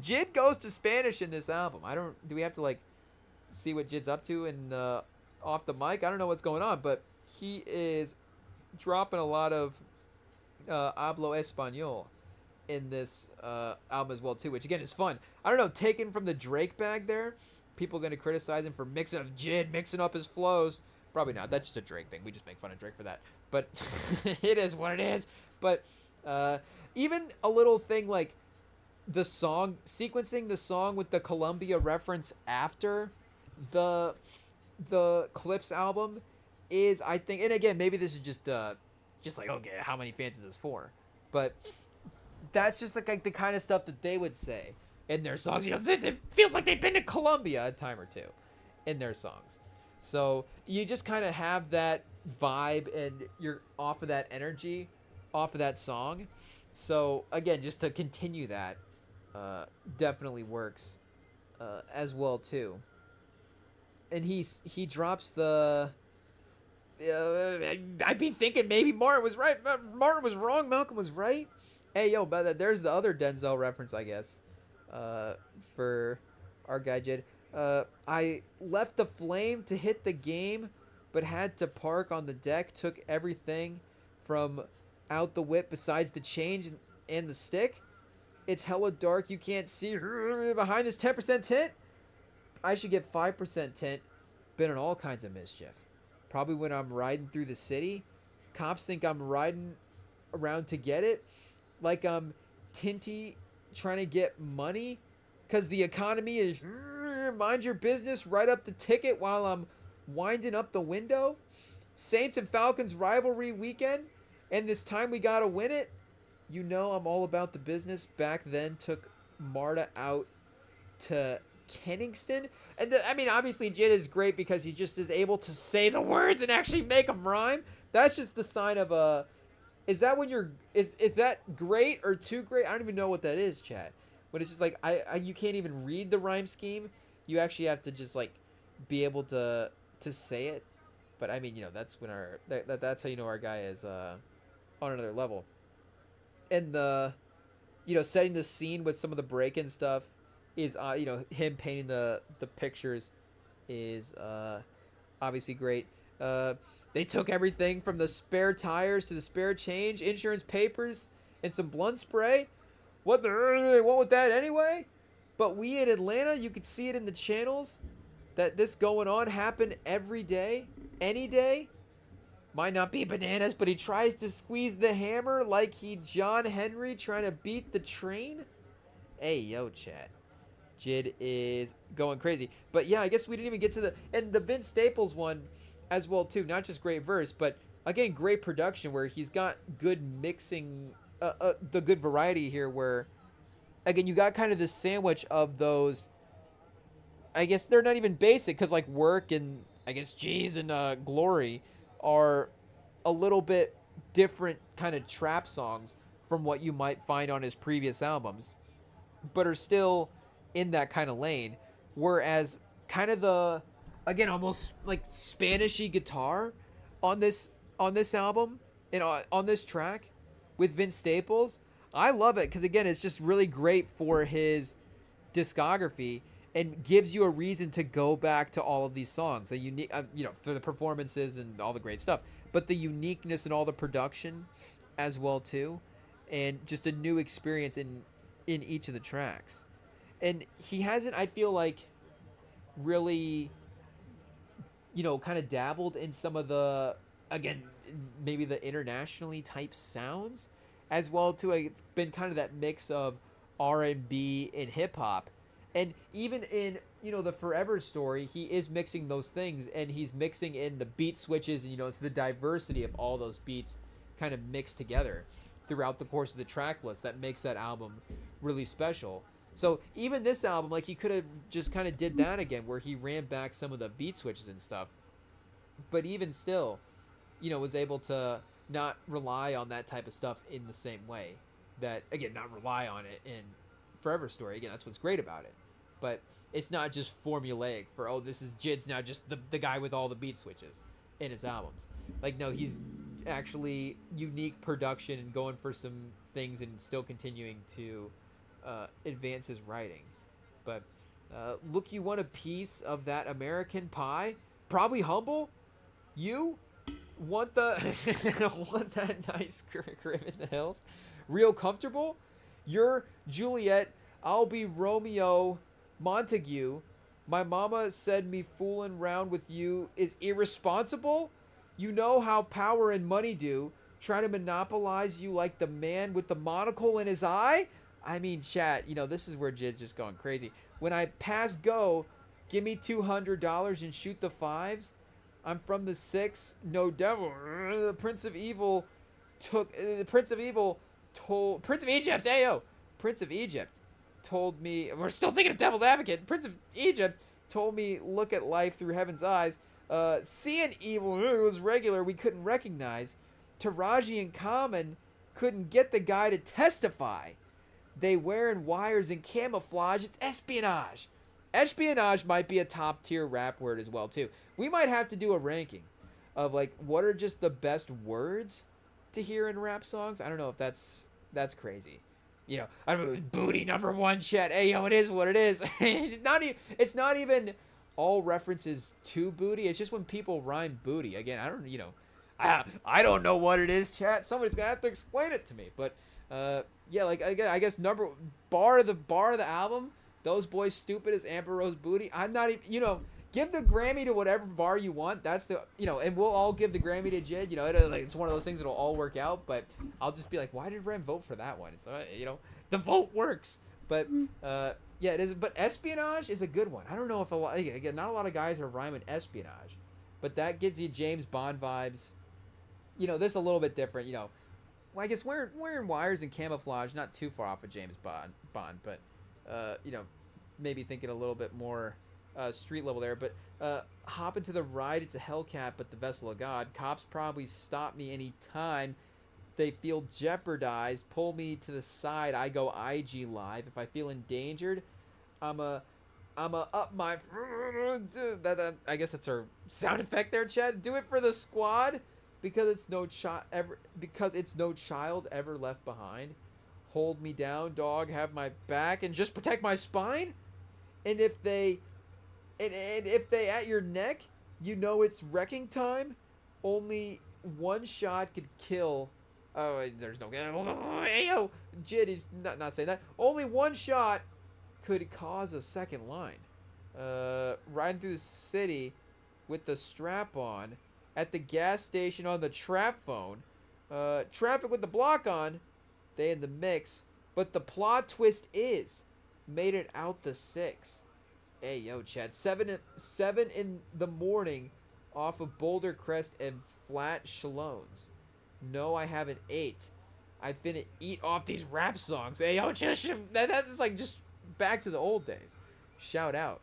Jid goes to Spanish in this album. Do we have to, like, see what Jid's up to in off the mic? I don't know what's going on, but he is dropping a lot of hablo español in this album as well too, which again is fun. I don't know, taken from the Drake bag there. People are going to criticize him for mixing up his flows. Probably not. That's just a Drake thing. We just make fun of Drake for that. But it is what it is. But even a little thing like the song, sequencing the song with the Columbia reference after the Clips album is, I think, and again, maybe this is just like, okay, how many fans is this for? But that's just like the kind of stuff that they would say in their songs. You know, it feels like they've been to Colombia a time or two in their songs. So you just kind of have that vibe and you're off of that energy, off of that song. So again, just to continue that, definitely works as well too. And he drops the. I'd be thinking maybe Martin was right. Martin was wrong. Malcolm was right. Hey yo, but there's the other Denzel reference, I guess, for our guy Jid. I left the flame to hit the game, but had to park on the deck. Took everything from out the whip besides the change and the stick. It's hella dark. You can't see behind this 10% tint. I should get 5% tint. Been in all kinds of mischief. Probably when I'm riding through the city. Cops think I'm riding around to get it. Like I'm tinty trying to get money. Because the economy is mind your business. Write up the ticket while I'm winding up the window. Saints and Falcons rivalry weekend. And this time we got to win it. You know I'm all about the business. Back then took Marta out to Kenningston. And I mean, obviously Jid is great because he just is able to say the words and actually make them rhyme. That's just the sign of a... Is that when you're... Is that great or too great? I don't even know what that is, chat. When it's just like, you can't even read the rhyme scheme. You actually have to just like be able to say it. But I mean, you know, that's when that's how you know our guy is on another level. And the, you know, setting the scene with some of the break-in stuff is, you know, him painting the pictures is obviously great. They took everything from the spare tires to the spare change, insurance papers, and some blunt spray. What the hell do they want with that anyway? But we in Atlanta, you could see it in the channels that this going on happened every day, any day. Might not be bananas, but he tries to squeeze the hammer like he John Henry trying to beat the train. Hey, yo, chat. Jid is going crazy. But yeah, I guess we didn't even get to the Vince Staples one as well too. Not just great verse, but again, great production where he's got good mixing, the good variety here where, again, you got kind of this sandwich of those, I guess they're not even basic because like Work and I guess G's and Glory are a little bit different kind of trap songs from what you might find on his previous albums, but are still in that kind of lane. Whereas kind of the, again, almost like Spanish-y guitar on this album and on this track with Vince Staples, I love it because again, it's just really great for his discography and gives you a reason to go back to all of these songs. A unique, you know, for the performances and all the great stuff, but the uniqueness and all the production as well too, and just a new experience in each of the tracks. And he hasn't, I feel like, really, you know, kind of dabbled in some of the, again, maybe the internationally type sounds as well too. Like, it's been kind of that mix of R&B and hip hop, and even in the Forever Story, he is mixing those things, and he's mixing in the beat switches, and it's the diversity of all those beats kind of mixed together throughout the course of the track list that makes that album really special. So even this album, like, he could have just kind of did that again, where he ran back some of the beat switches and stuff, but even still, was able to not rely on that type of stuff in the same way that, again, not rely on it in Forever Story. Again, that's what's great about it. But it's not just formulaic for, oh, this is Jid's now just the guy with all the beat switches in his albums. Like, no, he's actually unique production and going for some things and still continuing to advance his writing. But look, you want a piece of that American pie? Probably humble. You want want that nice crib in the hills? Real comfortable? You're Juliet. I'll be Romeo Montague. My mama said me fooling around with you is irresponsible. You know how power and money do. Try to monopolize you like the man with the monocle in his eye. I mean, chat, this is where Jid's just going crazy. When I pass go, give me $200 and shoot the fives. I'm from the 6, no devil. The Prince of Evil told Prince of Egypt, ayo. Prince of Egypt told me, we're still thinking of Devil's Advocate. Prince of Egypt told me, look at life through heaven's eyes. Seeing evil was regular, we couldn't recognize. Taraji and Common couldn't get the guy to testify. They wearing wires and camouflage. It's espionage. Espionage might be a top tier rap word as well too. We might have to do a ranking of like what are just the best words to hear in rap songs. I don't know if that's crazy. I don't know. Booty #1, chat. Hey, yo, it is what it is. It's not even all references to booty. It's just when people rhyme booty. Again, I don't know what it is, chat. Somebody's gonna have to explain it to me. But yeah, like I guess bar of the album. Those boys stupid as Amber Rose booty. I'm not even, give the Grammy to whatever bar you want. That's the, and we'll all give the Grammy to Jid. It's one of those things that'll all work out. But I'll just be like, why did Rem vote for that one? So, the vote works. But, yeah, it is. But espionage is a good one. I don't know if again, not a lot of guys are rhyming espionage. But that gives you James Bond vibes. This a little bit different, Well, I guess wearing wires and camouflage, not too far off of James Bond. But, maybe thinking a little bit more street level there. But hop into the ride, it's a Hellcat, but the vessel of God. Cops probably stop me any time they feel jeopardized. Pull me to the side, I go IG live. If I feel endangered, I'm a up my. I guess that's our sound effect there, Chad. Do it for the squad because it's no child ever left behind. Hold me down, dog, have my back, and just protect my spine. And if they at your neck, it's wrecking time. Only one shot could kill. Oh, there's no. Hey, yo, Jid is not saying that. Only one shot could cause a second line. Riding through the city with the strap on. At the gas station on the trap phone. Traffic with the block on. They in the mix, but the plot twist is made it out the 6. Hey, yo, Chad, 7 in the morning off of Boulder Crest and Flat Shallones. No, I haven't ate. I finna eat off these rap songs. Hey, yo, that's like just back to the old days. Shout out.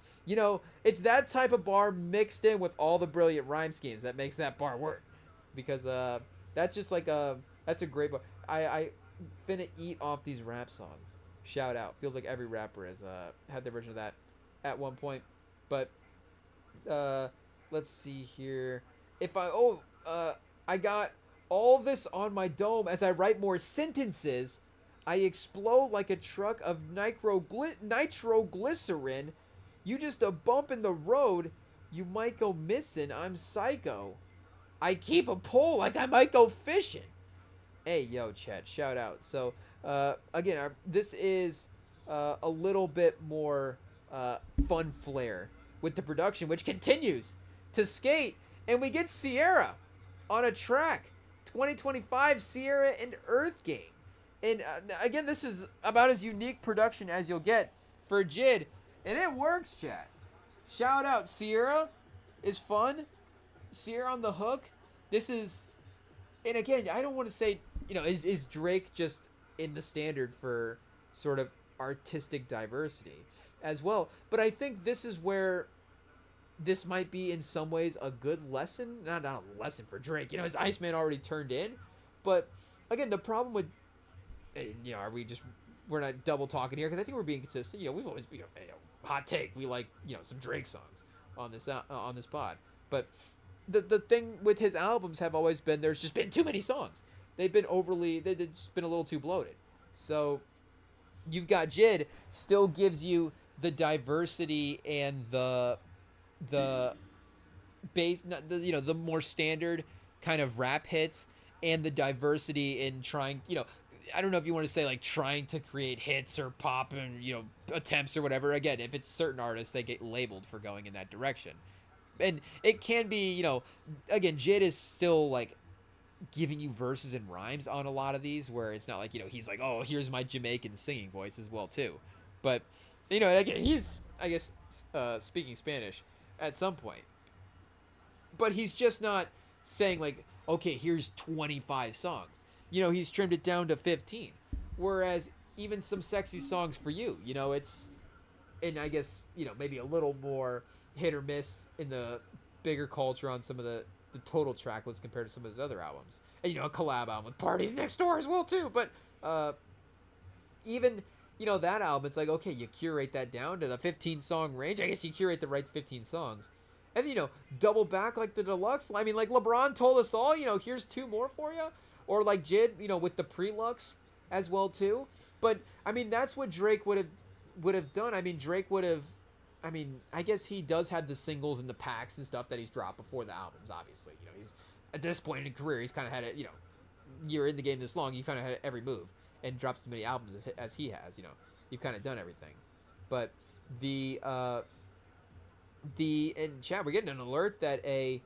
It's that type of bar mixed in with all the brilliant rhyme schemes that makes that bar work, because that's just like that's a great bar. I finna eat off these rap songs. Shout out. Feels like every rapper has had their version of that at one point. But let's see here. I got all this on my dome as I write more sentences. I explode like a truck of nitroglycerin. You just a bump in the road. You might go missing. I'm psycho. I keep a pole like I might go fishing. Hey, yo, chat, shout out. So, again, this is a little bit more fun flair with the production, which continues to skate. And we get Sierra on a track 2025 Sierra and Earth Game. And again, this is about as unique production as you'll get for JID. And it works, chat. Shout out, Sierra is fun. Sierra on the hook. This is, and again, I don't want to say, is Drake just in the standard for sort of artistic diversity as well? But I think this is where this might be in some ways a good lesson. Not a lesson for Drake. His Iceman already turned in. But again, the problem with, we're not double talking here because I think we're being consistent. We've always, hot take. We like, some Drake songs on this pod. But the thing with his albums have always been there's just been too many songs. They've just been a little too bloated. So you've got JID still gives you the diversity and the base, the more standard kind of rap hits and the diversity in trying, I don't know if you want to say like trying to create hits or pop and, attempts or whatever. Again, if it's certain artists, they get labeled for going in that direction. And it can be, again, JID is still like giving you verses and rhymes on a lot of these where it's not like, he's like, oh, here's my Jamaican singing voice as well too. But, again, he's, I guess, speaking Spanish at some point. But he's just not saying like, okay, here's 25 songs. He's trimmed it down to 15. Whereas even some Sexy Songs for You, it's, and I guess, maybe a little more hit or miss in the bigger culture on some of the total track list compared to some of his other albums. And, a collab album with Parties Next Door as well too. But even, that album, it's like, okay, you curate that down to the 15 song range. I guess you curate the right 15 songs. And then, double back like the deluxe. I mean, like LeBron told us all, here's 2 more for you. Or like JID, with the pre-lux as well too. But, I mean, that's what Drake would have done. I mean, Drake would have, I guess he does have the singles and the packs and stuff that he's dropped before the albums, obviously. He's, at this point in his career, he's kind of had it, you're in the game this long, you kind of had every move and dropped as many albums as he has, You've kind of done everything. But in chat, we're getting an alert that a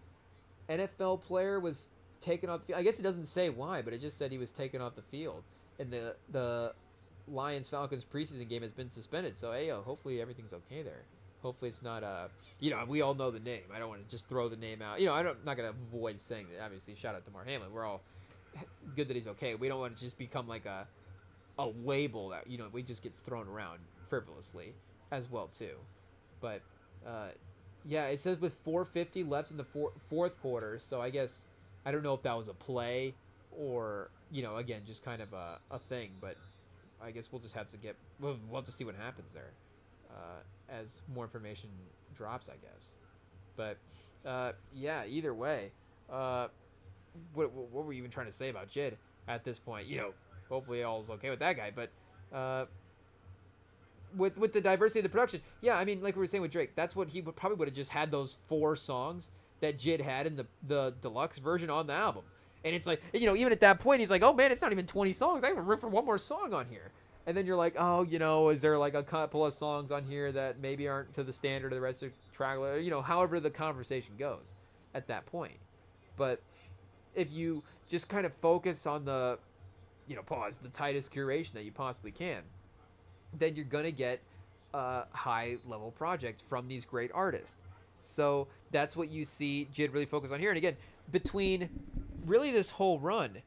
NFL player was taken off the field. I guess it doesn't say why, but it just said he was taken off the field. And the Lions-Falcons preseason game has been suspended. So, hopefully everything's okay there. Hopefully it's not, we all know the name. I don't want to just throw the name out. I'm not going to avoid saying that. Obviously, shout out to Mar Hamlin. We're all good that he's okay. We don't want to just become like a label that, we just gets thrown around frivolously as well, too. But, it says with 4:50 left in the fourth quarter. So I guess, I don't know if that was a play or, again, just kind of a thing. But I guess we'll just have to we'll have to see what happens there. As more information drops, I guess. But, either way, what were we even trying to say about JID at this point? Hopefully all's okay with that guy. But with the diversity of the production, like we were saying with Drake, that's what he probably would have just had those 4 songs that JID had in the deluxe version on the album. And it's like, even at that point, he's like, oh man, it's not even 20 songs. I have room for one more song on here. And then you're like, oh, is there like a couple of songs on here that maybe aren't to the standard of the rest of the track? However the conversation goes at that point. But if you just kind of focus on the, the tightest curation that you possibly can, then you're going to get a high-level project from these great artists. So that's what you see JID really focus on here. And again, between really this whole run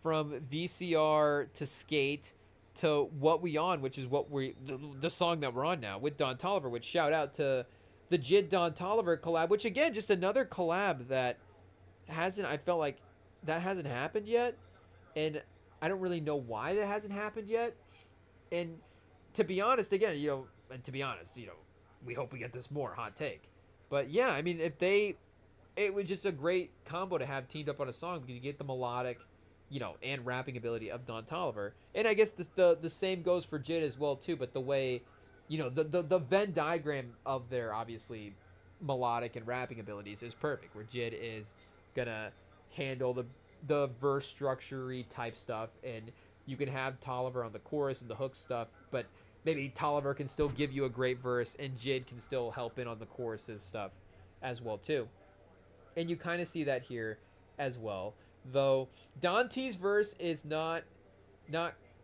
from VCR to Skate to What We On, which is the song that we're on now with Don Toliver, which shout out to the JID Don Toliver collab, which again, just another collab that I felt like that hasn't happened yet. And I don't really know why that hasn't happened yet. And to be honest, again, we hope we get this more, hot take. But yeah, it was just a great combo to have teamed up on a song because you get the melodic, and rapping ability of Don Toliver. And I guess the same goes for JID as well too, but the way, the Venn diagram of their obviously melodic and rapping abilities is perfect, where JID is gonna handle the verse structure-y type stuff, and you can have Toliver on the chorus and the hook stuff, but maybe Toliver can still give you a great verse and JID can still help in on the choruses stuff as well too. And you kind of see that here as well though Don T's verse is not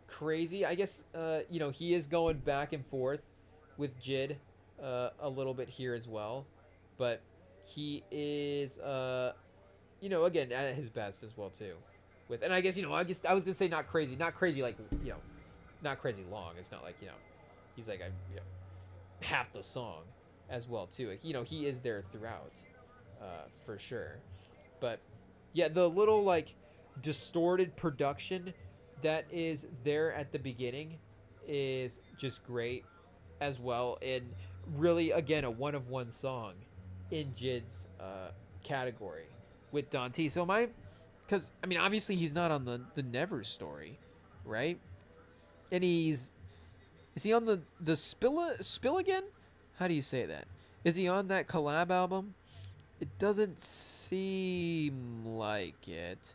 crazy. I guess he is going back and forth with Jid a little bit here as well, but he is again at his best as well too. With and I guess I was gonna say not crazy like not crazy long. It's not like he's like half the song as well too. Like, he is there throughout, for sure. But yeah, the little like distorted production that is there at the beginning is just great as well, and really again a one of one song in Jid's category with Don T. So because I mean obviously he's not on the Never story, right? And is he on the Spill again? How do you say that? Is he on that collab album? It doesn't seem like it.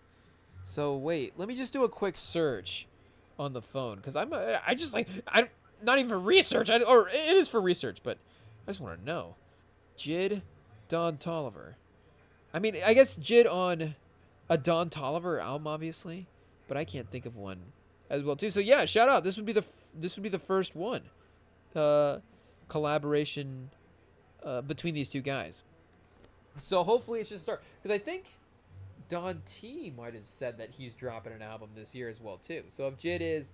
So wait, let me just do a quick search on the phone because I just like I not even for research or it is for research, but I just want to know. Jid, Don Toliver. I mean, I guess Jid on a Don Toliver album, obviously, but I can't think of one as well too. So yeah, shout out. This would be the first one, collaboration, between these two guys. So hopefully it's just start because I think Don T might have said that he's dropping an album this year as well too. So if Jid is,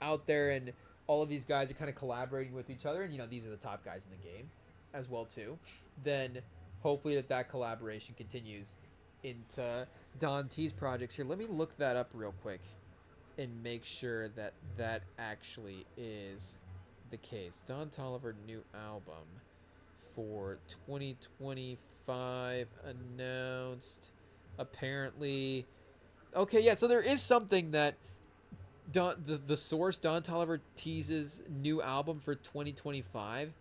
out there and all of these guys are kind of collaborating with each other, and these are the top guys in the game as well too, then hopefully that collaboration continues into Don T's projects here. Let me look that up real quick and make sure that actually is the case. Don Toliver new album for 2025 announced. Apparently, okay, yeah. So there is something that the source Don Toliver teases new album for 2025,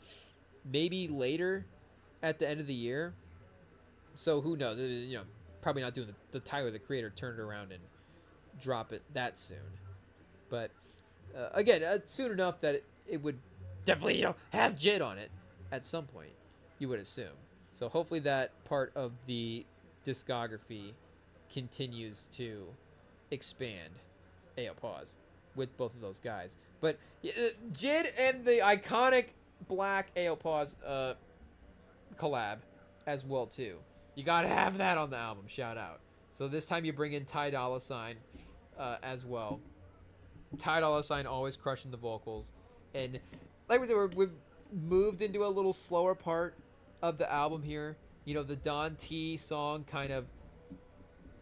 maybe later at the end of the year. So who knows? Probably not doing the Tyler the Creator turn it around and drop it that soon. But again, soon enough that it would definitely have Jid on it at some point. You would assume. So hopefully that part of the discography continues to expand. Pause with both of those guys. But Jid and the iconic Black pause collab as well too. You gotta have that on the album. Shout out. So this time you bring in Ty Dolla $ign as well. Ty Dolla $ign always crushing the vocals, and like we said, we've moved into a little slower part of the album here. The Don T song, kind of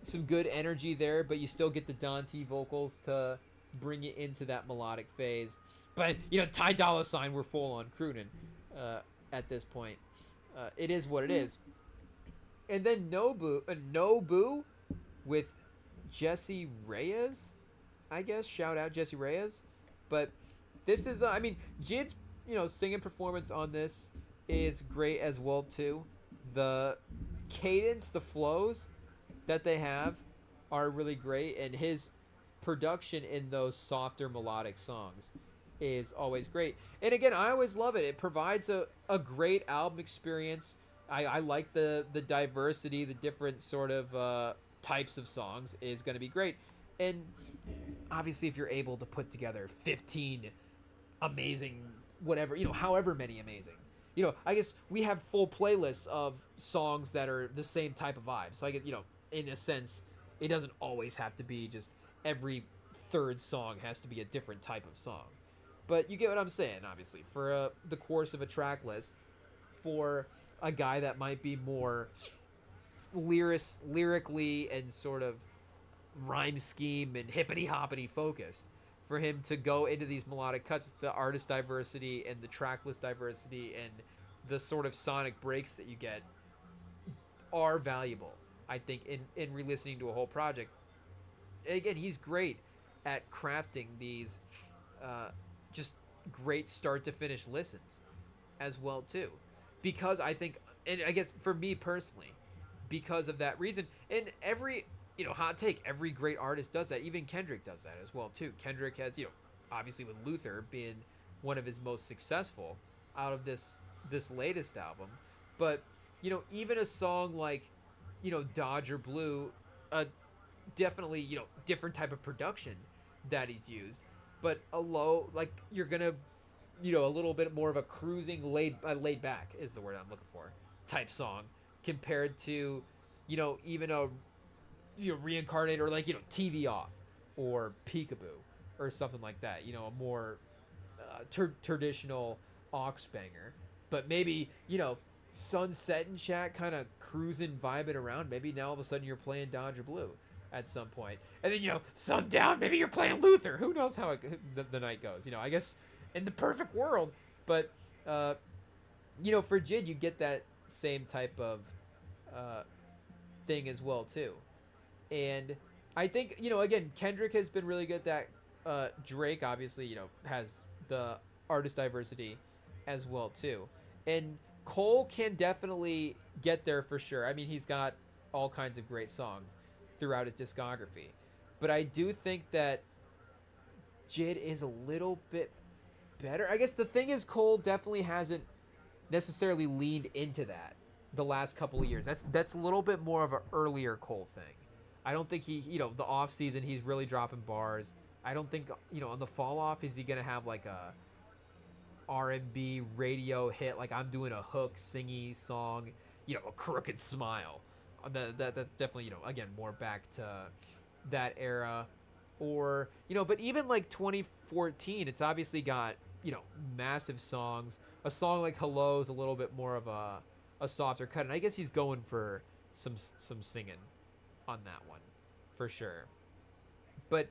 some good energy there, but you still get the Don T vocals to bring you into that melodic phase. But Ty Dolla $ign, we're full on crooning at this point. It is what it is. And then Nobu with Jesse Reyes, I guess. Shout out Jesse Reyes. But this is Jid's singing performance on this is great as well too. The cadence, the flows that they have are really great, and his production in those softer melodic songs is always great. And again, I always love it. It provides a great album experience. I like the diversity, the different sort of types of songs is going to be great. And obviously if you're able to put together 15 amazing whatever, however many amazing, I guess we have full playlists of songs that are the same type of vibe. So I get, in a sense, it doesn't always have to be just every third song has to be a different type of song. But you get what I'm saying, obviously. For the course of a track list, for a guy that might be more lyrically and sort of rhyme scheme and hippity-hoppity focused, for him to go into these melodic cuts, the artist diversity and the track list diversity and the sort of sonic breaks that you get are valuable, I think, in re-listening to a whole project. And again, he's great at crafting these just great start to finish listens as well too, because I think, and I guess for me personally, because of that reason, and every hot take, every great artist does that. Even Kendrick does that as well too. Kendrick has obviously with Luther being one of his most successful out of this latest album, but even a song like Dodger Blue a definitely, different type of production that he's used, but a low, like, you're gonna, a little bit more of a cruising laid back is the word I'm looking for, type song, compared to, even a, reincarnate, or like, TV off, or peekaboo, or something like that, a more traditional aux banger. But maybe, sunset and chat, kind of cruising, vibing around. Maybe now all of a sudden you're playing Dodger Blue at some point, and then, sundown, maybe you're playing Luther. Who knows how the night goes? I guess in the perfect world. But for Jid, you get that same type of uh, thing as well too. And I think, again, Kendrick has been really good at that. Drake obviously, has the artist diversity as well too. And Cole can definitely get there for sure. I mean, he's got all kinds of great songs throughout his discography. But I do think that Jid is a little bit better. I guess the thing is, Cole definitely hasn't necessarily leaned into that the last couple of years. That's a little bit more of an earlier Cole thing. I don't think he, the off season, he's really dropping bars. I don't think, on the fall off, is he gonna have like a R&B radio hit, like I'm doing a hook singy song, a crooked smile. That's definitely, again, more back to that era. Or, but even like 2014, it's obviously got, massive songs. A song like Hello is a little bit more of a softer cut, and I guess he's going for some singing on that one, for sure. But,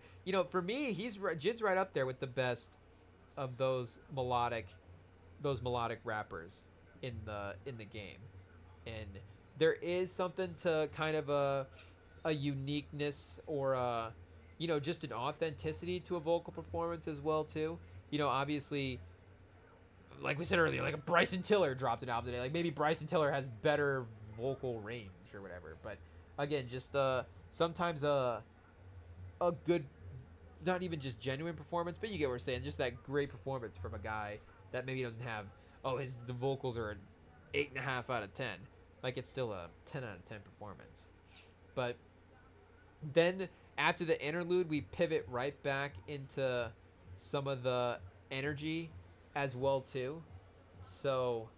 for me, Jid's right up there with the best of those melodic rappers in the game. And there is something to kind of a uniqueness, or just an authenticity to a vocal performance as well too. Obviously, like we said earlier, like Bryson Tiller dropped an album today. Like maybe Bryson Tiller has better vocal range or whatever. But again, just sometimes a good, not even just genuine performance, but you get what we're saying, just that great performance from a guy that maybe doesn't have, the vocals are an 8.5 out of 10. Like, it's still a 10 out of 10 performance. But then after the interlude, we pivot right back into some of the energy as well too. So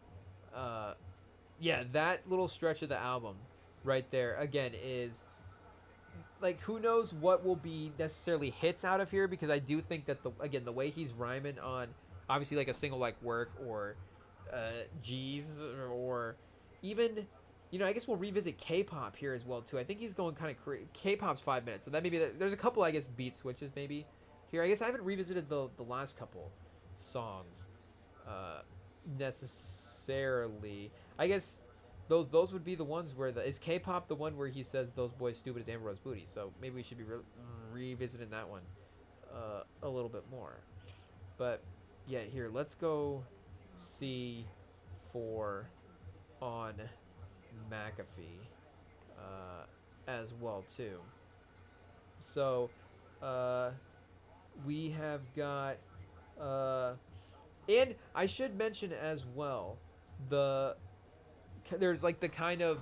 yeah, that little stretch of the album right there again is like, who knows what will be necessarily hits out of here, because I do think that the way he's rhyming on, obviously, like a single like Work, or G's, or even, I guess we'll revisit K-pop here as well too. I think he's going kind of K-pop's 5 minutes, so that maybe there's a couple, I guess, beat switches maybe here. I guess I haven't revisited the last couple songs necessarily. I guess those would be the ones where is K-pop the one where he says those boys stupid as Amber Rose booty? So maybe we should be revisiting that one a little bit more. But yeah, here, let's go see for on McAfee as well too. So we have got and I should mention as well, there's like the kind of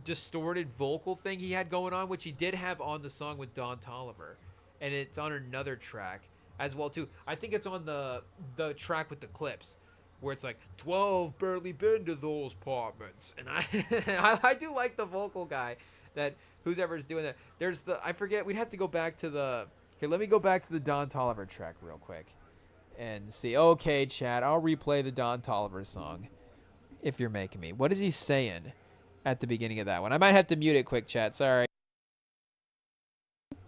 distorted vocal thing he had going on, which he did have on the song with Don Toliver, and it's on another track as well too. I think it's on the track with the clips, where it's like 12 barely been to those apartments, and I do like the vocal guy that who's ever's doing that. There's I forget, we'd have to go back to here, let me go back to the Don Toliver track real quick and see. Okay, chat, I'll replay the Don Toliver song if you're making me. What is he saying at the beginning of that one? I might have to mute it quick, chat. Sorry.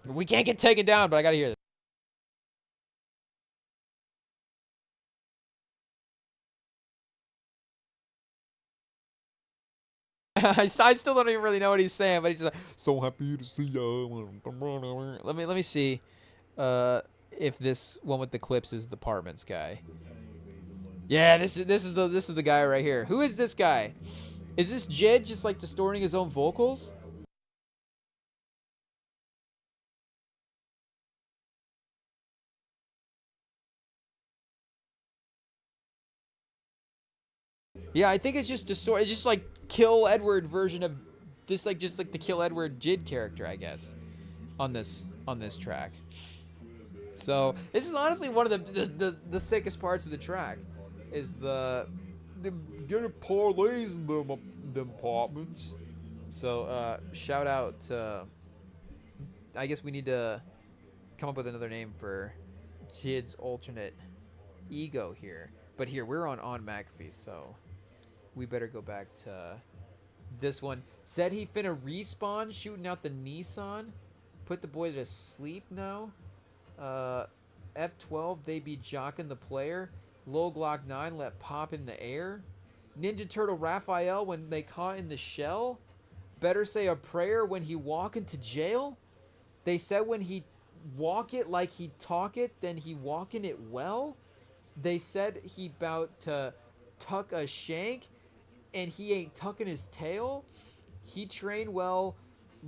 We can't get taken down, but I gotta hear this. I still don't even really know what he's saying, but he's just like, so happy to see you. Let me see if this one with the clips is the Apartments guy. Yeah, this is the guy right here. Who is this guy? Is this Jid just like distorting his own vocals? Yeah, I think it's just distort. It's just like Kill Edward version of this like just like the Kill Edward Jid character, I guess, on this track. So this is honestly one of the sickest parts of the track, is the getting parlays in them apartments. So shout out to, I guess we need to come up with another name for Jid's alternate ego here. But here we're on McAfee, so we better go back to this one. Said he finna respawn shooting out the Nissan. Put the boy to sleep now. F12, they be jocking the player. Low Glock 9 let pop in the air. Ninja Turtle Raphael when they caught in the shell. Better say a prayer when he walk into jail. They said when he walk it like he talk it, then he walking it well. They said he bout to tuck a shank, and he ain't tucking his tail. He trained well,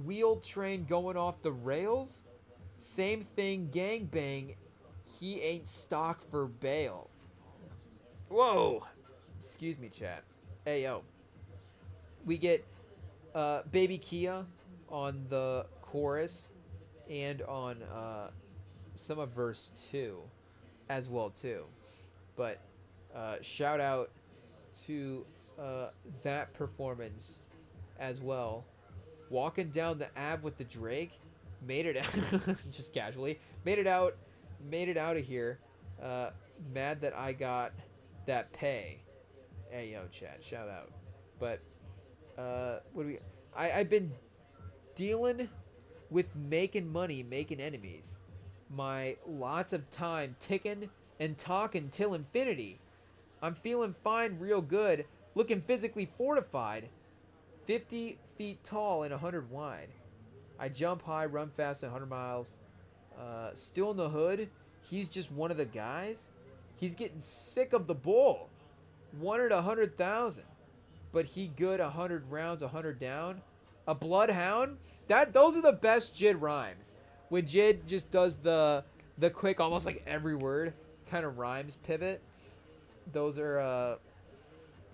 wheel train going off the rails. Same thing, gangbang. He ain't stock for bail. Whoa. Excuse me, chat. Hey, yo. We get Baby Kia on the chorus and on some of verse 2 as well, too. But shout out to that performance as well. Walking down the Ave with the Drake, made it out just casually. Made it out of here. Mad that I got that pay. Hey yo, chat, shout out. But what do we? I've been dealing with making money, making enemies. My lots of time ticking and talking till infinity. I'm feeling fine, real good, looking physically fortified. 50 feet tall and 100 wide. I jump high, run fast at 100 miles. Still in the hood. He's just one of the guys. He's getting sick of the bull. Wanted 100,000. But he good 100 rounds, 100 down. A bloodhound. Those are the best Jid rhymes. When Jid just does the quick, almost like every word kind of rhymes pivot. Those are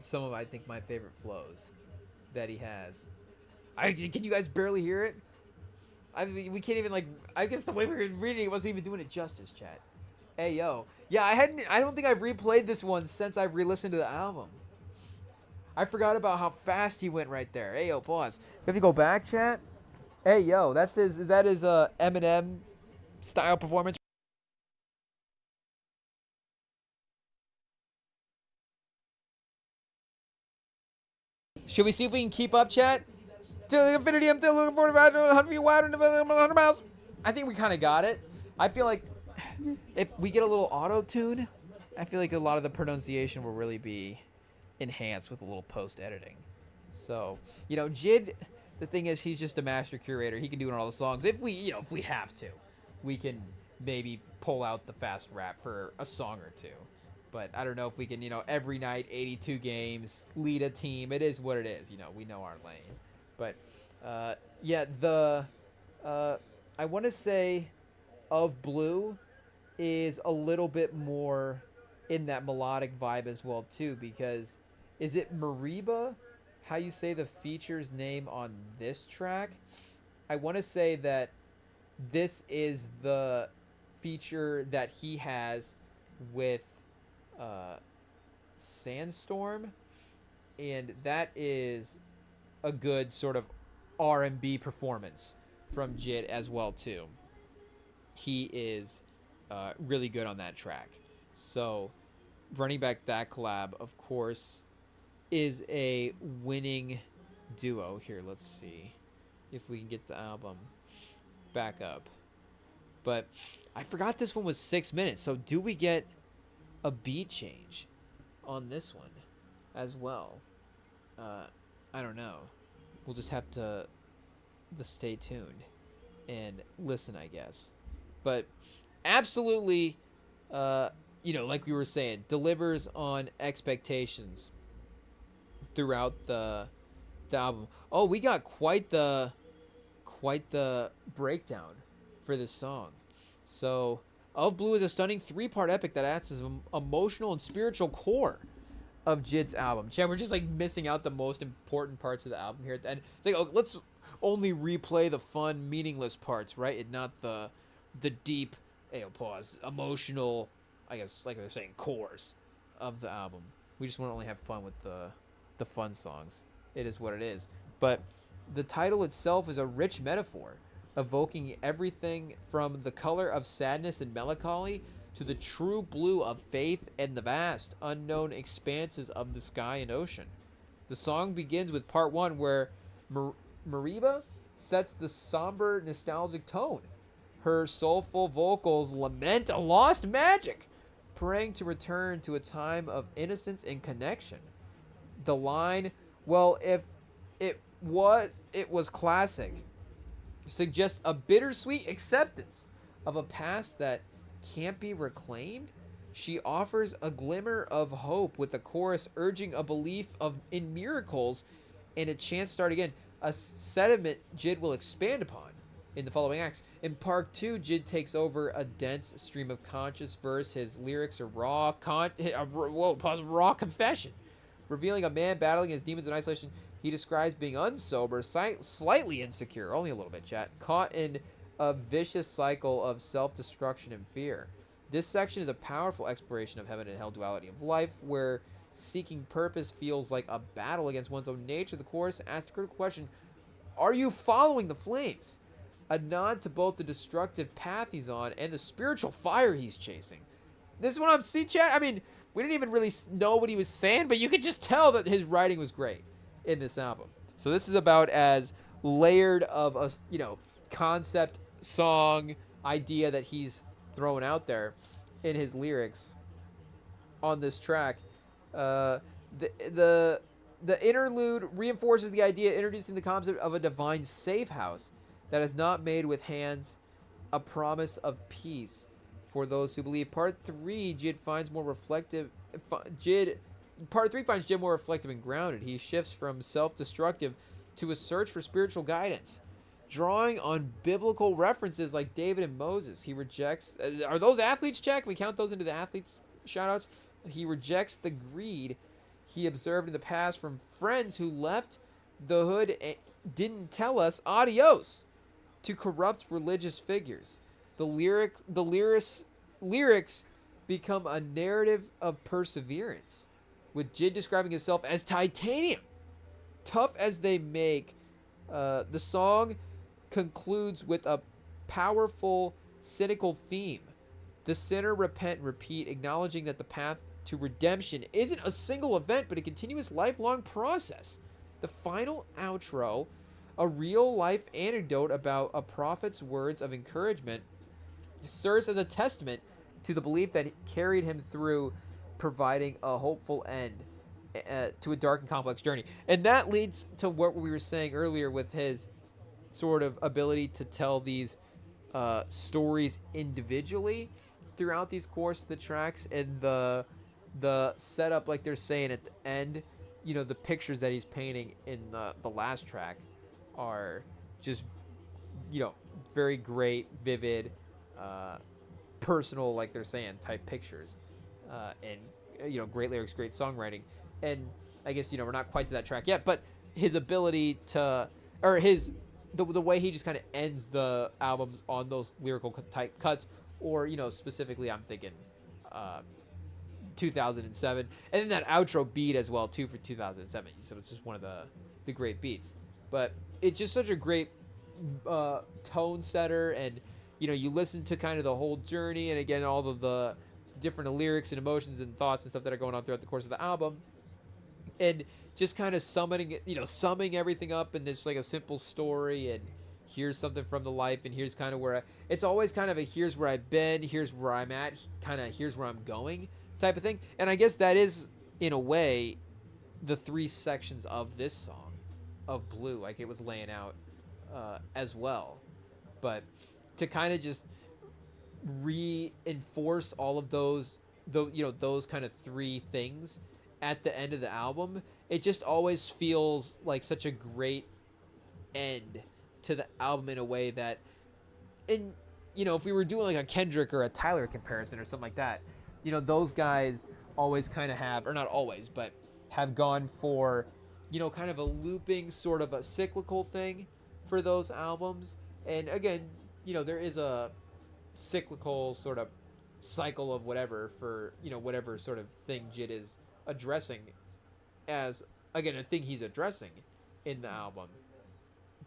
some of, I think, my favorite flows that he has. Can you guys barely hear it? I mean, we can't even, like, I guess the way we were reading it wasn't even doing it justice, chat. Hey, yo. Yeah, I don't think I've replayed this one since I've re-listened to the album. I forgot about how fast he went right there. Hey, yo, pause. If you go back, chat. Hey, yo, is that his Eminem style performance? Should we see if we can keep up, chat? Till infinity, I'm still looking 45 to 100 feet wide and 100 miles. I think we kind of got it. I feel like if we get a little auto-tune, I feel like a lot of the pronunciation will really be enhanced with a little post-editing. So, you know, Jid, the thing is, he's just a master curator. He can do it on all the songs. If we have to, we can maybe pull out the fast rap for a song or two. But I don't know if we can, every night, 82 games, lead a team. It is what it is. We know our lane. But, yeah, I want to say Of Blue is a little bit more in that melodic vibe as well, too, because is it Mariba, how you say the feature's name on this track? I want to say that this is the feature that he has with Sandstorm, and that is a good sort of R&B performance from Jid as well, too. He is really good on that track. So running back that collab, of course, is a winning duo. Here, let's see if we can get the album back up. But I forgot this one was 6 minutes. So do we get a beat change on this one as well? I don't know. We'll just have to stay tuned and listen, I guess. But absolutely, like we were saying, delivers on expectations throughout the album. Oh, we got quite the breakdown for this song. So, Of Blue is a stunning 3-part epic that acts as an emotional and spiritual core. of Jid's album. Chad, we're just like missing out the most important parts of the album here at the end. It's like, oh, let's only replay the fun, meaningless parts, right? And not the deep, pause, emotional, I guess, like I was saying, cores of the album. We just want to only have fun with the fun songs. It is what it is. But the title itself is a rich metaphor, evoking everything from the color of sadness and melancholy to the true blue of faith and the vast, unknown expanses of the sky and ocean. The song begins with part one, where Mariba sets the somber, nostalgic tone. Her soulful vocals lament a lost magic, praying to return to a time of innocence and connection. The line, well, if it was classic, suggests a bittersweet acceptance of a past that can't be reclaimed. She offers a glimmer of hope with the chorus urging a belief in miracles and a chance to start again, a sentiment Jid will expand upon in the following acts. In part two, Jid takes over a dense stream of conscious verse. His lyrics are raw confession, revealing a man battling his demons in isolation. He describes being unsober, slightly insecure, only a little bit, chat, caught in a vicious cycle of self-destruction and fear. This section is a powerful exploration of heaven and hell duality of life, where seeking purpose feels like a battle against one's own nature. The chorus asks the critical question, are you following the flames? A nod to both the destructive path he's on and the spiritual fire he's chasing. This is what I'm seeing, chat. I mean, we didn't even really know what he was saying, but you could just tell that his writing was great in this album. So this is about as layered of a, concept song idea that he's throwing out there in his lyrics on this track. The interlude reinforces the idea, introducing the concept of a divine safe house that is not made with hands, a promise of peace for those who believe. Part three finds Jid more reflective and grounded. He shifts from self-destructive to a search for spiritual guidance, drawing on biblical references like David and Moses. He rejects... are those athletes, check? Can we count those into the athletes' shout-outs? He rejects the greed he observed in the past from friends who left the hood and didn't tell us adios to corrupt religious figures. The lyrics become a narrative of perseverance, with Jid describing himself as titanium. Tough as they make, the song concludes with a powerful, cynical theme. The sinner repent and repeat, acknowledging that the path to redemption isn't a single event, but a continuous lifelong process. The final outro, a real-life anecdote about a prophet's words of encouragement, serves as a testament to the belief that carried him through, providing a hopeful end to a dark and complex journey. And that leads to what we were saying earlier with his sort of ability to tell these stories individually throughout these course of the tracks, and the setup, like they're saying at the end, the pictures that he's painting in the last track are just, very great, vivid, personal, like they're saying, type pictures, and great lyrics, great songwriting. And I guess we're not quite to that track yet, but his ability to, or the way he just kind of ends the albums on those lyrical type cuts, or specifically I'm thinking 2007, and then that outro beat as well too for 2007. So it's just one of the great beats, but it's just such a great tone setter. And you listen to kind of the whole journey, and again all of the different lyrics and emotions and thoughts and stuff that are going on throughout the course of the album, and just kind of summing everything up in this like a simple story. And here's something from the life, and here's kind of where it's always kind of a here's where I've been, here's where I'm at, kind of here's where I'm going type of thing. And I guess that is in a way the three sections of this song of Blue, like it was laying out as well. But to kind of just reinforce all of those kind of three things at the end of the album, it just always feels like such a great end to the album in a way that, if we were doing like a Kendrick or a Tyler comparison or something like that, those guys always kind of have, or not always, but have gone for, kind of a looping sort of a cyclical thing for those albums. And again, there is a cyclical sort of cycle of whatever for, whatever sort of thing Jid is addressing as, again, a thing he's addressing in the album.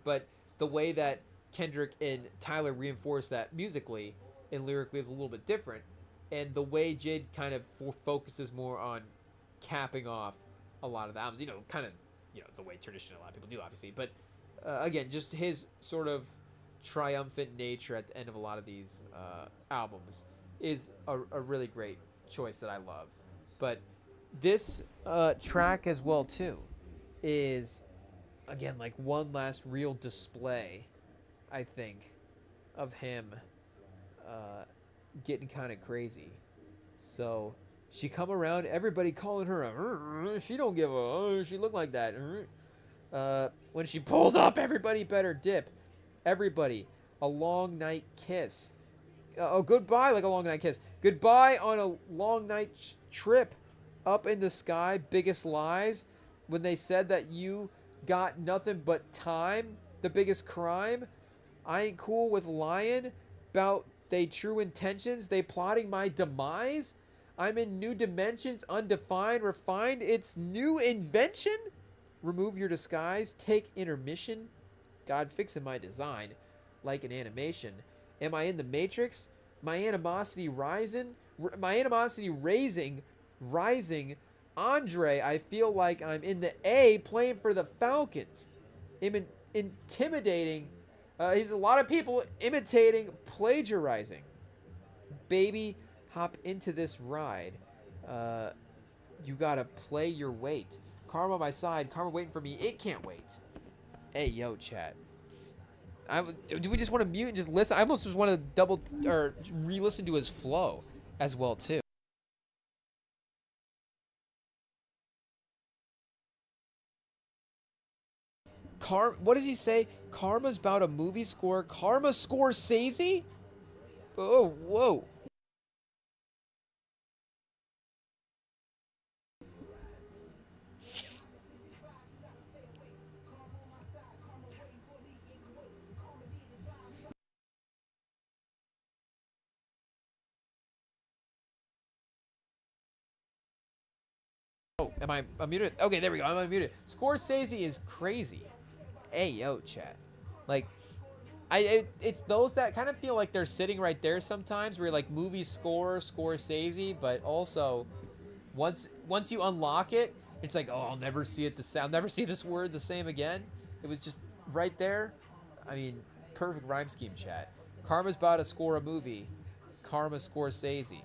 But the way that Kendrick and Tyler reinforce that musically and lyrically is a little bit different. And the way Jid kind of focuses more on capping off a lot of the albums, kind of, the way traditionally a lot of people do, obviously. But again, just his sort of triumphant nature at the end of a lot of these albums is a really great choice that I love. But this track as well, too, is, again, like one last real display, I think, of him getting kind of crazy. So she come around, everybody calling her she don't give a she looked like that. When she pulled up, everybody better dip. Everybody, a long night kiss. Goodbye, like a long night kiss. Goodbye on a long night trip up in the sky. Biggest lies when they said that you got nothing but time. The biggest crime. I ain't cool with lying about they true intentions. They plotting my demise. I'm in new dimensions, undefined, refined. It's new invention. Remove your disguise. Take intermission. God fixing my design like an animation. Am I in the Matrix? My animosity rising. My animosity rising. Andre, I feel like I'm in the A playing for the Falcons. Intimidating. He's a lot of people imitating, plagiarizing. Baby, hop into this ride. You gotta play your weight. Karma on my side. Karma waiting for me. It can't wait. Hey, yo, chat. Do we just want to mute and just listen? I almost just want to double or re-listen to his flow as well, too. What does he say? Karma's about a movie score. Karma Scorsese? Oh, whoa. Oh, am I unmuted? Okay, there we go. I'm unmuted. Scorsese is crazy. Hey, yo, chat. Like, it's those that kind of feel like they're sitting right there sometimes, where you're like movie score, Scorsese, but also once you unlock it, it's like, oh, I'll never see it I'll never see this word the same again. It was just right there. I mean, perfect rhyme scheme, chat. Karma's about to score a movie. Karma Scorsese.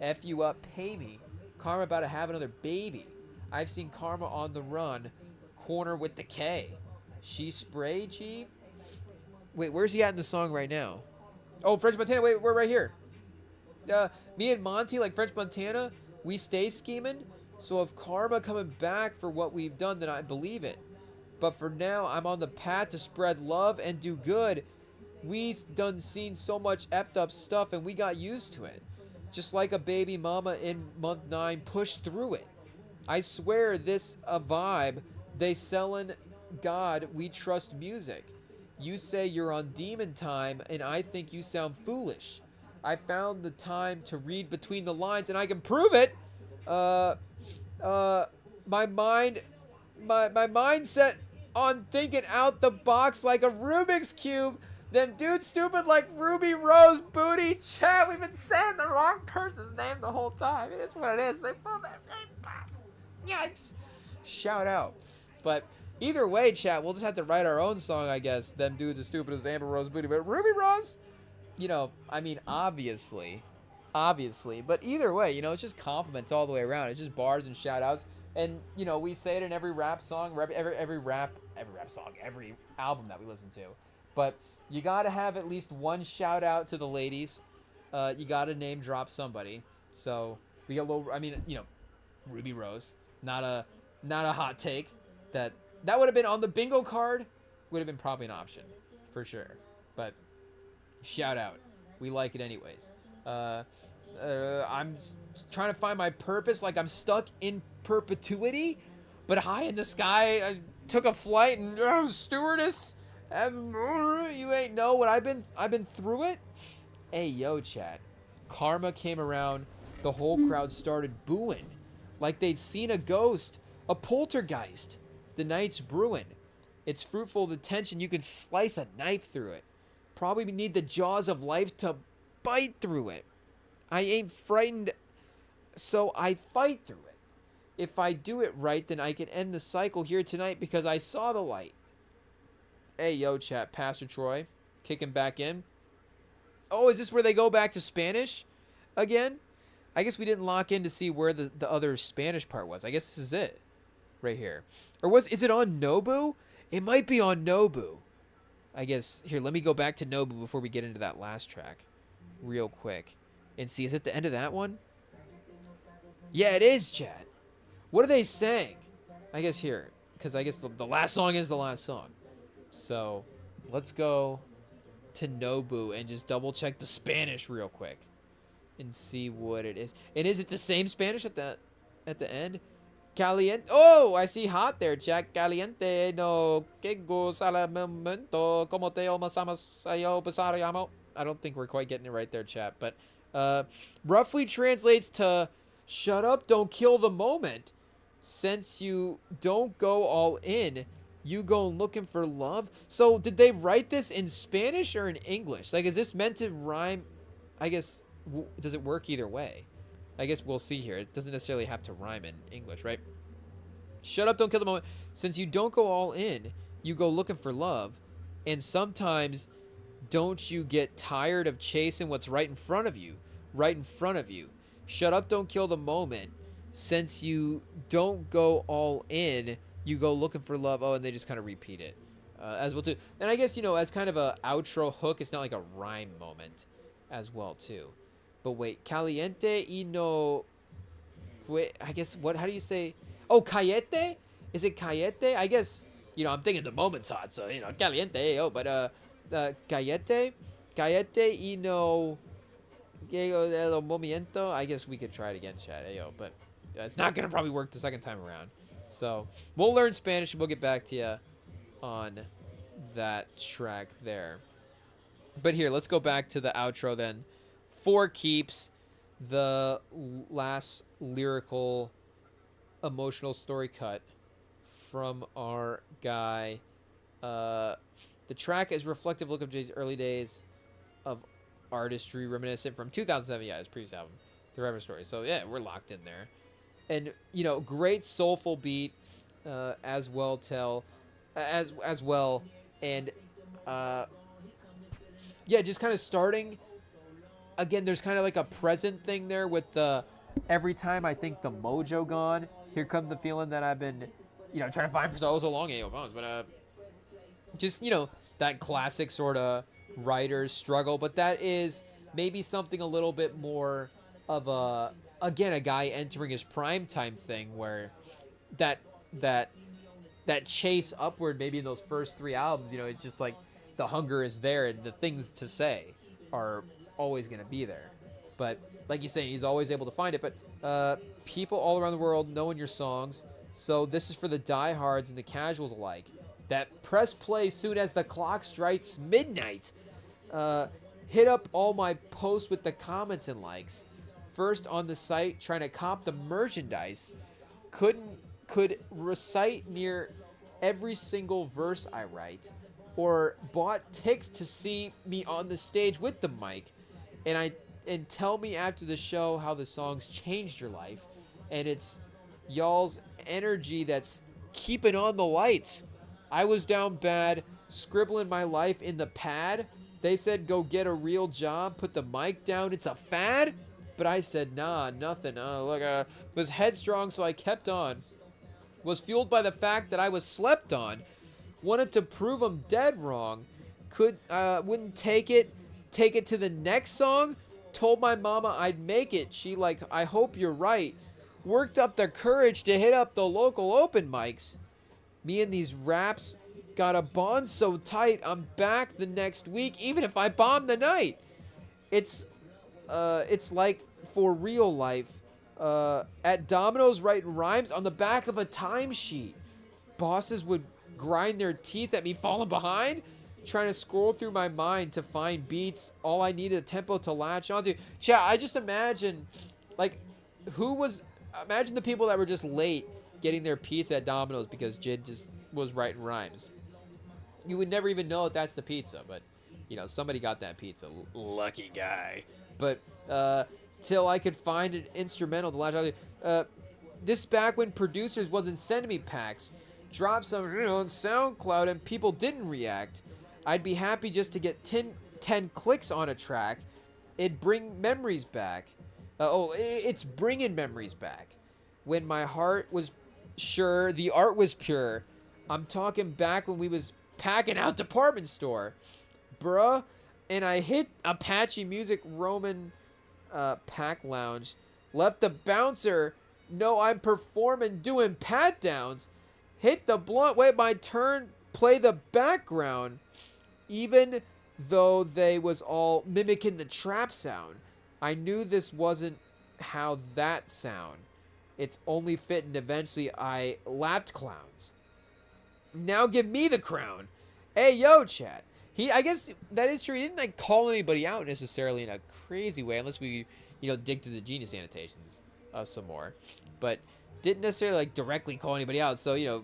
F you up, pay me. Karma about to have another baby. I've seen Karma on the run. Corner with the K. She spray G. Wait, where's he at in the song right now? Oh, French Montana. Wait, we're right here. Me and Monty, like French Montana, we stay scheming. So if Karma coming back for what we've done, then I believe it. But for now, I'm on the path to spread love and do good. We done seen so much effed up stuff and we got used to it. Just like a baby mama in month 9 pushed through it. I swear this a vibe. They sellin' God, we trust music. You say you're on demon time and I think you sound foolish. I found the time to read between the lines and I can prove it. My mindset on thinking out the box like a Rubik's Cube. Them dudes stupid like Ruby Rose Booty. Chat, we've been saying the wrong person's name the whole time. It is what it is. They pulled that right box. Yikes. Shout out. But either way, chat, we'll just have to write our own song, I guess. Them dudes as stupid as Amber Rose Booty. But Ruby Rose? I mean, obviously. But either way, it's just compliments all the way around. It's just bars and shout outs. And, we say it in every rap song, every rap song, every album that we listen to. But you got to have at least one shout out to the ladies. You got to name drop somebody. So we got Ruby Rose. Not a hot take. That would have been on the bingo card. Would have been probably an option for sure. But shout out. We like it anyways. I'm trying to find my purpose, like I'm stuck in perpetuity, but high in the sky. I took a flight and stewardess, and you ain't know what I've been through it. Hey yo, chat. Karma came around. The whole crowd started booing, like they'd seen a ghost, a poltergeist. The night's brewing. It's fruitful, the tension. You can slice a knife through it. Probably need the jaws of life to bite through it. I ain't frightened, so I fight through it. If I do it right, then I can end the cycle here tonight because I saw the light. Hey, yo, chat. Pastor Troy, kicking back in. Oh, is this where they go back to Spanish again? I guess we didn't lock in to see where the other Spanish part was. I guess this is it right here. Or is it on Nobu? It might be on Nobu. I guess, here, let me go back to Nobu before we get into that last track real quick. And see, is it the end of that one? Yeah, it is, chat. What are they saying? I guess here, because I guess the last song is the last song. So, let's go to Nobu and just double check the Spanish real quick and see what it is. And is it the same Spanish at the end? Caliente. Oh, I see hot there, Jack. Caliente. No. Que goza el momento. Como te amasamos yo besariamo. I don't think we're quite getting it right there, chat. But roughly translates to shut up, don't kill the moment. Since you don't go all in, you go looking for love. So did they write this in Spanish or in English? Like, is this meant to rhyme? I guess, does it work either way? I guess we'll see here. It doesn't necessarily have to rhyme in English, right? Shut up, don't kill the moment. Since you don't go all in, you go looking for love. And sometimes, don't you get tired of chasing what's right in front of you? Right in front of you. Shut up, don't kill the moment. Since you don't go all in, you go looking for love. Oh, and they just kind of repeat it as well, too. And I guess, as kind of a outro hook, it's not like a rhyme moment as well, too. But wait, caliente y no... Wait, I guess, how do you say... Oh, cayete? Is it cayete? I guess, I'm thinking the moment's hot, so, caliente, but, cayete? Cayete y no... El movimiento? I guess we could try it again, chat, but it's not going to probably work the second time around. So, we'll learn Spanish and we'll get back to you on that track there. But here, let's go back to the outro then. For keeps, the last lyrical, emotional story cut from our guy. The track is reflective look of Jay's early days of artistry, reminiscent from 2007. Yeah, his previous album, The Forever Story. So yeah, we're locked in there, and great soulful beat as well. As well, and yeah, just kind of starting. Again, there's kind of like a present thing there with the every time I think the mojo gone, here comes the feeling that I've been, trying to find for so long. But just that classic sort of writer's struggle. But that is maybe something a little bit more of a guy entering his prime time thing where that chase upward maybe in those first three albums. It's just like the hunger is there and the things to say are always going to be there. But like you're saying, he's always able to find it. But people all around the world knowing your songs. So this is for the diehards and the casuals alike that press play soon as the clock strikes midnight. Hit up all my posts with the comments and likes. First on the site trying to cop the merchandise. Could recite near every single verse I write. Or bought tickets to see me on the stage with the mic. And tell me after the show how the songs changed your life. And it's y'all's energy that's keeping on the lights. I was down bad, scribbling my life in the pad. They said go get a real job, put the mic down, it's a fad. But I said nah, nothing. Was headstrong, so I kept on. Was fueled by the fact that I was slept on. Wanted to prove I'm dead wrong. Wouldn't take it to the next song. Told my mama I'd make it. She I hope you're right. Worked up the courage to hit up the local open mics. Me and these raps got a bond so tight. I'm back the next week, even if I bomb the night. It's like for real life at Domino's writing rhymes on the back of a timesheet. Bosses would grind their teeth at me falling behind, trying to scroll through my mind to find beats. All I needed a tempo to latch onto. Chat, I just imagine, like, imagine the people that were just late getting their pizza at Domino's because Jid just was writing rhymes. You would never even know that that's the pizza, but, you know, somebody got that pizza. Lucky guy. But, till I could find an instrumental to latch onto. This back when producers wasn't sending me packs. Dropped some, on SoundCloud and people didn't react. I'd be happy just to get 10 clicks on a track. It'd bring memories back. It's bringing memories back. When my heart was sure, the art was pure. I'm talking back when we was packing out department store. Bruh. And I hit Apache Music Roman Pack Lounge. Left the bouncer. No, I'm performing, doing pat downs. Hit the blunt, wait my turn, play the background. Even though they was all mimicking the trap sound, I knew this wasn't how that sound. It's only fitting eventually I lapped clowns. Now give me the crown. Hey, yo, chat. I guess that is true. He didn't like call anybody out necessarily in a crazy way, unless we, dig to the genius annotations some more. But didn't necessarily like directly call anybody out. So,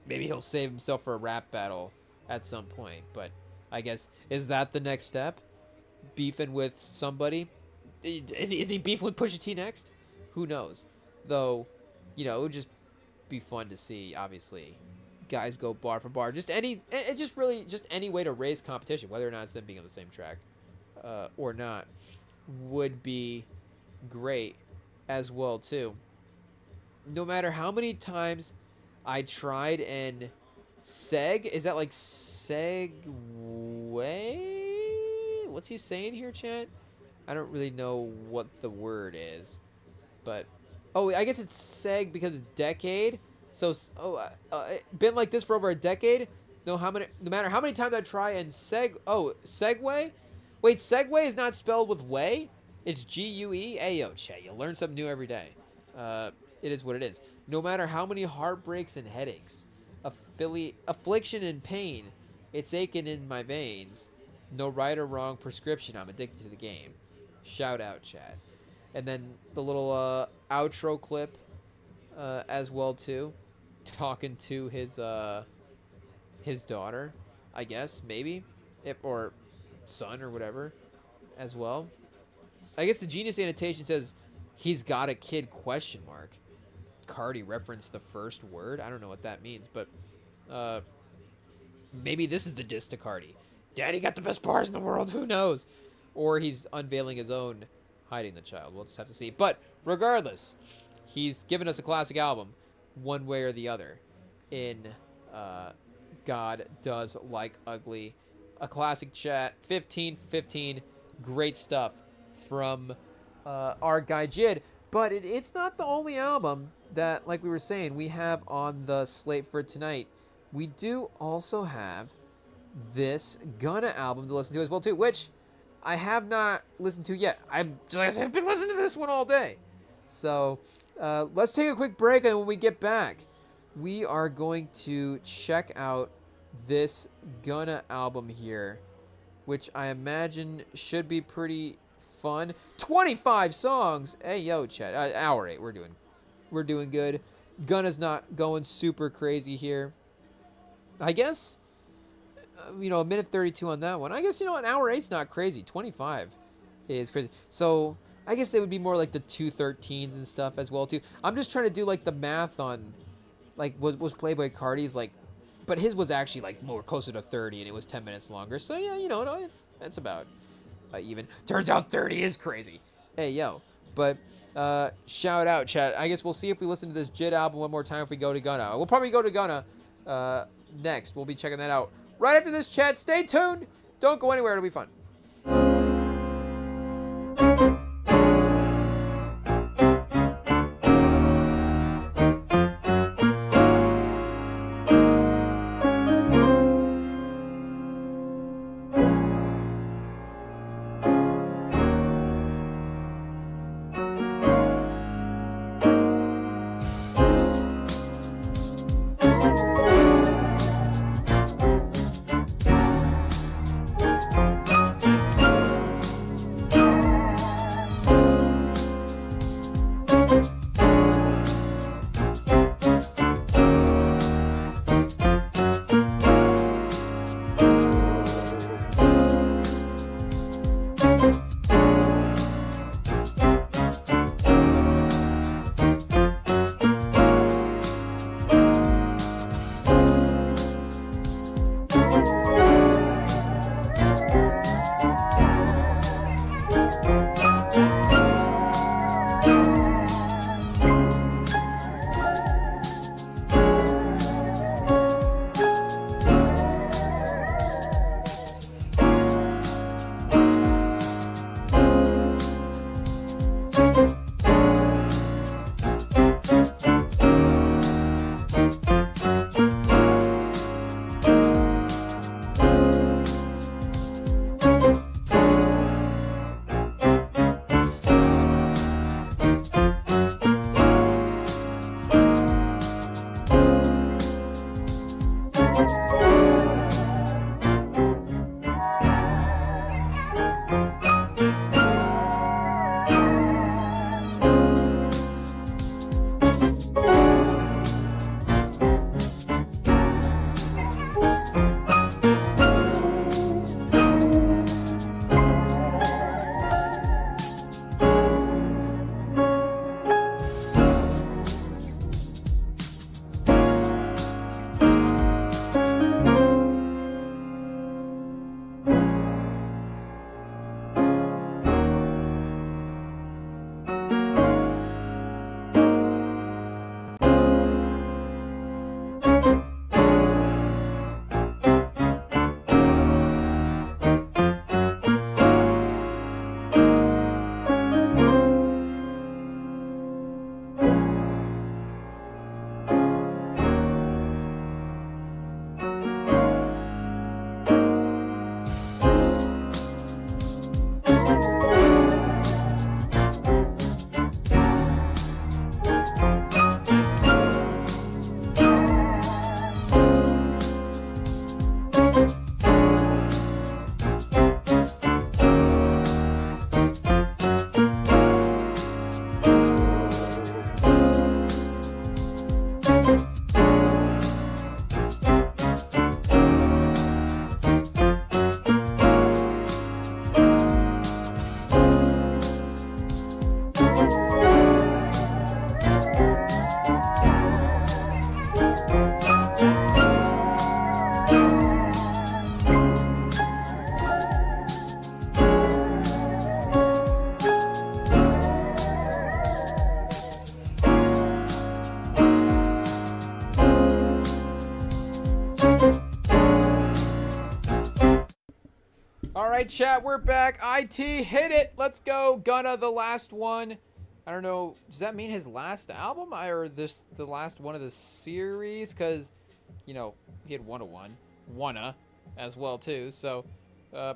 maybe he'll save himself for a rap battle at some point. But I guess, is that the next step? Beefing with somebody? Is he beefing with Pusha T next? Who knows? Though, it would just be fun to see, obviously, guys go bar for bar. Just any way to raise competition, whether or not it's them being on the same track or not, would be great as well, too. No matter how many times I tried and is that like segue? What's he saying here, chat? I don't really know what the word is, but I guess it's seg because it's decade. So been like this for over a decade. No matter how many times I try and segue. Wait, segue is not spelled with way. It's G-U-E. Ayo, chat, you learn something new every day. It is what it is. No matter how many heartbreaks and headaches, affliction and pain, it's aching in my veins. No right or wrong prescription. I'm addicted to the game. Shout out, chat. And then the little outro clip as well too, talking to his daughter, I guess, maybe, or son or whatever, as well. I guess the genius annotation says he's got a kid ? Cardi referenced the first word. I don't know what that means, but maybe this is the diss to Cardi. Daddy got the best bars in the world. Who knows? Or he's unveiling his own hiding the child. We'll just have to see. But regardless, he's given us a classic album, one way or the other, in God Does Like Ugly. A classic, chat. 15/15. Great stuff from our guy Jid. But it's not the only album that, like we were saying, we have on the slate for tonight. We do also have this Gunna album to listen to as well, too, which I have not listened to yet. I've been listening to this one all day. So let's take a quick break, and when we get back, we are going to check out this Gunna album here, which I imagine should be pretty fun. 25 songs. Hey, yo, chat. Hour 8. We're doing good. Gunna's not going super crazy here. I guess, a minute 32 on that one. I guess, an hour 8's not crazy. 25 is crazy. So I guess it would be more like the 213s and stuff as well, too. I'm just trying to do, like, the math on, like, was Playboy Cardi's, like, but his was actually, like, more closer to 30, and it was 10 minutes longer. So, yeah, it's about even. Turns out 30 is crazy. Hey, yo. But shout out, chat. I guess we'll see if we listen to this Jid album one more time if we go to Gunna. We'll probably go to Gunna next. We'll be checking that out right after this, chat. Stay tuned. Don't go anywhere. It'll be fun. right, chat, we're back. IT, hit it. Let's go. Gunna, the last one. I don't know. Does that mean his last album or the last one of the series? Because, you know, he had Wanna as well too. So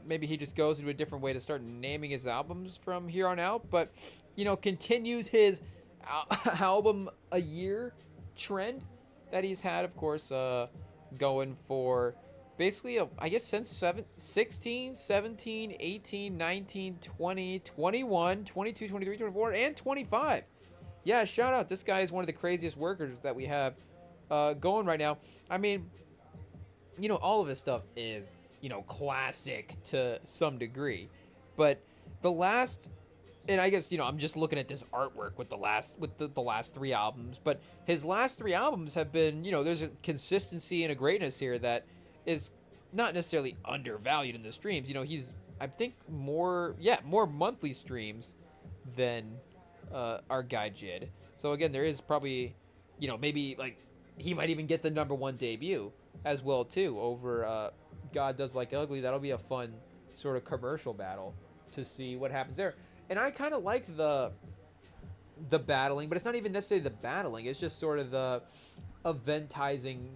maybe he just goes into a different way to start naming his albums from here on out. But, you know, continues his album a year trend that he's had, of course, going for basically, I guess, since 16, 17, 18, 19, 20, 21, 22, 23, 24, and 25. Yeah, shout out. This guy is one of the craziest workers that we have going right now. I mean, you know, all of his stuff is, you know, classic to some degree. But the last, and I guess, you know, I'm just looking at this artwork with the last three albums. But his last three albums have been, you know, there's a consistency and a greatness here that is not necessarily undervalued in the streams. You know, he's, I think, more monthly streams than our guy Jid. So again, there is probably, you know, maybe like he might even get the #1 debut as well too over God Does Like Ugly. That'll be a fun sort of commercial battle to see what happens there. And I kind of like the battling, but it's not even necessarily the battling. It's just sort of the eventizing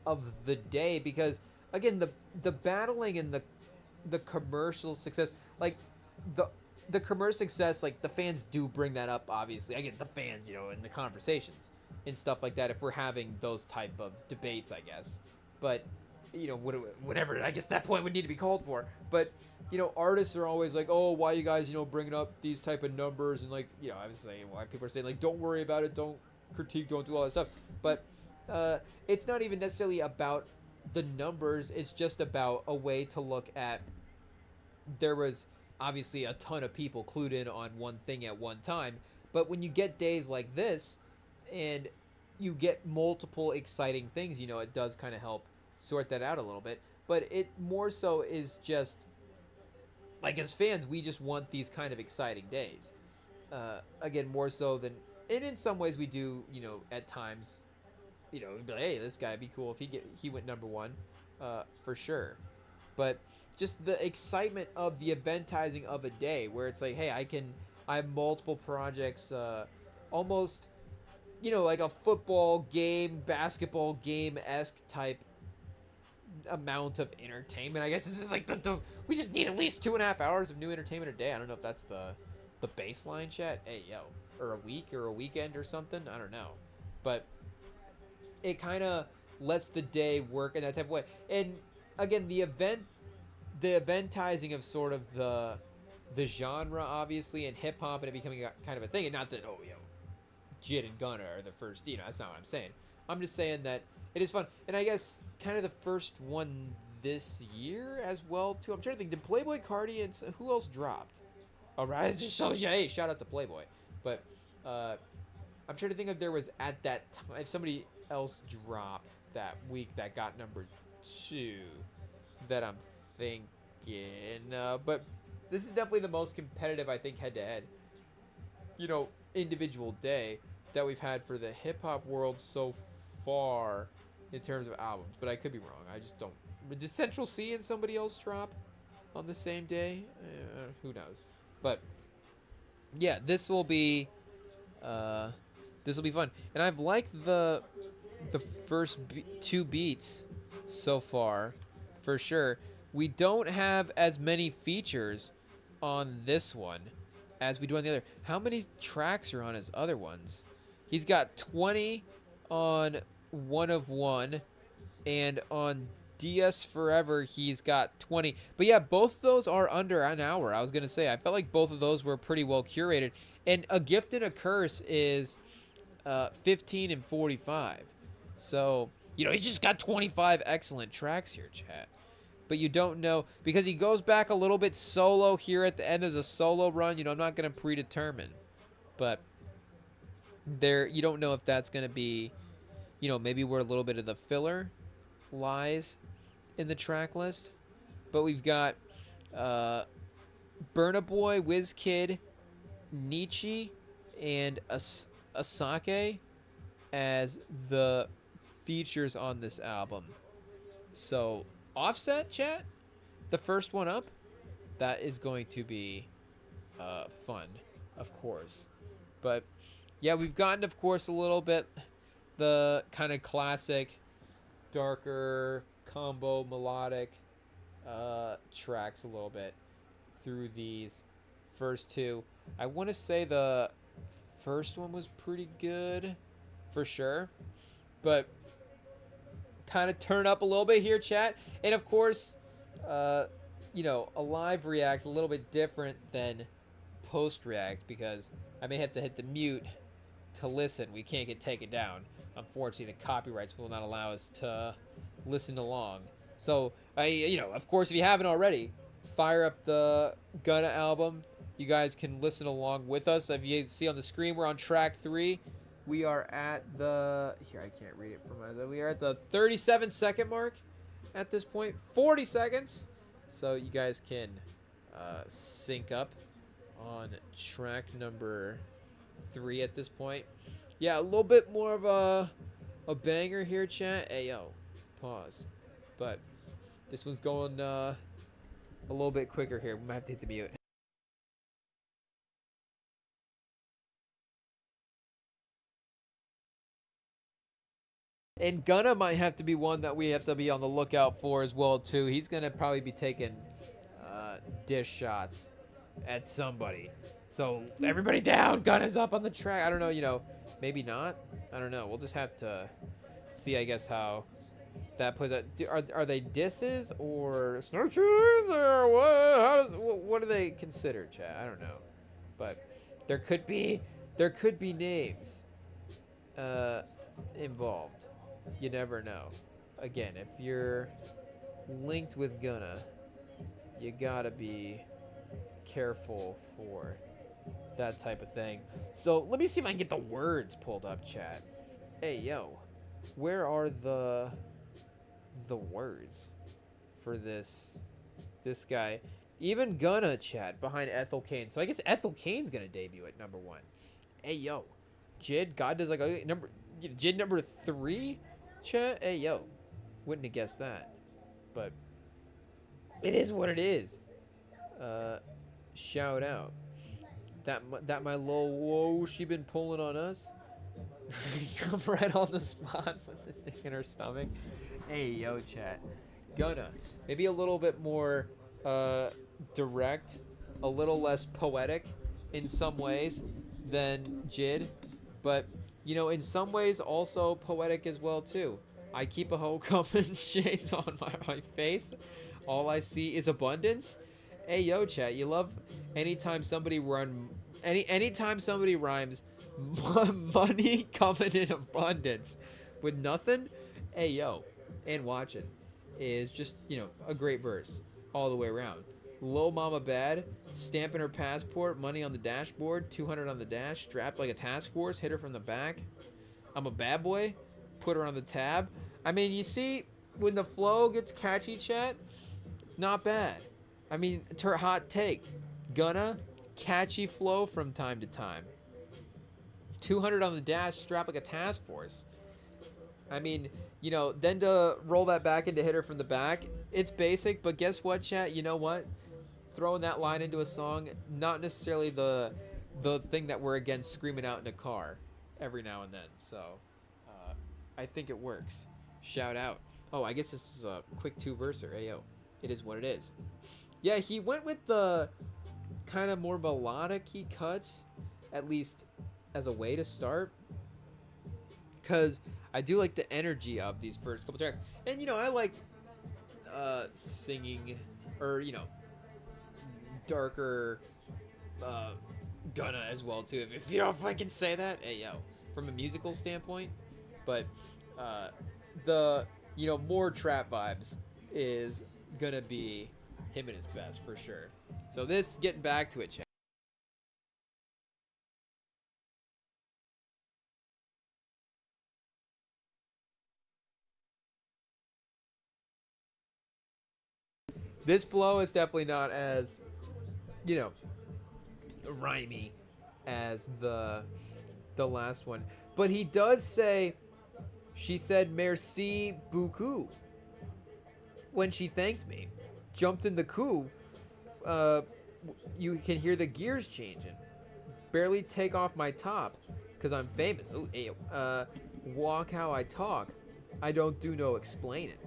of the day, because again, the battling and the commercial success, like the commercial success, like the fans do bring that up. Obviously, I get the fans, you know, in the conversations and stuff like that if we're having those type of debates, I guess. But you know, whatever, I guess that point would need to be called for. But you know, artists are always like, oh, why you guys, you know, bringing up these type of numbers, and like, you know, I was saying why people are saying like, don't worry about it, don't critique, don't do all that stuff. But it's not even necessarily about the numbers. It's just about a way to look at, there was obviously a ton of people clued in on one thing at one time, but when you get days like this and you get multiple exciting things, you know, it does kind of help sort that out a little bit. But it more so is just like, as fans, we just want these kind of exciting days, again, more so than, and in some ways we do, you know, at times, you know, we'd be like, hey, this guy'd be cool if he went #1, for sure. But just the excitement of the eventizing of a day where it's like, hey, I have multiple projects, almost, you know, like a football game, basketball game-esque type amount of entertainment. I guess this is like we just need at least 2.5 hours of new entertainment a day. I don't know if that's the baseline, chat. Hey, yo, or a week or a weekend or something. I don't know, but it kind of lets the day work in that type of way. And again, the eventizing of sort of the genre, obviously, and hip hop, and it becoming kind of a thing. And not that, oh, yo, Jid and Gunna are the first, you know, that's not what I'm saying. I'm just saying that it is fun. And I guess kind of the first one this year as well too. I'm trying to think, did Playboy Cardi and who else dropped? All right, it just shows you, hey, shout out to Playboy. But I'm trying to think if there was at that time, if somebody else dropped that week that got #2 that I'm thinking. But this is definitely the most competitive, I think, head-to-head, you know, individual day that we've had for the hip-hop world so far in terms of albums. But I could be wrong. I just don't. Did Central C and somebody else drop on the same day? Who knows? But yeah, this will be fun. And I've liked the first two beats so far, for sure. We don't have as many features on this one as we do on the other. How many tracks are on his other ones? He's got 20 on One of One, and on DS Forever he's got 20. But yeah, both of those are under an hour. I was gonna say, I felt like both of those were pretty well curated. And A Gift and a Curse is 15 and 45. So, you know, he's just got 25 excellent tracks here, chat. But you don't know, because he goes back a little bit solo here at the end as a solo run. You know, I'm not going to predetermine, but there, you don't know if that's going to be, you know, maybe where a little bit of the filler lies in the track list. But we've got Burna Boy, WizKid, Nietzsche, and Asake as the features on this album. So Offset, chat, the first one up, that is going to be fun, of course. But yeah, we've gotten, of course, a little bit the kind of classic, darker combo melodic tracks a little bit through these first two. I want to say the first one was pretty good for sure, but kind of turn up a little bit here, chat. And of course, a live react a little bit different than post react because I may have to hit the mute to listen. We can't get taken down. Unfortunately, the copyrights will not allow us to listen along. So, of course, if you haven't already, fire up the Gunna album. You guys can listen along with us. If you see on the screen, we're on track 3. We are at the, here, I can't read it from my, we are at the 37-second mark at this point. 40 seconds. So you guys can sync up on track number 3 at this point. Yeah, a little bit more of a banger here, chat. Hey, yo, pause. But this one's going a little bit quicker here. We might have to hit the mute. And Gunna might have to be one that we have to be on the lookout for as well, too. He's going to probably be taking dish shots at somebody. So everybody down. Gunna's up on the track. I don't know, maybe not. I don't know. We'll just have to see, I guess, how that plays out. Are they disses or snarches or what? What do they consider, chat? I don't know. But there could be names involved. You never know. Again, if you're linked with Gunna, you gotta be careful for that type of thing. So let me see if I can get the words pulled up, chat. Hey, yo, where are the words for this guy? Even Gunna, chat, behind Ethel Cain. So I guess Ethel Cain's gonna debut at number 1. Hey, yo, Jid, God does like a number. Jid number 3, chat. Hey, yo, wouldn't have guessed that, but it is what it is. Shout out that my low whoa she been pulling on us. Come right on the spot with the dick in her stomach. Hey, yo, chat. Gunna, maybe a little bit more direct, a little less poetic in some ways than Jid, but in some ways also poetic as well too. I keep a hoe coming, shades on my face. All I see is abundance. Hey, yo, chat, you love anytime somebody anytime somebody rhymes money coming in abundance with nothing. Hey, yo, and watching is just, a great verse all the way around. Lil Mama Bad, stamping her passport, money on the dashboard, 200 on the dash, strapped like a task force, hit her from the back. I'm a bad boy, put her on the tab. I mean, you see, when the flow gets catchy, chat, it's not bad. I mean, it's her hot take. Gunna, catchy flow from time to time. 200 on the dash, strapped like a task force. I mean, then to roll that back into hit her from the back, it's basic, but guess what, chat? You know what? Throwing that line into a song, not necessarily the thing that we're again screaming out in a car every now and then. So I think it works. Shout out. Oh, I guess this is a quick 2-verser. Ayo, it is what it is. Yeah, he went with the kind of more melodic he cuts, at least as a way to start, because I do like the energy of these first couple tracks. And I like singing or darker Gunna as well too, if if I can say that. Hey, yo, from a musical standpoint. But the more trap vibes is gonna be him at his best for sure. So this, getting back to it, chat. This flow is definitely not as rhymey as the last one, but he does say, she said merci beaucoup when she thanked me, jumped in the coup. you can hear the gears changing. Barely take off my top, cause I'm famous. Ooh, hey, walk how I talk. I don't do no explaining.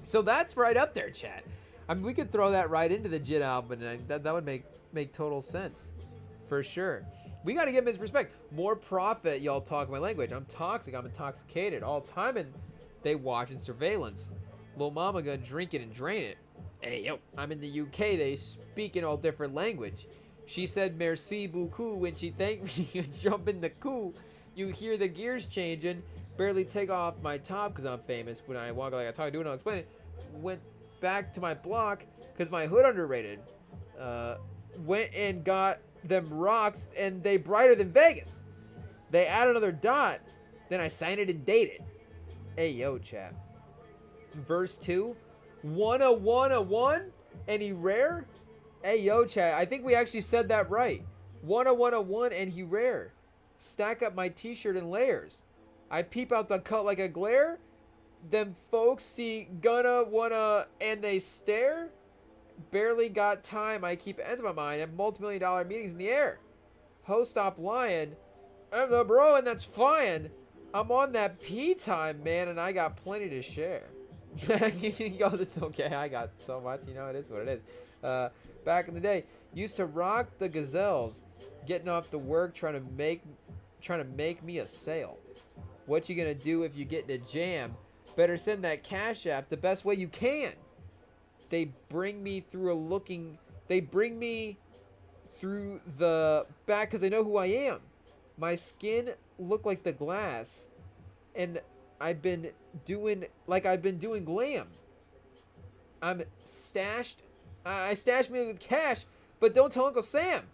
So that's right up there, chat. I mean, we could throw that right into the Jit album, and that would make total sense, for sure. We got to give him his respect. More profit, y'all talk my language. I'm toxic. I'm intoxicated all time, and they watching surveillance. Lil Mama gonna drink it and drain it. Hey, yo, I'm in the UK. They speak in all different language. She said merci beaucoup when she thanked me and jump in the coup. You hear the gears changing. Barely take off my top because I'm famous. When I walk like I talk, do it, I'll explain it. Went back to my block because my hood underrated. Went and got them rocks and they brighter than Vegas. They add another dot. Then I sign it and date it. Hey, yo, chat. Verse 2. 101 and he rare. Hey, yo, chat. I think we actually said that right. 101 and he rare. Stack up my t-shirt in layers. I peep out the cut like a glare. Them folks see Gunna, wanna, and they stare. Barely got time. I keep ends in my mind. Have multi-million-dollar meetings in the air. Ho, stop lying. I'm the bro, and that's flying. I'm on that P time, man, and I got plenty to share. He goes, it's okay. I got so much. You know, it is what it is. Back in the day, used to rock the gazelles, getting off the work, trying to make me a sale. What you gonna do if you get in a jam? Better send that cash app the best way you can. They bring me through the back because they know who I am. My skin look like the glass, and I've been doing glam. I stashed me with cash, but don't tell Uncle Sam.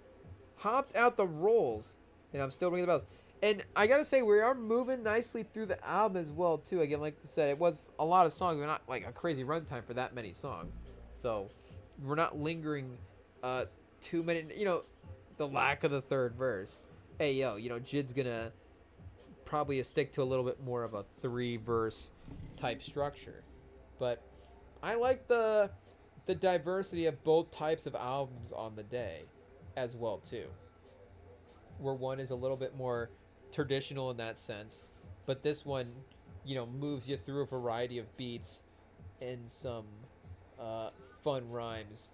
Hopped out the rolls, and I'm still ringing the bells. And I gotta say, we are moving nicely through the album as well, too. Again, like I said, it was a lot of songs. We're not like a crazy runtime for that many songs. So, we're not lingering too many, the lack of the third verse. Hey, yo, Jid's gonna probably stick to a little bit more of a 3-verse type structure. But I like the diversity of both types of albums on the day as well, too. Where one is a little bit more traditional in that sense, but this one, moves you through a variety of beats and some fun rhymes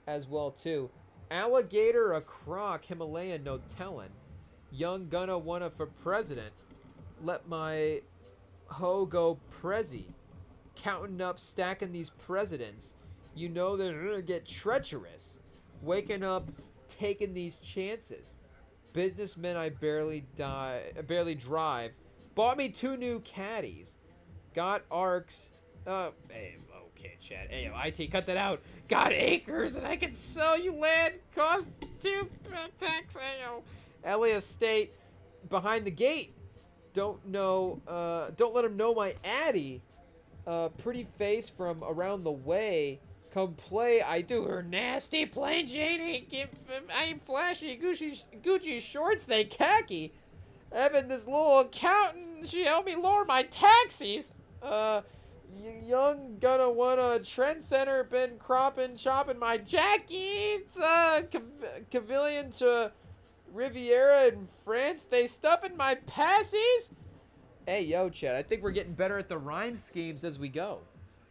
as well too. Alligator a croc, Himalayan no tellin'. Young Gunna wanna for president. Let my hoe go prezi. Counting up, stacking these presidents. You know they're gonna get treacherous. Waking up, taking these chances. Businessmen I barely drive. Bought me 2 new caddies. Got arcs. Hey, okay, Chad. Hey, IT, cut that out. Got acres and I can sell you land. Cost 2 tax. Ayo. LA Estate behind the gate. Don't let him know my addy. Pretty face from around the way. Come play, I do her nasty. Plain Jane ain't flashy. Gucci shorts, they khaki. Evan, this little accountant, she helped me lower my taxis. Young Gunna wanna trend center, been chopping my jackets. Cavilion to Riviera in France, they stuffing my passies. Hey, yo, Chad, I think we're getting better at the rhyme schemes as we go.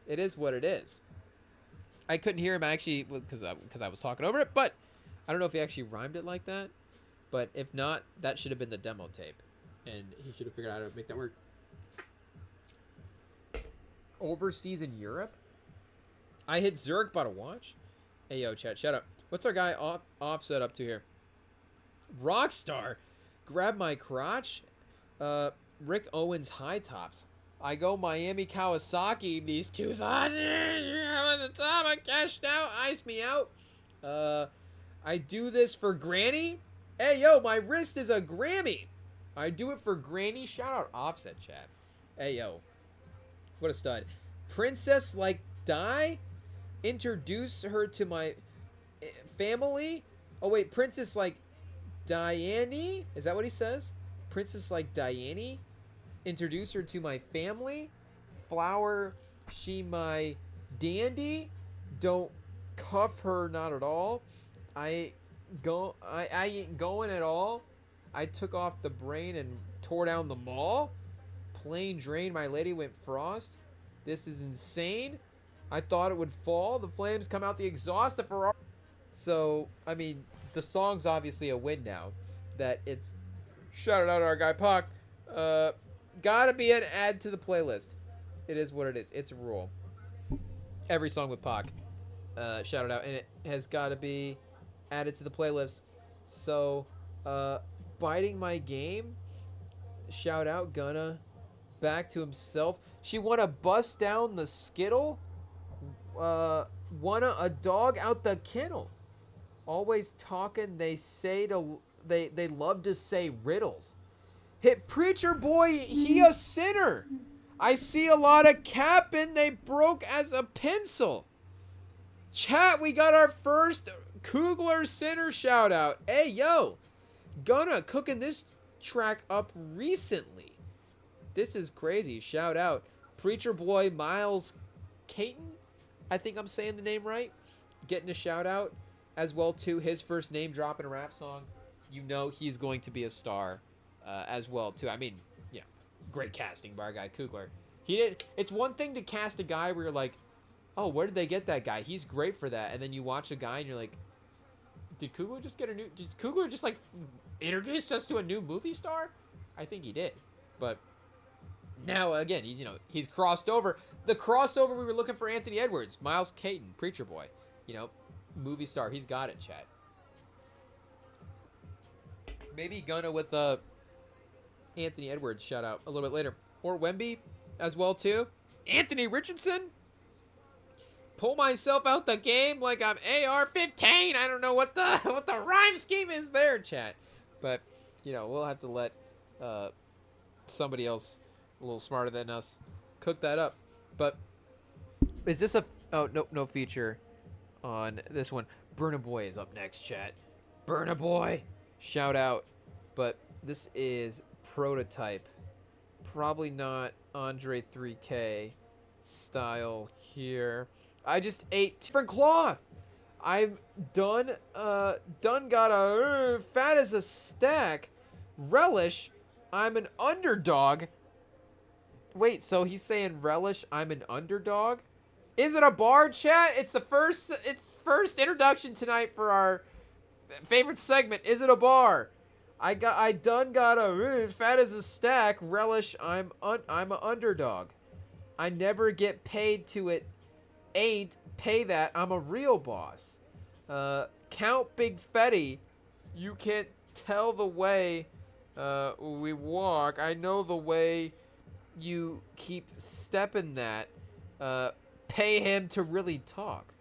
It is what it is. I couldn't hear him actually because I was talking over it, but I don't know if he actually rhymed it like that. But if not, that should have been the demo tape, and he should have figured out how to make that work. Overseas in Europe, I hit Zurich, bought a watch. Hey, yo, chat, shut up. What's our guy Offset up to here? Rockstar, grab my crotch. Rick Owens high tops. I go Miami Kawasaki. These 2000 at the top. I cashed out. Ice me out. I do this for Granny. Hey, yo, my wrist is a Grammy. I do it for Granny. Shout out Offset, chat. Hey, yo. What a stud. Princess like Di. Introduce her to my family. Oh, wait. Princess like Diane. Is that what he says? Princess like Diane. Introduce her to my family. Flower, she my dandy. Don't cuff her, not at all. I ain't going at all. I took off the brain and tore down the mall. Plain drain, my lady went frost. This is insane. I thought it would fall. The flames come out the exhaust. The Ferrari. So, I mean, the song's obviously a win now. That it's... Shout it out to our guy, Pac. Gotta be an add to the playlist. It is what it is. It's a rule. Every song with Pac. Shout it out. And it has got to be added to the playlist. So, biting my game. Shout out Gunna. Back to himself. She want to bust down the skittle. Wanna a dog out the kennel. Always talking. They say to they love to say riddles. Hit preacher boy, he a sinner. I see a lot of capping. They broke as a pencil. Chat, we got our first Kugler sinner shout out. Hey yo, Gunna cooking this track up recently. This is crazy. Shout out preacher boy Miles Caton. I think I'm saying the name right. Getting a shout out as well too. His first name drop in a rap song. You know he's going to be a star as well too. I mean, yeah, great casting by our guy Kugler. He did. It's one thing to cast a guy where you're like, oh, where did they get that guy? He's great for that. And then you watch a guy and you're like, did Kugler just get a new? Did Kugler just like introduce us to a new movie star? I think he did, but. Now, again, he's crossed over. The crossover we were looking for Anthony Edwards. Miles Caton, Preacher Boy. Movie star. He's got it, chat. Maybe Gunna with Anthony Edwards shout out a little bit later. Or Wemby as well, too. Anthony Richardson. Pull myself out the game like I'm AR-15. I don't know what the rhyme scheme is there, chat. But, we'll have to let somebody else a little smarter than us cook that up. But is this no feature on this one. Burna Boy is up next, chat. Burna Boy, shout out. But this is Prototype. Probably not Andre 3K style here. I just ate different cloth. I'm done got a fat as a stack. Relish, I'm an underdog. Wait, so he's saying relish, I'm an underdog? Is it a bar, chat? It's first introduction tonight for our favorite segment. Is it a bar? I done got a fat as a stack. Relish, I'm an underdog. I never get paid to it. Ain't pay that. I'm a real boss. Count Big Fetty. You can't tell the way we walk. I know the way you keep stepping that. Pay him to really talk.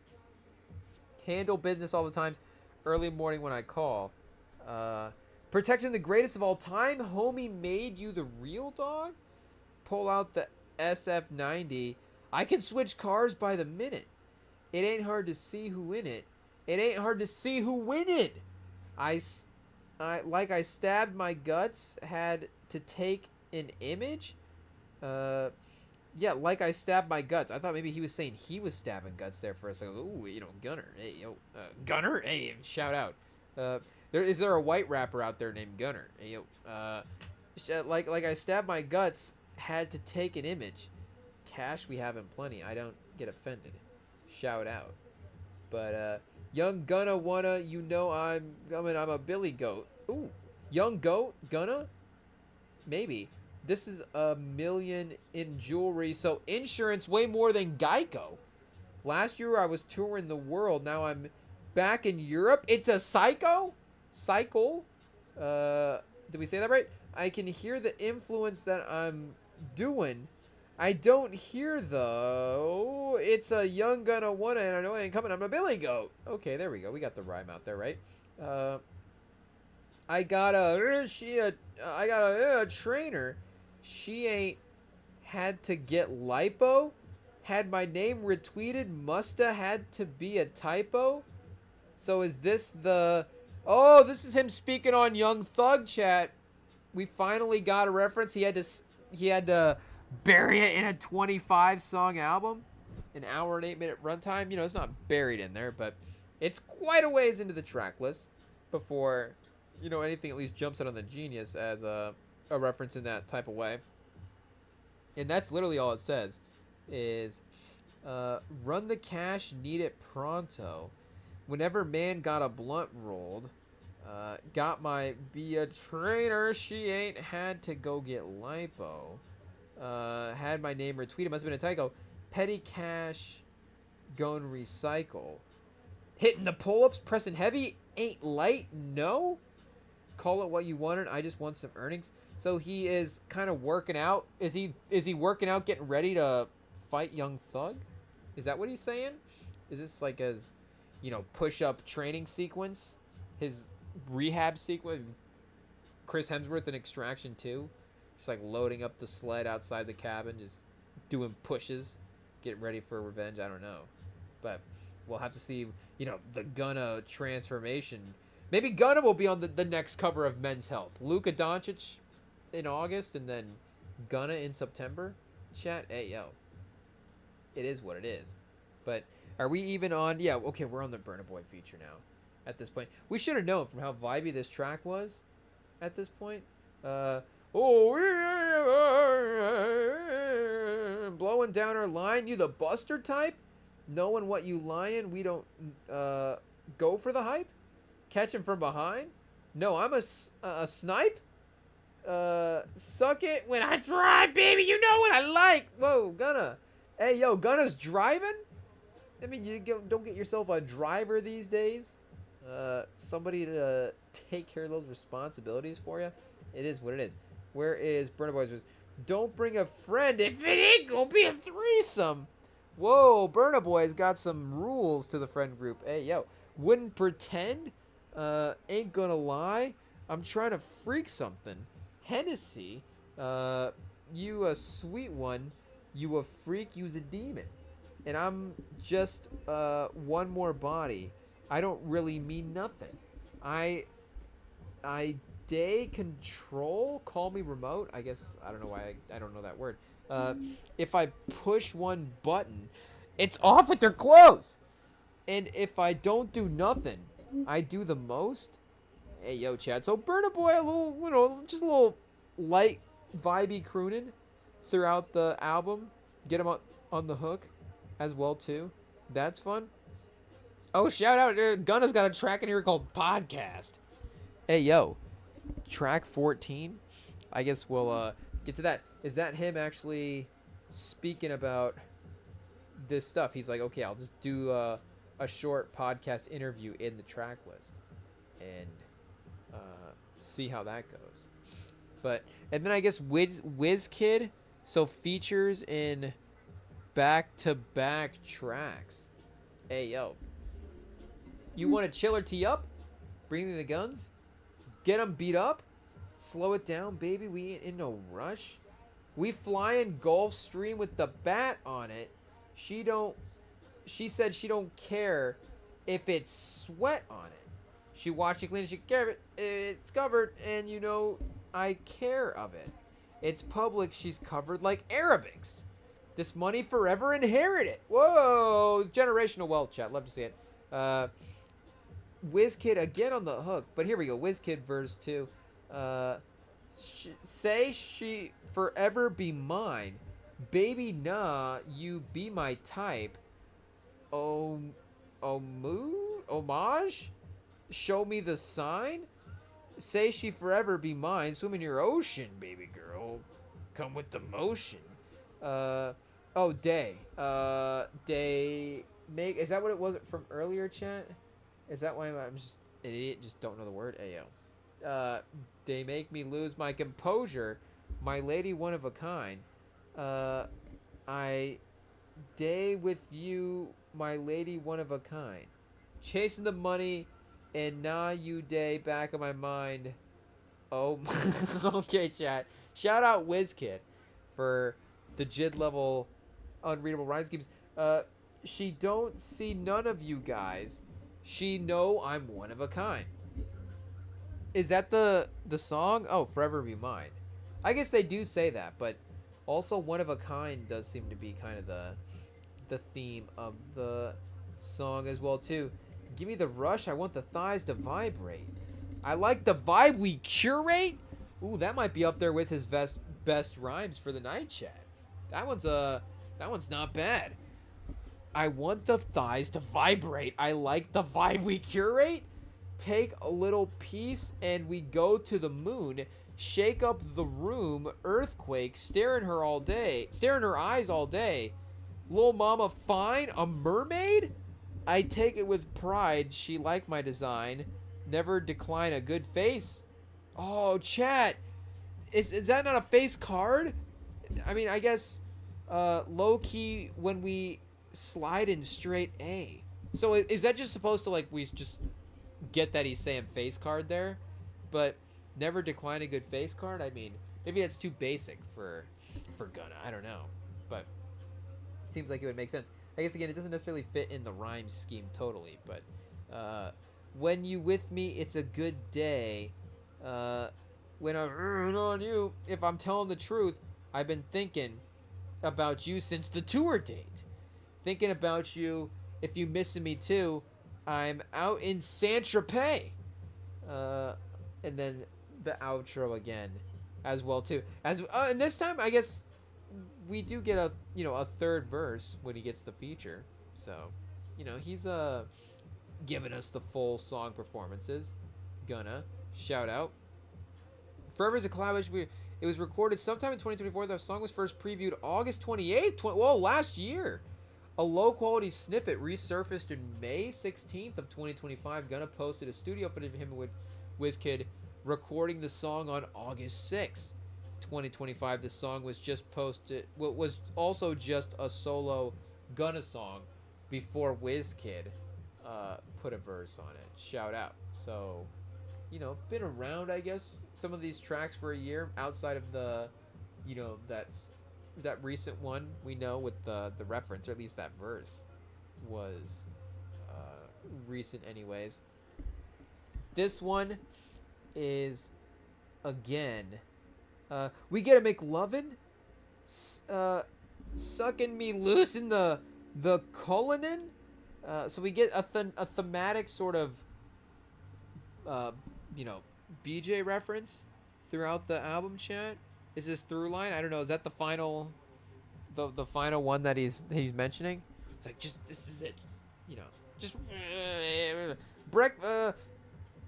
Handle business all the times. Early morning when I call. Protecting the greatest of all time. Homie made you the real dog. Pull out the SF90. I can switch cars by the minute. It ain't hard to see who in it. It ain't hard to see who win it. I stabbed my guts. Had to take an image. Yeah, like I stabbed my guts. I thought maybe he was saying he was stabbing guts there for a second. Ooh, Gunner. Hey, yo. Gunner? Hey, shout out. Is there a white rapper out there named Gunner? Hey, yo. Like I stabbed my guts. Had to take an image. Cash we have in plenty. I don't get offended. Shout out. But, young Gunna wanna, I'm a Billy Goat. Ooh. Young Goat? Gunna? Maybe. This is $1 million in jewelry, so insurance way more than Geico. Last year I was touring the world. Now I'm back in Europe. It's a cycle. Did we say that right? I can hear the influence that I'm doing. I don't hear though. It's a young Gunna wanna, and I know I ain't coming. I'm a Billy Goat. Okay, there we go. We got the rhyme out there, right? I got a trainer. She ain't had to get lipo. Had my name retweeted. Musta had to be a typo. So is this the... Oh, this is him speaking on Young Thug, chat. We finally got a reference. He had to bury it in a 25-song album. an hour and 8-minute runtime. You know, it's not buried in there, but it's quite a ways into the track list before, you know, anything at least jumps out on the Genius as a reference in that type of way. And that's literally all it says is run the cash, need it pronto. Whenever man got a blunt rolled, got my be a trainer, she ain't had to go get lipo. Had my name retweeted, must have been a typo. Petty cash, going recycle. Hitting the pull-ups, pressing heavy, ain't light, no. Call it what you wanted, I just want some earnings. So he is kind of working out. Is he working out, getting ready to fight Young Thug? Is that what he's saying? Is this like his, you know, push-up training sequence? His rehab sequence? Chris Hemsworth in Extraction 2? Just like loading up the sled outside the cabin, just doing pushes, getting ready for revenge. I don't know. But we'll have to see, you know, the Gunna transformation. Maybe Gunna will be on the next cover of Men's Health. Luka Doncic in August and then Gunna in September. Chat, hey, yo. It is what it is. But are we even on? Yeah, okay, we're on the Burna Boy feature now at this point. We should have known from how vibey this track was at this point. Blowing down our line. You the buster type? Knowing what you lying, we don't go for the hype? Catching from behind? No, I'm a snipe? Suck it when I drive, baby. You know what I like. Whoa, Gunna. Hey, yo, Gunna's driving? I mean, you don't get yourself a driver these days. Somebody to take care of those responsibilities for you. It is what it is. Where is Burna Boy's? Don't bring a friend if it ain't gonna be a threesome. Whoa, Burna Boy's got some rules to the friend group. Hey, yo, wouldn't pretend. Ain't gonna lie. I'm trying to freak something. Hennessy, you a sweet one. You a freak, you's a demon. And I'm just one more body. I don't really mean nothing. I day control, call me remote. I guess, I don't know why I don't know that word. If I push one button, it's off with their clothes. And if I don't do nothing, I do the most. Hey, yo, Chad. So Burna Boy, a little, you know, just a little light, vibey crooning throughout the album. Get him on the hook as well, too. That's fun. Oh, shout out. Gunna's got a track in here called Podcast. Hey, yo. Track 14. I guess we'll get to that. Is that him actually speaking about this stuff? He's like, okay, I'll just do a short podcast interview in the track list and see how that goes. But and then I guess WizKid, so features in back-to-back tracks. Hey, yo. You want to chill or tee up? Bring me the guns? Get them beat up? Slow it down, baby. We ain't in no rush. We flying Gulfstream with the bat on it. She said she don't care if it's sweat on it. She washed it clean and she care it. It's covered and you know I care of it. It's public, she's covered like Arabics. This money forever inherited. Whoa, generational wealth, chat. Love to see it. WizKid again on the hook, but here we go. WizKid verse 2. Say she forever be mine. Baby, nah, you be my type. Homage? Show me the sign? Say she forever be mine. Swim in your ocean, baby girl. Come with the motion. Day. Day make. Is that what it was from earlier, chat? Is that why I'm just an idiot? Just don't know the word. Ayo. They make me lose my composure. My lady, one of a kind. I day with you, my lady, one of a kind. Chasing the money, and now you day back of my mind. Oh, okay, chat. Shout out WizKid for the JID level unreadable rhyme schemes. She don't see none of you guys. She know I'm one of a kind. Is that the song? Oh, Forever Be Mine. I guess they do say that, but also one of a kind does seem to be kind of the theme of the song as well too. Give me the rush. I want the thighs to vibrate. I like the vibe we curate. Ooh, that might be up there with his best rhymes for the night, chat. That one's not bad. I want the thighs to vibrate. I like the vibe we curate. Take a little piece and we go to the moon. Shake up the room. Earthquake. Stare in her all day. Stare in her eyes all day. Lil mama fine. A mermaid? I take it with pride. She like my design. Never decline a good face. Oh, chat. Is that not a face card? I mean, I guess low key when we slide in straight A. So is that just supposed to, like, we just get that he's saying face card there? But never decline a good face card? I mean, maybe that's too basic for Gunna. I don't know. But seems like it would make sense. I guess, again, it doesn't necessarily fit in the rhyme scheme totally. But when you with me, it's a good day. When I'm on you, if I'm telling the truth, I've been thinking about you since the tour date. Thinking about you, if you missing me too, I'm out in Saint-Tropez. And then the outro again as well too. And this time, I guess we do get a third verse when he gets the feature. So, he's giving us the full song performances. Gunna, shout out. Forever is a collaboration. It was recorded sometime in 2024. The song was first previewed August 28th. Last year. A low-quality snippet resurfaced in May 16th of 2025. Gunna posted a studio footage of him with WizKid recording the song on August 6th, 2025. The song was just posted. Was also just a solo Gunna song before WizKid put a verse on it. Shout out. So, been around, I guess, some of these tracks for a year outside of the, that recent one we know with the reference, or at least that verse was recent anyways. This one is, again, we get a McLovin sucking me loose in the Cullinan. So we get a thematic sort of BJ reference throughout the album, chat. Is this through line? I don't know. Is that the final one that he's mentioning? It's like, this is it.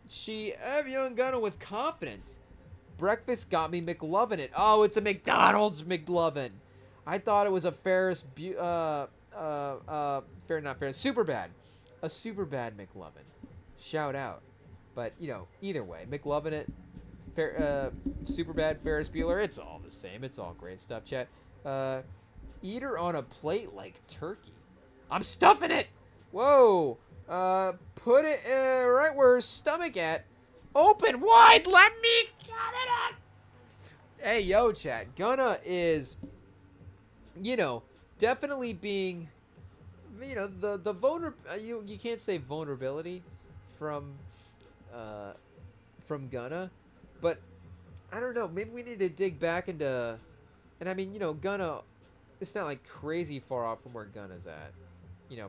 She have young Gunna with confidence. Breakfast got me McLovin' it. Oh, it's a McDonald's McLovin. I thought it was a super bad. A super bad McLovin. Shout out. But, either way, McLovin' it. Super bad Ferris Bueller. It's all the same. It's all great stuff, chat. Eat her on a plate like turkey. I'm stuffing it. Whoa. Put it right where her stomach at. Open wide. Let me come it up. Hey, yo, chat. Gunna is, definitely being, the you can't say vulnerability from Gunna. But I don't know. Maybe we need to dig back into, and I mean, Gunna, it's not like crazy far off from where Gunna's at,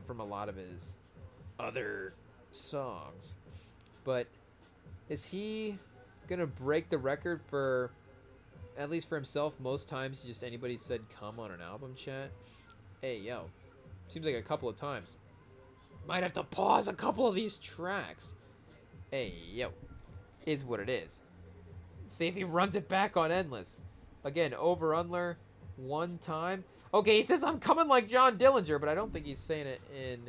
from a lot of his other songs. But is he gonna break the record for, at least for himself, most times just anybody said come on an album, chat? Hey, yo. Seems like a couple of times. Might have to pause a couple of these tracks. Hey, yo. Is what it is. See if he runs it back on Endless. Again, over Unler one time. Okay, he says I'm coming like John Dillinger, but I don't think he's saying it in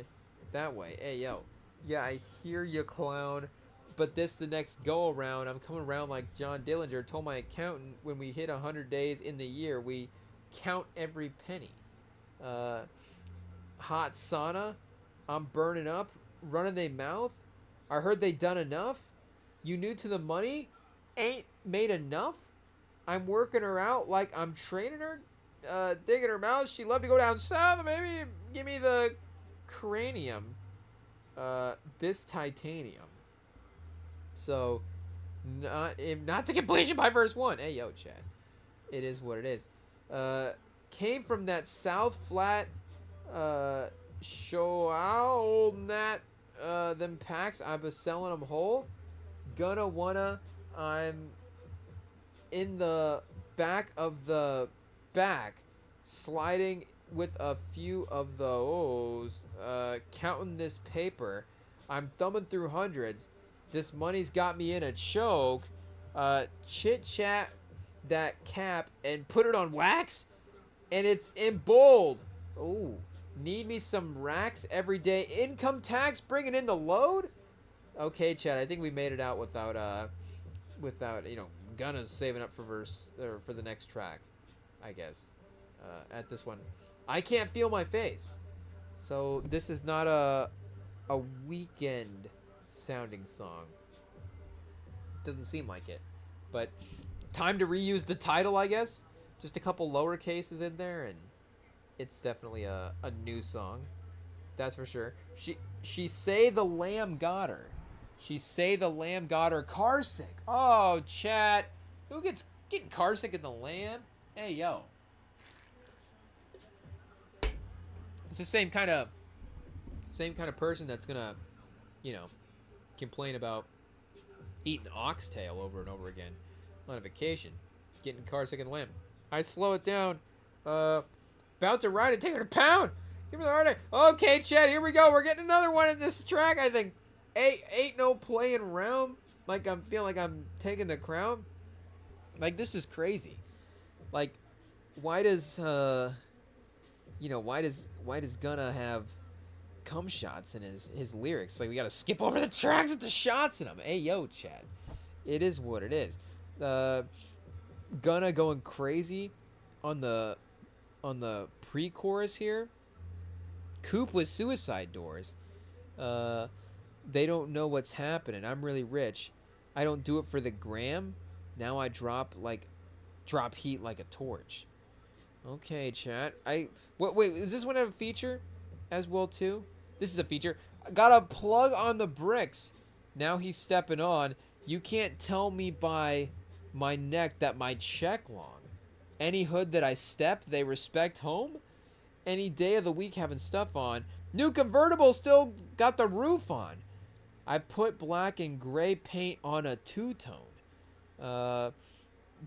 that way. Hey, yo. Yeah, I hear you, clown. But this the next go around. I'm coming around like John Dillinger. Told my accountant when we hit 100 days in the year, we count every penny. Hot sauna. I'm burning up. Running they mouth. I heard they done enough. You new to the money? Ain't made enough? I'm working her out like I'm training her. Digging her mouth. She love to go down south. Maybe give me the cranium. This titanium. So, not to completion by verse 1. Hey, yo, chat. It is what it is. Came from that South Flat Show out that them packs. I was selling them whole. Gonna wanna. I'm in the back of the back, sliding with a few of those. Counting this paper. I'm thumbing through hundreds. This money's got me in a choke. Chit chat that cap and put it on wax, and it's in bold. Ooh, need me some racks every day. Income tax bringing in the load. Okay, Chad, I think we made it out without Gunna's saving up for verse or for the next track, I guess. At this one, I can't feel my face, so this is not a weekend sounding song. Doesn't seem like it, but time to reuse the title, I guess. Just a couple lower cases in there, and it's definitely a new song. That's for sure. She say the lamb got her. She say the lamb got her car sick. Oh, chat. Who getting car sick in the lamb? Hey, yo. It's the same kind of person that's gonna, complain about eating oxtail over and over again on a vacation, getting car sick in the lamb. I slow it down. About to ride and take her to pound. Give me the hard. Okay, Chad, here we go. We're getting another one in this track, I think. Ain't no playing around. Like I'm feeling like I'm taking the crown. Like this is crazy. Like, why does Gunna have cum shots in his lyrics? Like we gotta skip over the tracks with the shots in them. Hey yo, Chad. It is what it is. Gunna going crazy on the pre-chorus here. Coop with suicide doors. They don't know what's happening. I'm really rich. I don't do it for the gram. Now I drop heat like a torch. Okay, chat. Wait, is this one have a feature as well too? This is a feature. Got a plug on the bricks. Now he's stepping on. You can't tell me by my neck that my check long. Any hood that I step, they respect home. Any day of the week having stuff on. New convertible still got the roof on. I put black and gray paint on a two-tone.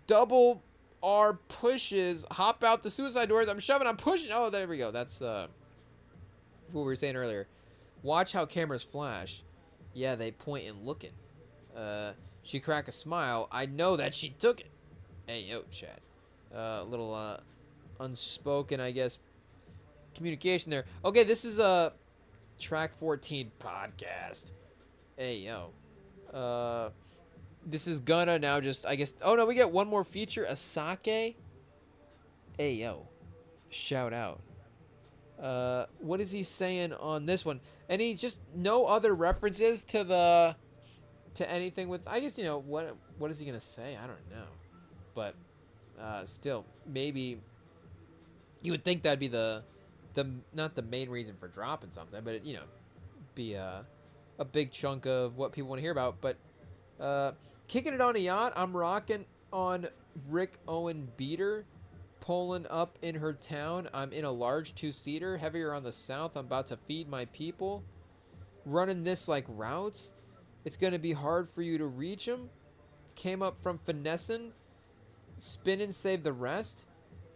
Double R pushes. Hop out the suicide doors. I'm shoving. I'm pushing. Oh, there we go. That's what we were saying earlier. Watch how cameras flash. Yeah, they point and looking. She crack a smile. I know that she took it. Hey, yo, Chad. Little unspoken, I guess, communication there. Okay, this is a track 14 podcast. Hey, yo. This is Gunna now just, I guess. Oh, no, we get one more feature. Asake. Hey, yo. Shout out. What is he saying on this one? And he's just no other references to anything with, I guess, what is he going to say? I don't know. But still, maybe you would think that'd be the not the main reason for dropping something, but it, be a big chunk of what people want to hear about. But kicking it on a yacht, I'm rocking on Rick Owen beater, pulling up in her town. I'm in a large two-seater, heavier on the south. I'm about to feed my people, running this like routes. It's gonna be hard for you to reach them. Came up from finessing, spin and save the rest.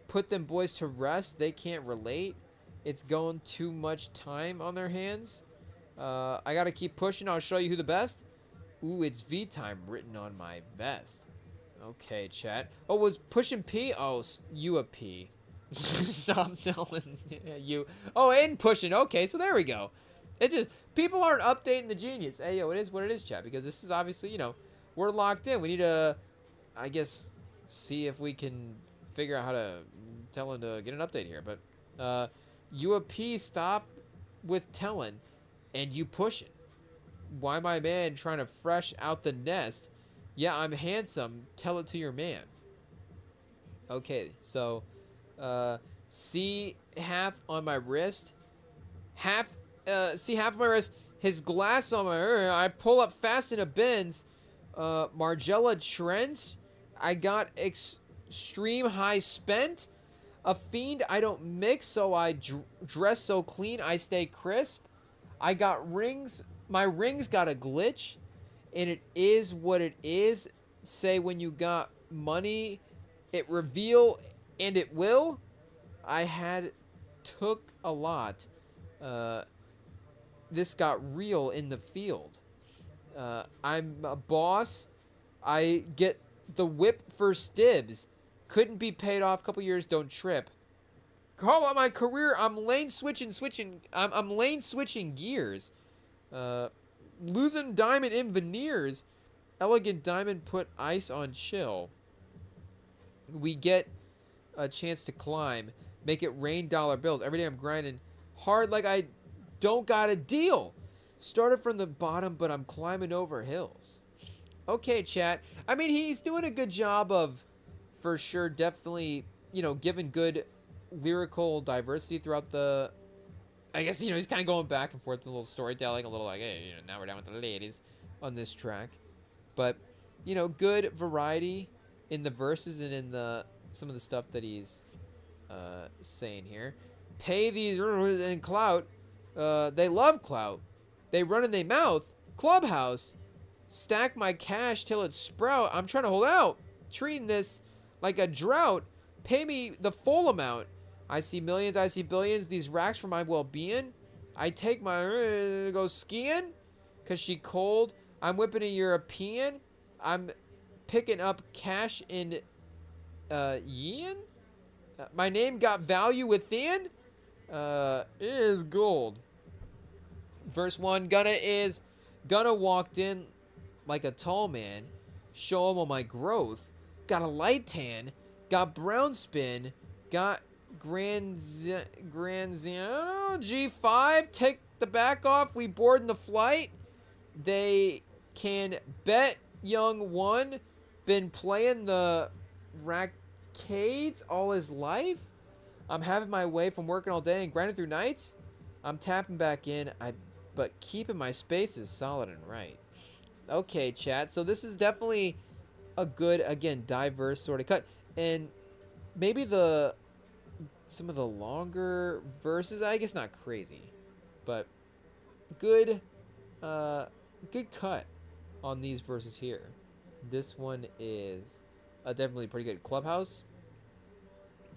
Put them boys to rest. They can't relate. It's going too much time on their hands. I gotta keep pushing. I'll show you who the best. Ooh, it's V time written on my vest. Okay, chat. Oh, was pushing P? Oh, you a P. Stop telling you. Oh, and pushing. Okay, so there we go. It just, people aren't updating the genius. Hey, yo, it is what it is, chat. Because this is obviously, we're locked in. We need to, I guess, see if we can figure out how to tell him to get an update here. But you a P, stop with telling, and you push it. Why my man trying to fresh out the nest? Yeah, I'm handsome. Tell it to your man. Okay, so see half on my wrist. See half of my wrist. His glass on my. I pull up fast in a Benz. Margiela Trent. I got extreme high spent. A fiend, I don't mix, so I dress so clean, I stay crisp. I got rings, my rings got a glitch, and it is what it is. Say when you got money, it reveal, and it will. I had took a lot. Uh, this got real in the field. I'm a boss. I get the whip first dibs. Couldn't be paid off. Couple years, don't trip. Call out my career. I'm lane switching. I'm lane switching gears. Uh, losing diamond in veneers. Elegant diamond put ice on chill. We get a chance to climb. Make it rain dollar bills. Every day I'm grinding hard like I don't got a deal. Started from the bottom, but I'm climbing over hills. Okay, chat. I mean, he's doing a good job of, for sure, definitely, giving good lyrical diversity throughout the. I guess, he's kind of going back and forth with a little storytelling, a little like, hey, now we're down with the ladies on this track. But, good variety in the verses and in some of the stuff that he's saying here. Pay these and clout. They love clout. They run in their mouth. Clubhouse. Stack my cash till it sprout. I'm trying to hold out. Treating this like a drought. Pay me the full amount. I see millions, I see billions. These racks for my well-being. I take my go skiing because she cold. I'm whipping a European. I'm picking up cash in yen. My name got value within. It is gold. Verse 1. Gunna walked in like a tall man. Show him all my growth. Got a light tan. Got brown spin. Got Granziano G5. Take the back off. We board in the flight. They can bet young one. Been playing the rackades all his life. I'm having my way from working all day and grinding through nights. I'm tapping back in. But keeping my spaces solid and right. Okay, chat. So this is definitely a good, again, diverse sort of cut. And maybe some of the longer verses, I guess not crazy, but good cut on these verses here. This one is definitely pretty good. Clubhouse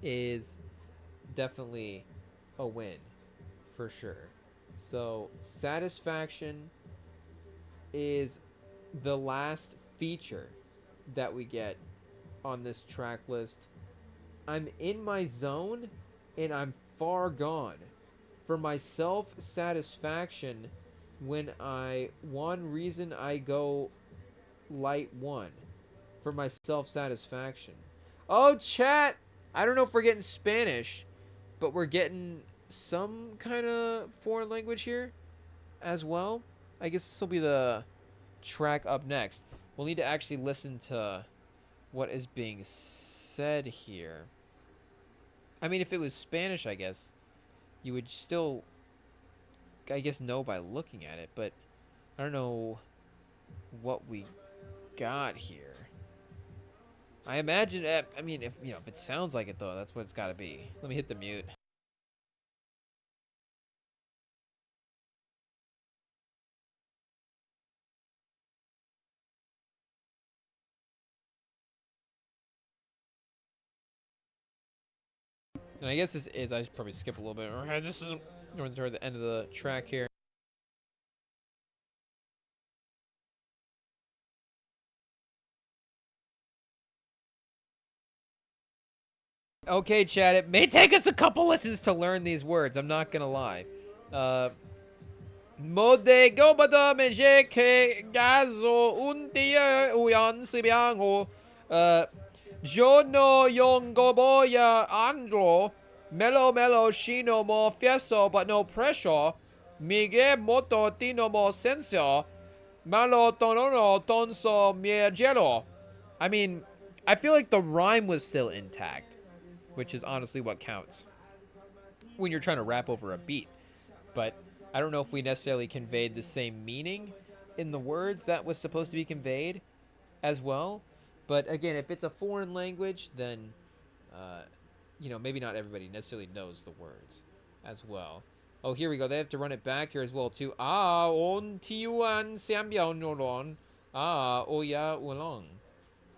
is definitely a win for sure. So Satisfaction is the last feature that we get on this track list. I'm in my zone and I'm far gone. For my self-satisfaction, when I one reason I go light one. For my self-satisfaction. Oh, chat! I don't know if we're getting Spanish, but we're getting some kind of foreign language here as well. I guess this will be the track up next. We'll need to actually listen to what is being said here. I mean, if it was Spanish, I guess you would still, I guess, know by looking at it, but I don't know what we got here. I imagine, I mean, if it sounds like it though, that's what it's got to be. Let me hit the mute. And I guess this is, I should probably skip a little bit. This is toward the end of the track here. Okay, chat, it may take us a couple listens to learn these words. I'm not gonna lie. Mode gobada meje ke gazo un dia uyan sibiango. Yo no yongoboya andro. Melo shino mo fieso but no pressure. Mige moto tino mo sensor. Malo tonono tonso miegelo. I mean, I feel like the rhyme was still intact, which is honestly what counts when you're trying to rap over a beat. But I don't know if we necessarily conveyed the same meaning in the words that was supposed to be conveyed as well. But again, if it's a foreign language, then maybe not everybody necessarily knows the words as well. Oh, here we go. They have to run it back here as well too. On tiuan sambiao noron. Oya ulong.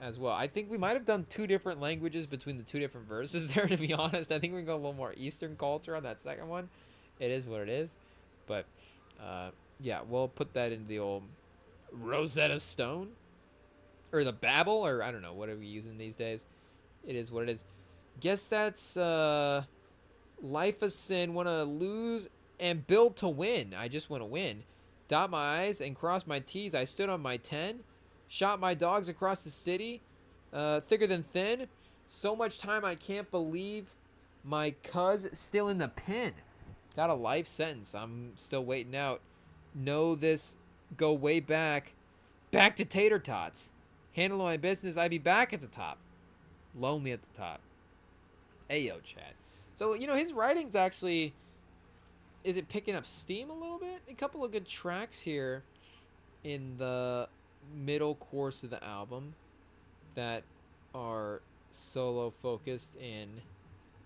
As well. I think we might have done 2 different languages between the 2 different verses there, to be honest. I think we can go a little more Eastern culture on that second one. It is what it is. But, yeah, we'll put that in the old Rosetta Stone. Or the Babel, or I don't know, what are we using these days? It is what it is. Guess that's life of sin, want to lose and build to win. I just want to win. Dot my I's and cross my T's. I stood on my 10. Shot my dogs across the city. Thicker than thin. So much time I can't believe my cuz still in the pen. Got a life sentence. I'm still waiting out. Know this. Go way back. Back to tater tots. Handle my business. I be back at the top. Lonely at the top. Ayo, Chad. So, his writing's actually... Is it picking up steam a little bit? A couple of good tracks here in the middle course of the album that are solo focused and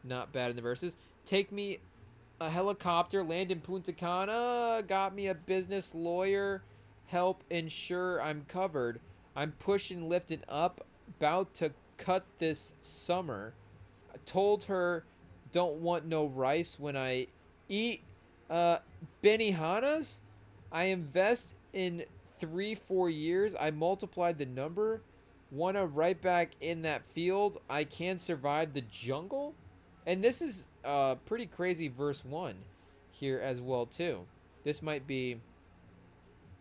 not bad in the verses. Take me a helicopter, land in Punta Cana, got me a business lawyer, help ensure I'm covered. I'm pushing, lifting up, about to cut this summer. I told her don't want no rice when I eat Benihanas. I invest in 3-4 years. I multiplied the number. Wanna right back in that field. I can survive the jungle. And this is pretty crazy verse 1 here as well too. This might be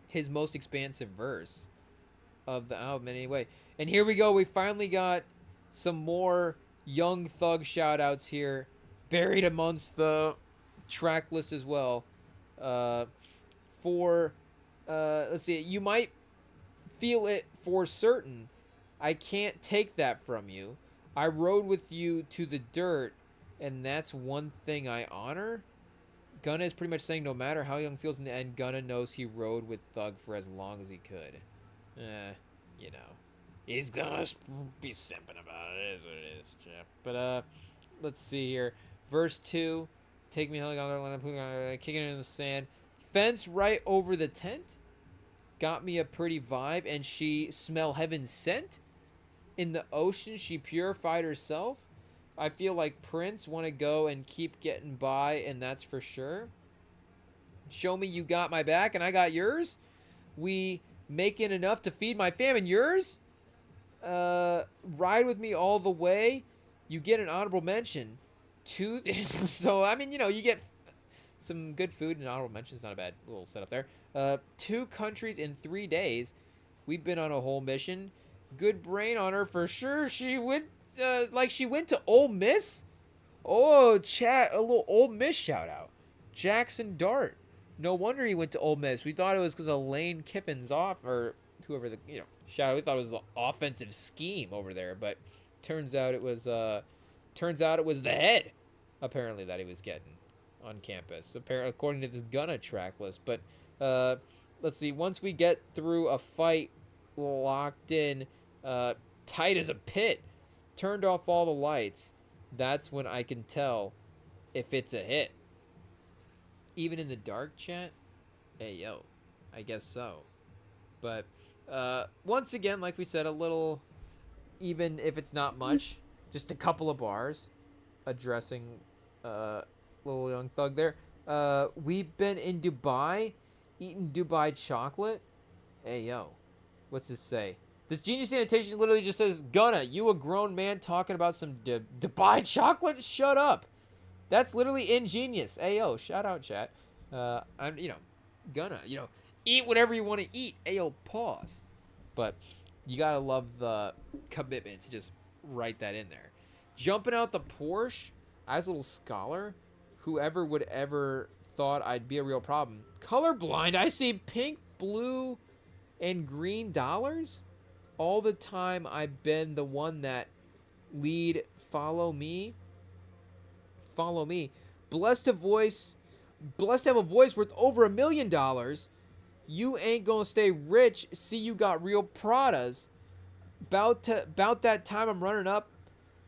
his most expansive verse of the album anyway. And here we go. We finally got some more Young Thug shout outs here, buried amongst the track list as well. Let's see, you might feel it for certain. I can't take that from you. I rode with you to the dirt, and that's one thing I honor. Gunna is pretty much saying no matter how Young feels in the end, Gunna knows he rode with Thug for as long as he could. He's gonna be simping about it. It is what it is, Jeff. But, let's see here. Verse 2. Take me helicopter, kicking it in the sand. Fence right over the tent. Got me a pretty vibe, and she smell heaven's scent. In the ocean, she purified herself. I feel like Prince, want to go and keep getting by, and that's for sure. Show me you got my back, and I got yours. We making enough to feed my fam and yours. Ride with me all the way. You get an honorable mention. So, I mean, you get some good food and honorable mentions. Not a bad little setup there. 2 countries in 3 days. We've been on a whole mission. Good brain on her for sure. She went, she went to Ole Miss. Oh, chat, a little Ole Miss shout out. Jackson Dart. No wonder he went to Ole Miss. We thought it was because of Lane Kiffin's off, or whoever shout out. We thought it was the offensive scheme over there, but turns out it was the head, apparently, that he was getting on campus, apparently, according to this Gunna track list. But let's see. Once we get through a fight, locked in, tight as a pit, turned off all the lights, that's when I can tell if it's a hit. Even in the dark, chat? Hey, yo. I guess so. But once again, like we said, a little, even if it's not much, just a couple of bars addressing little Young Thug there. We've been in Dubai, eating Dubai chocolate. Hey, yo. What's this say? This Genius Sanitation literally just says, Gunna, you a grown man talking about some Dubai chocolate? Shut up. That's literally ingenious. Hey, yo, shout out, chat. I'm, Gunna, eat whatever you want to eat. Hey, yo, pause. But you got to love the commitment to just write that in there. Jumping out the Porsche as a little scholar, whoever would ever thought I'd be a real problem. Colorblind, I see pink, blue, and green dollars. All the time I've been the one that lead, follow me. Follow me. Blessed to have a voice worth over $1 million. You ain't gonna stay rich. See, you got real Pradas. About that time I'm running up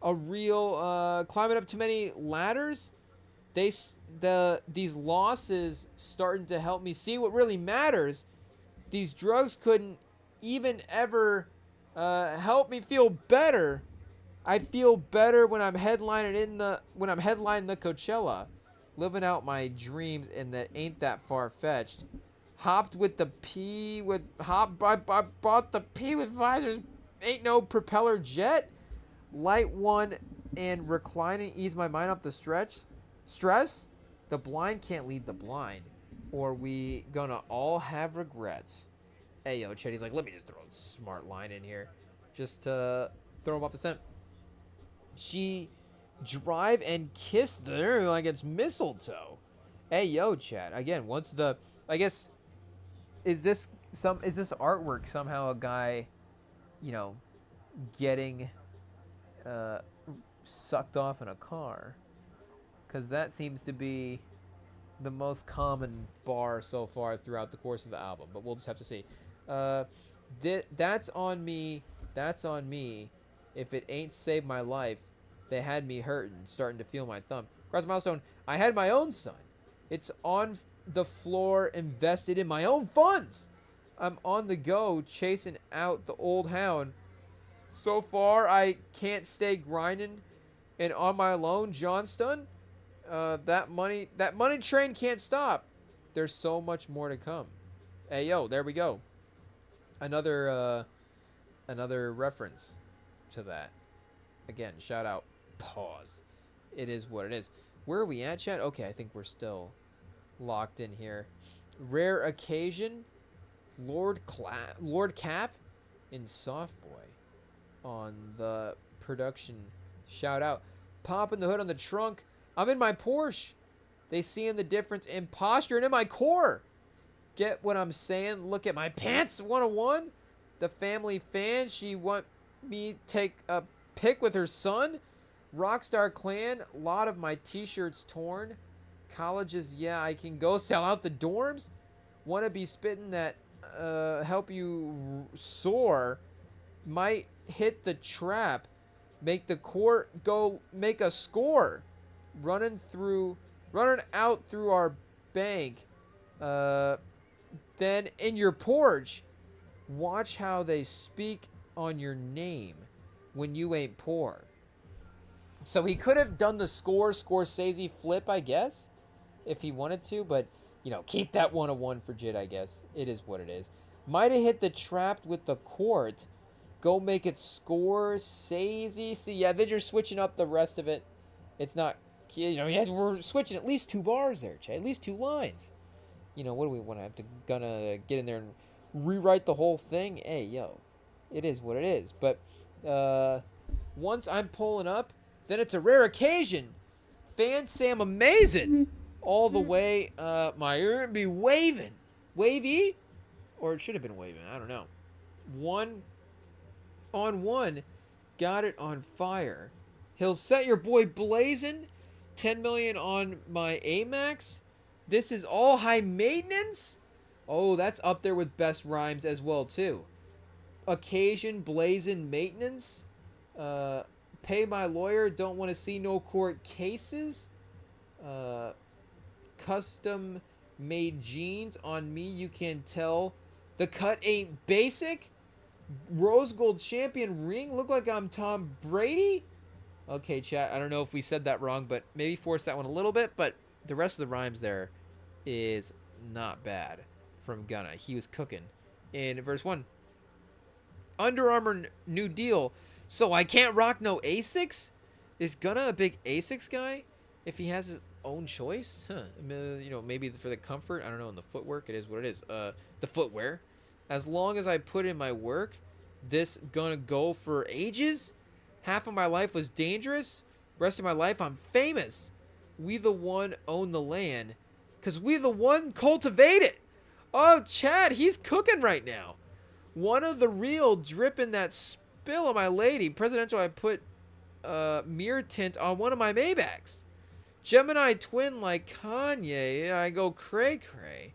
a real climbing up too many ladders. These losses starting to help me see what really matters. These drugs couldn't even ever help me feel better. I feel better when I'm headlining the Coachella, living out my dreams, and that ain't that far fetched. Hopped with the P with I bought the P with visors. Ain't no propeller jet. Light one and reclining ease my mind off the stress. The blind can't lead the blind, or we gonna all have regrets. Hey yo, Chetty's like, let me just throw a smart line in here, just to throw him off the scent. She drive and kiss there like it's mistletoe. Hey yo, Chad. Again, I guess is this artwork somehow a guy, getting sucked off in a car? Because that seems to be the most common bar so far throughout the course of the album. But we'll just have to see. That's on me. That's on me. If it ain't saved my life, they had me hurting, starting to feel my thumb. Cross milestone. I had my own son. It's on the floor, invested in my own funds. I'm on the go, chasing out the old hound. So far, I can't stay grinding, and on my loan, Johnston. That money train can't stop. There's so much more to come. Hey yo, there we go. Another reference to that. Again, shout out. Pause. It is what it is. Where are we at, chat? Okay, I think we're still locked in here. Rare occasion. Lord Cap and Softboy on the production. Shout out. Popping the hood on the trunk. I'm in my Porsche. They seeing the difference in posture and in my core. Get what I'm saying? Look at my pants 101. The family fan. She want me take a pic with her son. Rockstar Clan. A lot of my t-shirts torn. Colleges, yeah, I can go sell out the dorms. Want to be spitting that help you soar. Might hit the trap. Make the court go make a score. Running out through our bank. Then in your porch, watch how they speak on your name when you ain't poor. So he could have done the Scorsese flip, I guess, if he wanted to, but keep that 101 for Jid, I guess. It is what it is. Might have hit the trap with the court. Go make it Scorsese. See, yeah, then you're switching up the rest of it. It's not, we're switching at least 2 bars there, Chad. At least 2 lines. What do we want to have to gonna get in there and rewrite the whole thing? Hey, yo, it is what it is. But once I'm pulling up, then it's a rare occasion. Fans say I'm amazing. All the way, my ear be waving. Wavy? Or it should have been waving. I don't know. 1-on-1. Got it on fire. He'll set your boy blazing. 10 million on my Amax. This is all high maintenance? Oh, that's up there with best rhymes as well, too. Occasion, blazing, maintenance. Pay my lawyer, don't want to see no court cases. Custom made jeans on me, you can tell. The cut ain't basic. Rose gold champion ring, look like I'm Tom Brady. Okay, chat, I don't know if we said that wrong, but maybe force that one a little bit. But the rest of the rhymes there is not bad from Gunna. He was cooking. In verse 1, Under Armour new deal, so I can't rock no Asics? Is Gunna a big Asics guy? If he has his own choice? Maybe for the comfort. I don't know. In the footwork, it is what it is. The footwear. As long as I put in my work, this gonna go for ages? Half of my life was dangerous. Rest of my life, I'm famous. We the one own the land. Because we the one cultivate it. Oh, Chad, he's cooking right now. One of the real dripping that spill on my lady. Presidential, I put mirror tint on one of my Maybachs. Gemini twin like Kanye. I go cray cray.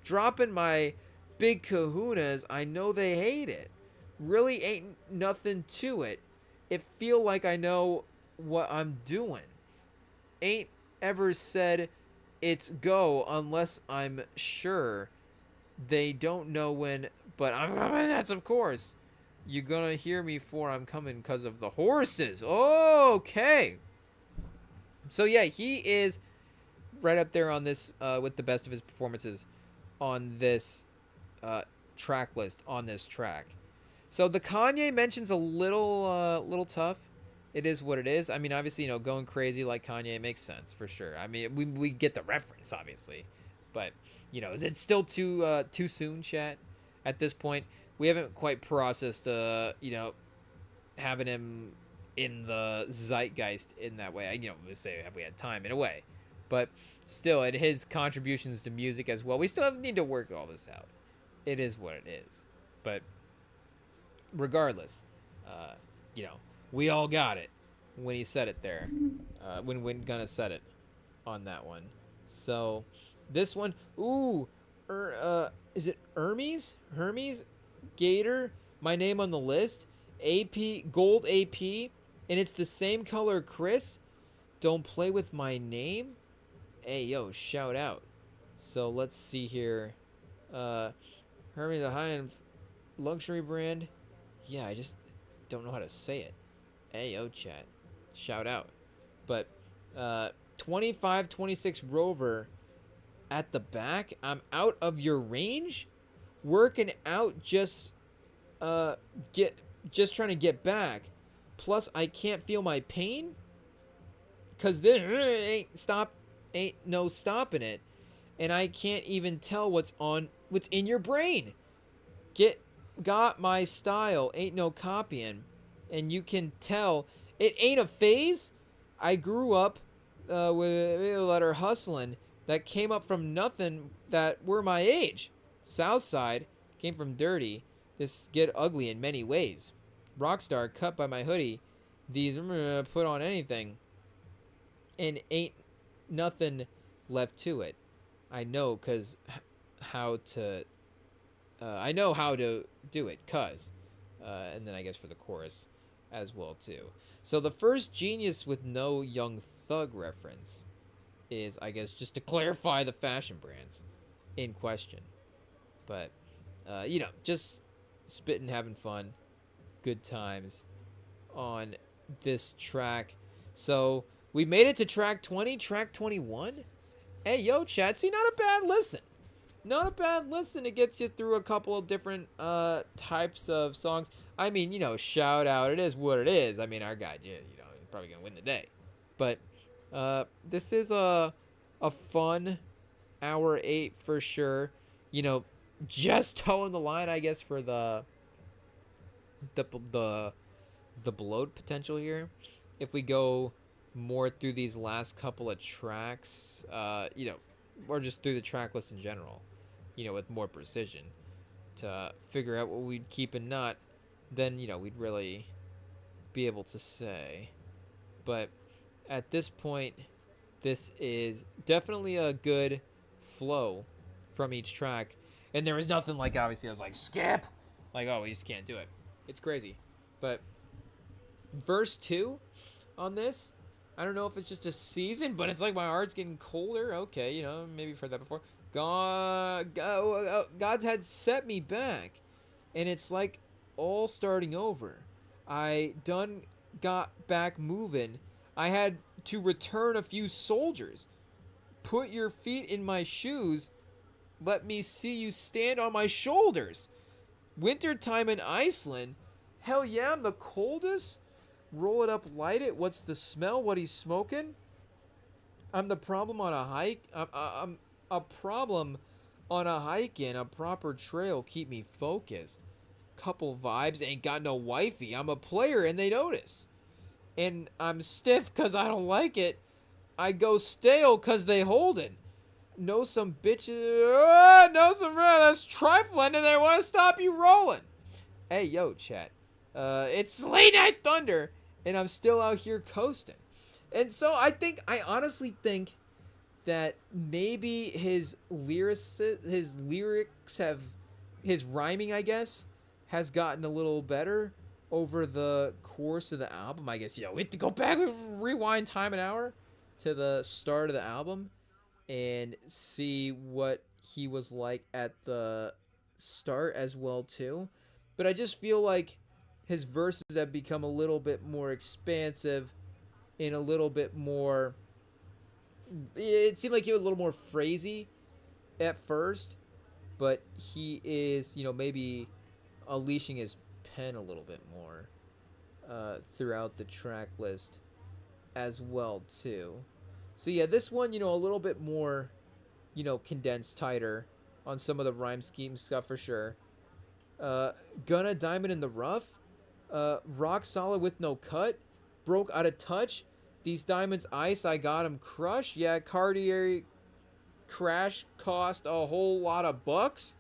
Dropping my big kahunas. I know they hate it. Really ain't nothing to it. It feel like I know what I'm doing. Ain't ever said it's go unless I'm sure. They don't know when, but I'm coming. That's of course. You're gonna hear me for I'm coming because of the horses. Okay. So yeah, he is right up there on this with the best of his performances on this track list on this track. So the Kanye mention's a little tough. It is what it is. I mean, obviously, going crazy like Kanye makes sense for sure. I mean, we get the reference, obviously, but is it still too soon, chat? At this point, we haven't quite processed having him in the zeitgeist in that way. We say have we had time in a way, but still, at his contributions to music as well, we still need to work all this out. It is what it is, but regardless, you know, we all got it when he said it there. When Gunna said it on that one. So this one, is it Hermes Gator? My name on the list. AP Gold AP, and it's the same color. Chris, don't play with my name. Hey yo, shout out. So let's see here. Hermes, a high-end luxury brand. Yeah, I just don't know how to say it. Hey yo, chat. Shout out. But 25-26 Rover at the back. I'm out of your range. Working out, just trying to get back. Plus I can't feel my pain, cause there ain't no stopping it, and I can't even tell what's in your brain. Got my style, ain't no copying, and you can tell it ain't a phase. I grew up with a letter hustling that came up from nothing that were my age. Southside came from dirty. This get ugly in many ways. Rockstar cut by my hoodie. These put on anything, and ain't nothing left to it. I know how to do it, and then I guess for the chorus as well too. So the first genius with no Young Thug reference is, I guess, just to clarify the fashion brands in question. But just spitting, having fun, good times on this track. So we made it to track 20, track 21. Hey, yo, chat. See, not a bad listen. Not a bad listen. It gets you through a couple of different types of songs. I mean, shout out. It is what it is. I mean, our guy, he's probably going to win the day. But this is a fun hour 8 for sure. Just towing the line, I guess, for the bloat potential here. If we go more through these last couple of tracks, or just through the track list in general, with more precision to figure out what we'd keep and not, then, we'd really be able to say. But at this point, this is definitely a good flow from each track. And there was nothing like, obviously, I was like, skip! Like, oh, we just can't do it. It's crazy. But verse 2 on this, I don't know if it's just a season, but it's like my heart's getting colder. Okay, maybe you've heard that before. God had set me back, and it's like all starting over. I done got back moving. I had to return a few soldiers. Put your feet in my shoes. Let me see you stand on my shoulders. Wintertime in Iceland. Hell yeah, I'm the coldest. Roll it up, light it. What's the smell? What he's smoking? I'm the problem on a hike. I'm a problem on a hike in a proper trail. Keep me focused. Couple vibes. Ain't got no wifey. I'm a player and they notice. And I'm stiff cause I don't like it. I go stale cause they holdin'. Know some bitches. Know some that's trifling and they want to stop you rolling. Hey yo, chat. It's late night thunder, and I'm still out here coasting. And so I honestly think that maybe his rhyming, I guess, has gotten a little better over the course of the album. I guess, we have to go back and rewind time an hour to the start of the album and see what he was like at the start as well too. But I just feel like his verses have become a little bit more expansive and a little bit more, it seemed like he was a little more phrasy at first, but he is, maybe unleashing his pen a little bit more throughout the track list as well too. So yeah, this one, a little bit more, condensed, tighter on some of the rhyme scheme stuff for sure. Gunna, Diamond in the Rough, Rock Solid with No Cut, Broke Out of Touch, These Diamonds Ice, I Got 'Em Crushed. Yeah, Cartier Crash cost a whole lot of bucks.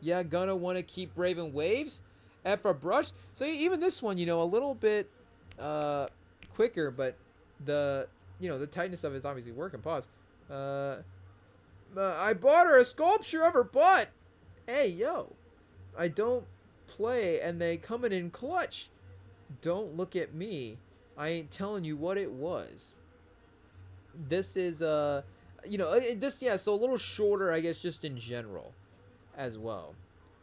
Yeah, Gunna Wanna Keep Braving Waves, F a Brush. So even this one, a little bit quicker, but the tightness of it is obviously working. Pause. I bought her a sculpture of her butt. Hey, yo. I don't play and they coming in clutch. Don't look at me. I ain't telling you what it was. This is, so a little shorter, I guess, just in general as well.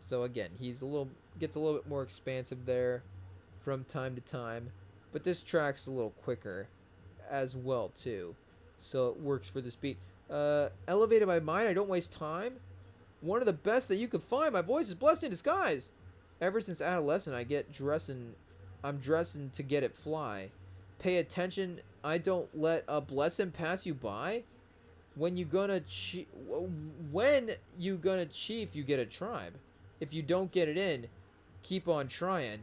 So again, gets a little bit more expansive there from time to time. But this track's a little quicker as well too, so it works for this beat. Elevated by Mind, I Don't Waste Time, one of the best that you could find. My voice is blessed in disguise. Ever since adolescent, I'm dressing to get it fly. Pay attention, I don't let a blessing pass you by. When you gonna chief, you get a tribe. If you don't get it in, keep on trying.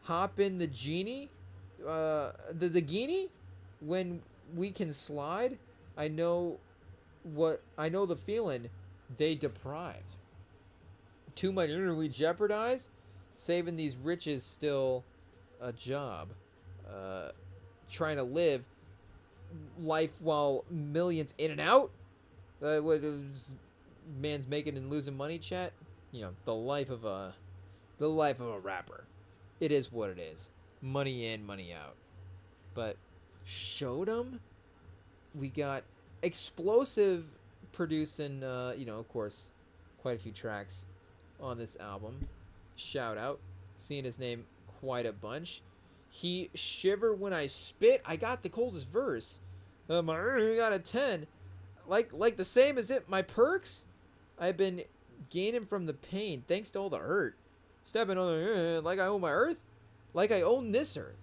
Hop in the genie, the genie. When we can slide, I know the feeling they deprived. Too much we jeopardize, saving these riches still a job. Trying to live life while millions in and out. What man's making and losing money, chat. The life of a rapper. It is what it is. Money in, money out. But showed them. We got Explosive producing, of course, quite a few tracks on this album. Shout out, seeing his name quite a bunch. He Shiver When I Spit. I got the coldest verse. I got a 10. Like the same as it. My perks. I've been gaining from the pain thanks to all the hurt. Stepping on the like I own my earth. Like I own this earth.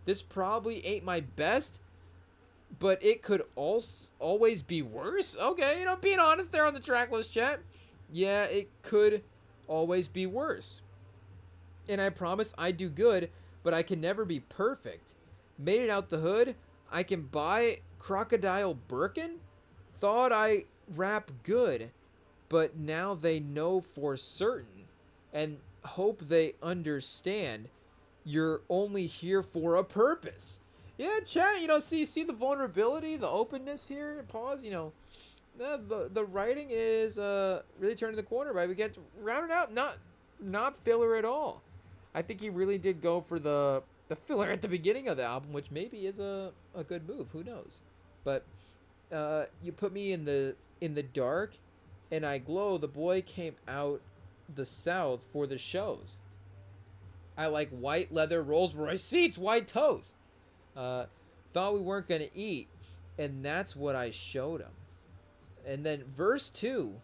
This probably ain't my best, but it could always be worse. Okay, being honest there on the track list, chat. Yeah, it could always be worse. And I promise I do good, but I can never be perfect. Made it out the hood. I can buy Crocodile Birkin. Thought I rap good, but now they know for certain and hope they understand you're only here for a purpose. Yeah, chat, see the vulnerability, the openness here. Pause, the writing is really turning the corner, right? We get rounded out, not filler at all. I think he really did go for the filler at the beginning of the album, which maybe is a good move. Who knows? But you put me in the dark, and I glow. The boy came out the south for the shows. I like white leather Rolls Royce seats, white toes. Thought we weren't gonna eat, and that's what I showed him. And then verse 2,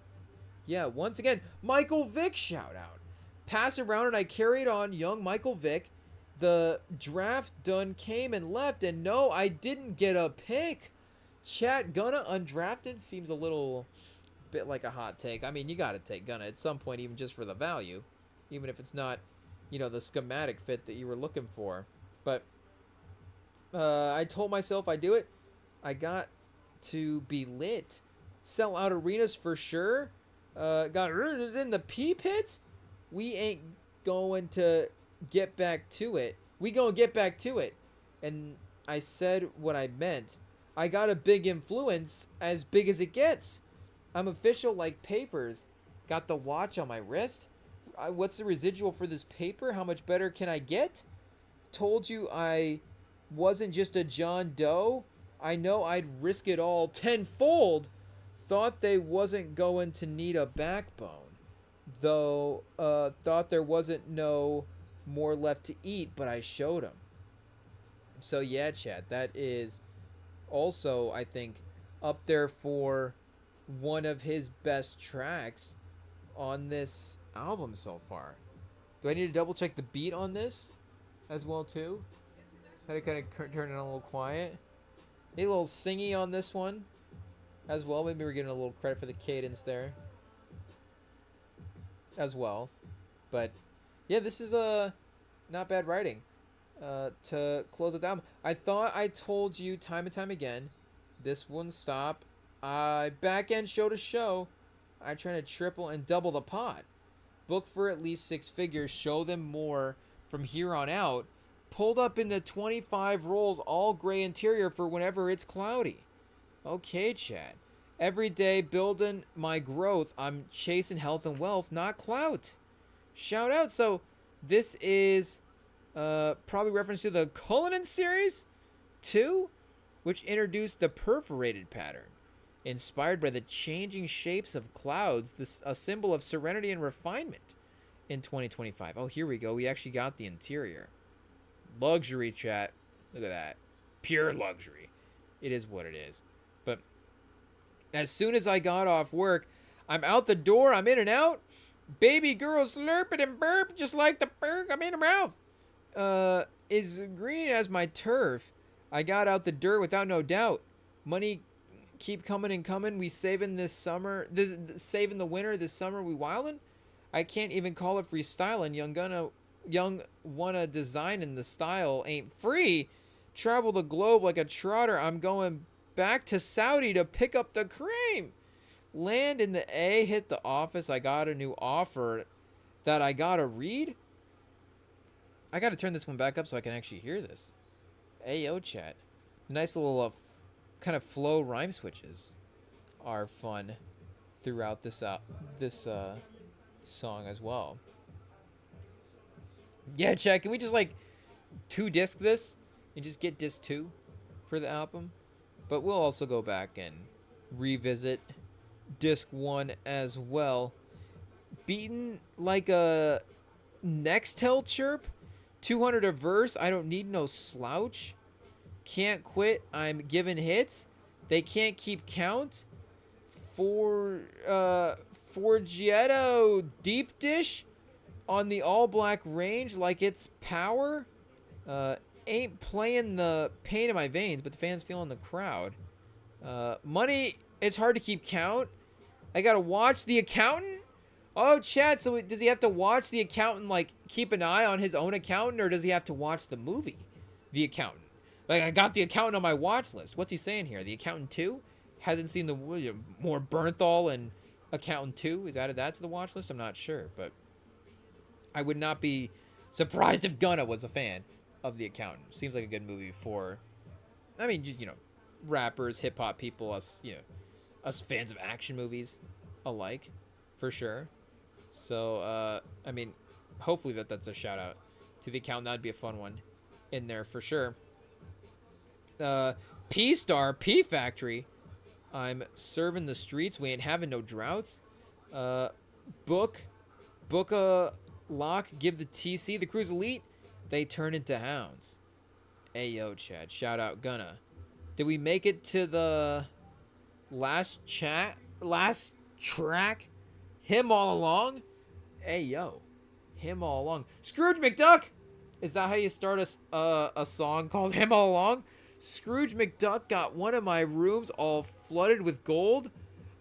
yeah, once again, Michael Vick shout out. Pass around and I carried on, young Michael Vick. The draft done came and left, and no, I didn't get a pick. Chat, Gunna undrafted seems a little bit like a hot take. I mean, you gotta take Gunna at some point, even just for the value, even if it's not, the schematic fit that you were looking for. But I told myself I'd do it. I got to be lit. Sell out arenas for sure. Got arenas in the pee pit. We ain't going to get back to it. We gonna get back to it. And I said what I meant. I got a big influence, as big as it gets. I'm official like papers. Got the watch on my wrist. What's the residual for this paper? How much better can I get? told you I wasn't just a John Doe. I know I'd risk it all tenfold. Thought they wasn't going to need a backbone. Though, thought there wasn't no more left to eat, but I showed 'em. So yeah, chat, that is also, I think, up there for one of his best tracks on this album so far. Do I need to double check the beat on this as well too? Had to kind of turn it a little quiet. Maybe a little singy on this one as well. Maybe we're getting a little credit for the cadence there as well. But yeah, this is not bad writing to close it down. I thought I told you time and time again, this wouldn't stop. I back end show to show. I try to triple and double the pot. Book for at least 6 figures. Show them more from here on out. Pulled up in the 25 rolls, all gray interior for whenever it's cloudy. Okay, Chad. Every day building my growth. I'm chasing health and wealth, not clout. Shout out. So this is probably reference to the Cullinan series 2, which introduced the perforated pattern. Inspired by the changing shapes of clouds, this a symbol of serenity and refinement in 2025. Oh, here we go. We actually got the interior. Luxury, chat. Look at that. Pure luxury. It is what it is. But as soon as I got off work, I'm out the door. I'm in and out. Baby girl slurping and burp just like the perk I'm in her mouth. Is green as my turf. I got out the dirt without no doubt. Money keep coming and coming. We saving this summer. Saving the winter this summer. We wildin'. I can't even call it freestyling. Young wanna design in the style ain't free. Travel the globe like a trotter. I'm going back to Saudi to pick up the cream. Land in the A, hit the office. I got a new offer that I gotta read. I gotta turn this one back up so I can actually hear this. Ayo, chat. Nice little kind of flow rhyme switches are fun throughout this song as well. Yeah, chat. Can we just like 2-disc this and just get disc 2 for the album? But we'll also go back and revisit disc 1 as well. Beaten like a Nextel chirp. 200 a verse. I don't need no slouch. Can't quit. I'm giving hits. They can't keep count. Forgetto deep dish on the all black range like it's power. Ain't playing the pain in my veins, but the fans feeling the crowd. Money, it's hard to keep count. I gotta watch the accountant. Oh, Chad, so does he have to watch the accountant, like, keep an eye on his own accountant, or does he have to watch the movie, The Accountant? Like, I got the accountant on my watch list. What's he saying here? The Accountant 2? Hasn't seen the more Bernthal and Accountant 2? Is added that to the watch list? I'm not sure, but I would not be surprised if Gunna was a fan of The Accountant. Seems like a good movie for, I mean, just, rappers, hip-hop people, us, us fans of action movies alike, for sure. So, I mean, hopefully that's a shout-out to The Accountant. That'd be a fun one in there for sure. P-Star, P-Factory. I'm serving the streets. We ain't having no droughts. Book a lock. Give the TC. The Cruise Elite. They turn into hounds. Ayo, Chad. Shout out Gunna. Did we make it to the last track? Him all along? Ayo. Him all along. Scrooge McDuck. Is that how you start a song called Him All Along? Scrooge McDuck got one of my rooms all flooded with gold.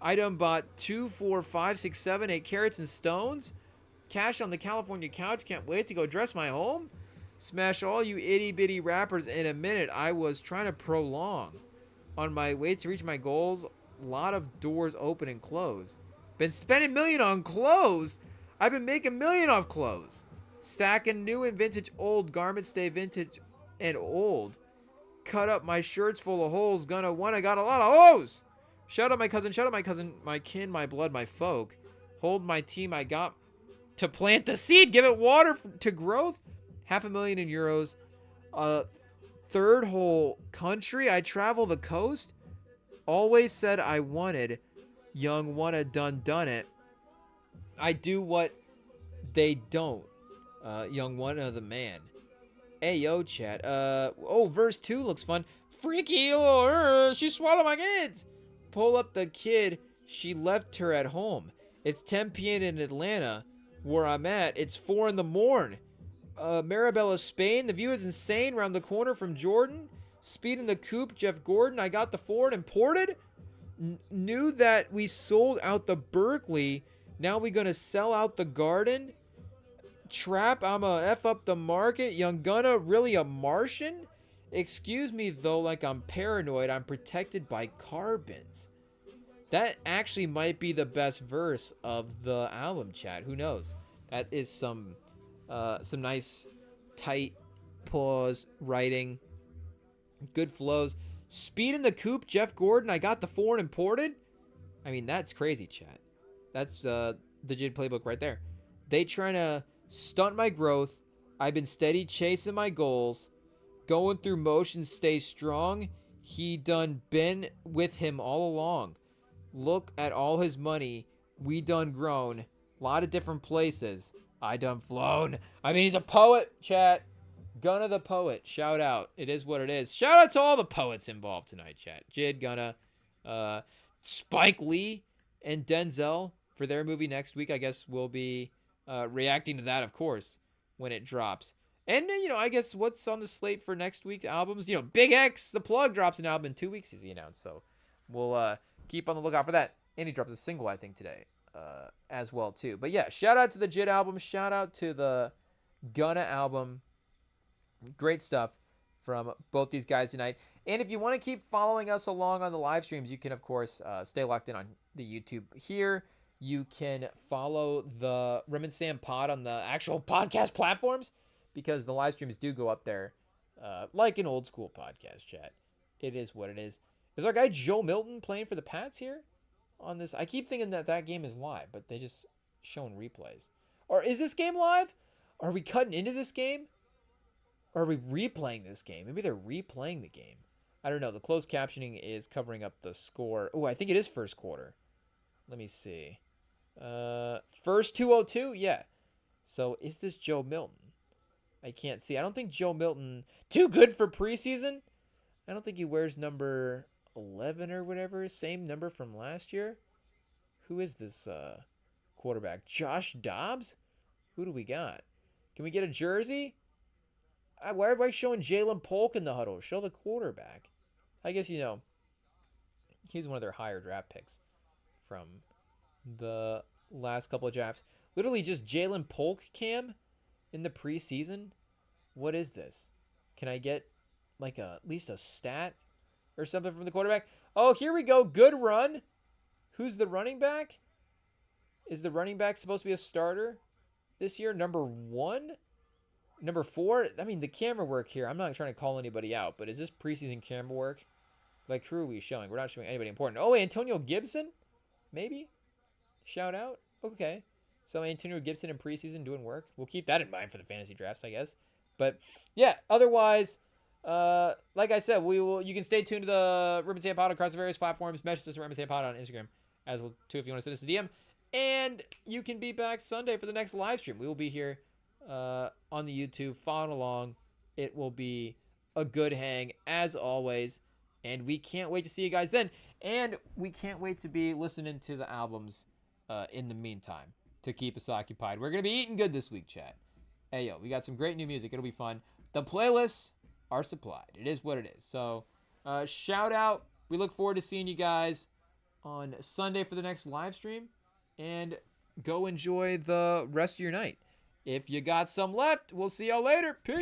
I done bought 2, 4, 5, 6, 7, 8 carats and stones. Cash on the California couch. Can't wait to go dress my home. Smash all you itty-bitty rappers in a minute. I was trying to prolong. On my way to reach my goals, a lot of doors open and close. Been spending million on clothes. I've been making million off clothes. Stacking new and vintage old. Garments stay vintage and old. Cut up my shirts full of holes. Gonna want I got a lot of hoes. Shout out my cousin. Shout out my cousin. My kin, my blood, my folk. Hold my team. I got to plant the seed. Give it water to growth. 500,000 in euros. Third whole country. I travel the coast. Always said I wanted. Young wanna done it. I do what they don't. Young wanna the man. Ayo, chat. Verse 2 looks fun. Freaky, she swallowed my kids. Pull up the kid. She left her at home. It's 10 p.m. in Atlanta. Where I'm at, it's 4 in the morning. Marabella, Spain. The view is insane. Round the corner from Jordan. Speed in the coupe. Jeff Gordon. I got the Ford imported. Knew that we sold out the Berkeley. Now we gonna sell out the Garden. Trap, I'ma F up the market. Young Gunna, really a Martian? Excuse me though, like I'm paranoid. I'm protected by carbons. That actually might be the best verse of the album, chat. Who knows? That is some nice, tight pause writing. Good flows. Speed in the coupe, Jeff Gordon. I got the foreign imported. I mean, that's crazy, chat. That's the Jid playbook right there. They trying to stunt my growth. I've been steady chasing my goals. Going through motion, stay strong. He done been with him all along. Look at all his money. We done grown. Lot of different places. I done flown. I mean, he's a poet, chat. Gunna the poet. Shout out. It is what it is. Shout out to all the poets involved tonight, chat. Jid, Gunna, Spike Lee, and Denzel for their movie next week. I guess we'll be reacting to that, of course, when it drops. And, I guess what's on the slate for next week's albums? Big X, The Plug, drops an album in 2 weeks, as he announced. So we'll keep on the lookout for that. And he dropped a single, I think, today as well, too. But, yeah, shout out to the Jid album. Shout out to the Gunna album. Great stuff from both these guys tonight. And if you want to keep following us along on the live streams, you can, of course, stay locked in on the YouTube here. You can follow the REMINGTOM pod on the actual podcast platforms because the live streams do go up there like an old school podcast, chat. It is what it is. Is our guy Joe Milton playing for the Pats here on this? I keep thinking that game is live, but they just showing replays. Or is this game live? Are we cutting into this game? Or are we replaying this game? Maybe they're replaying the game. I don't know. The closed captioning is covering up the score. Oh, I think it is first quarter. Let me see. First 2:02? Yeah. So is this Joe Milton? I can't see. I don't think Joe Milton... Too good for preseason? I don't think he wears number 11 or whatever. Same number from last year. Who is this quarterback? Josh Dobbs? Who do we got? Can we get a jersey? Why are we showing Jalen Polk in the huddle? Show the quarterback. I guess, he's one of their higher draft picks from the last couple of drafts. Literally just Jalen Polk cam in the preseason. What is this? Can I get at least a stat or something from the quarterback? Oh, here we go. Good run. Who's the running back? Is the running back supposed to be a starter this year? Number 1? Number 4? I mean, the camera work here. I'm not trying to call anybody out, but is this preseason camera work? Who are we showing? We're not showing anybody important. Oh, Antonio Gibson? Maybe? Shout out? Okay. So Antonio Gibson in preseason doing work. We'll keep that in mind for the fantasy drafts, I guess. But, yeah, otherwise, like I said, you can stay tuned to the REMINGTOM pod across the various platforms. Message us at REMINGTOM pod on Instagram as well, too, if you want to send us a DM. And you can be back Sunday for the next live stream. We will be here on the YouTube. Follow along. It will be a good hang, as always. And we can't wait to see you guys then. And we can't wait to be listening to the albums in the meantime to keep us occupied. We're going to be eating good this week, chat. Hey, yo, we got some great new music. It'll be fun. The playlists are supplied. It is what it is. So, shout out. We look forward to seeing you guys on Sunday for the next live stream. And go enjoy the rest of your night. If you got some left, we'll see y'all later. Peace.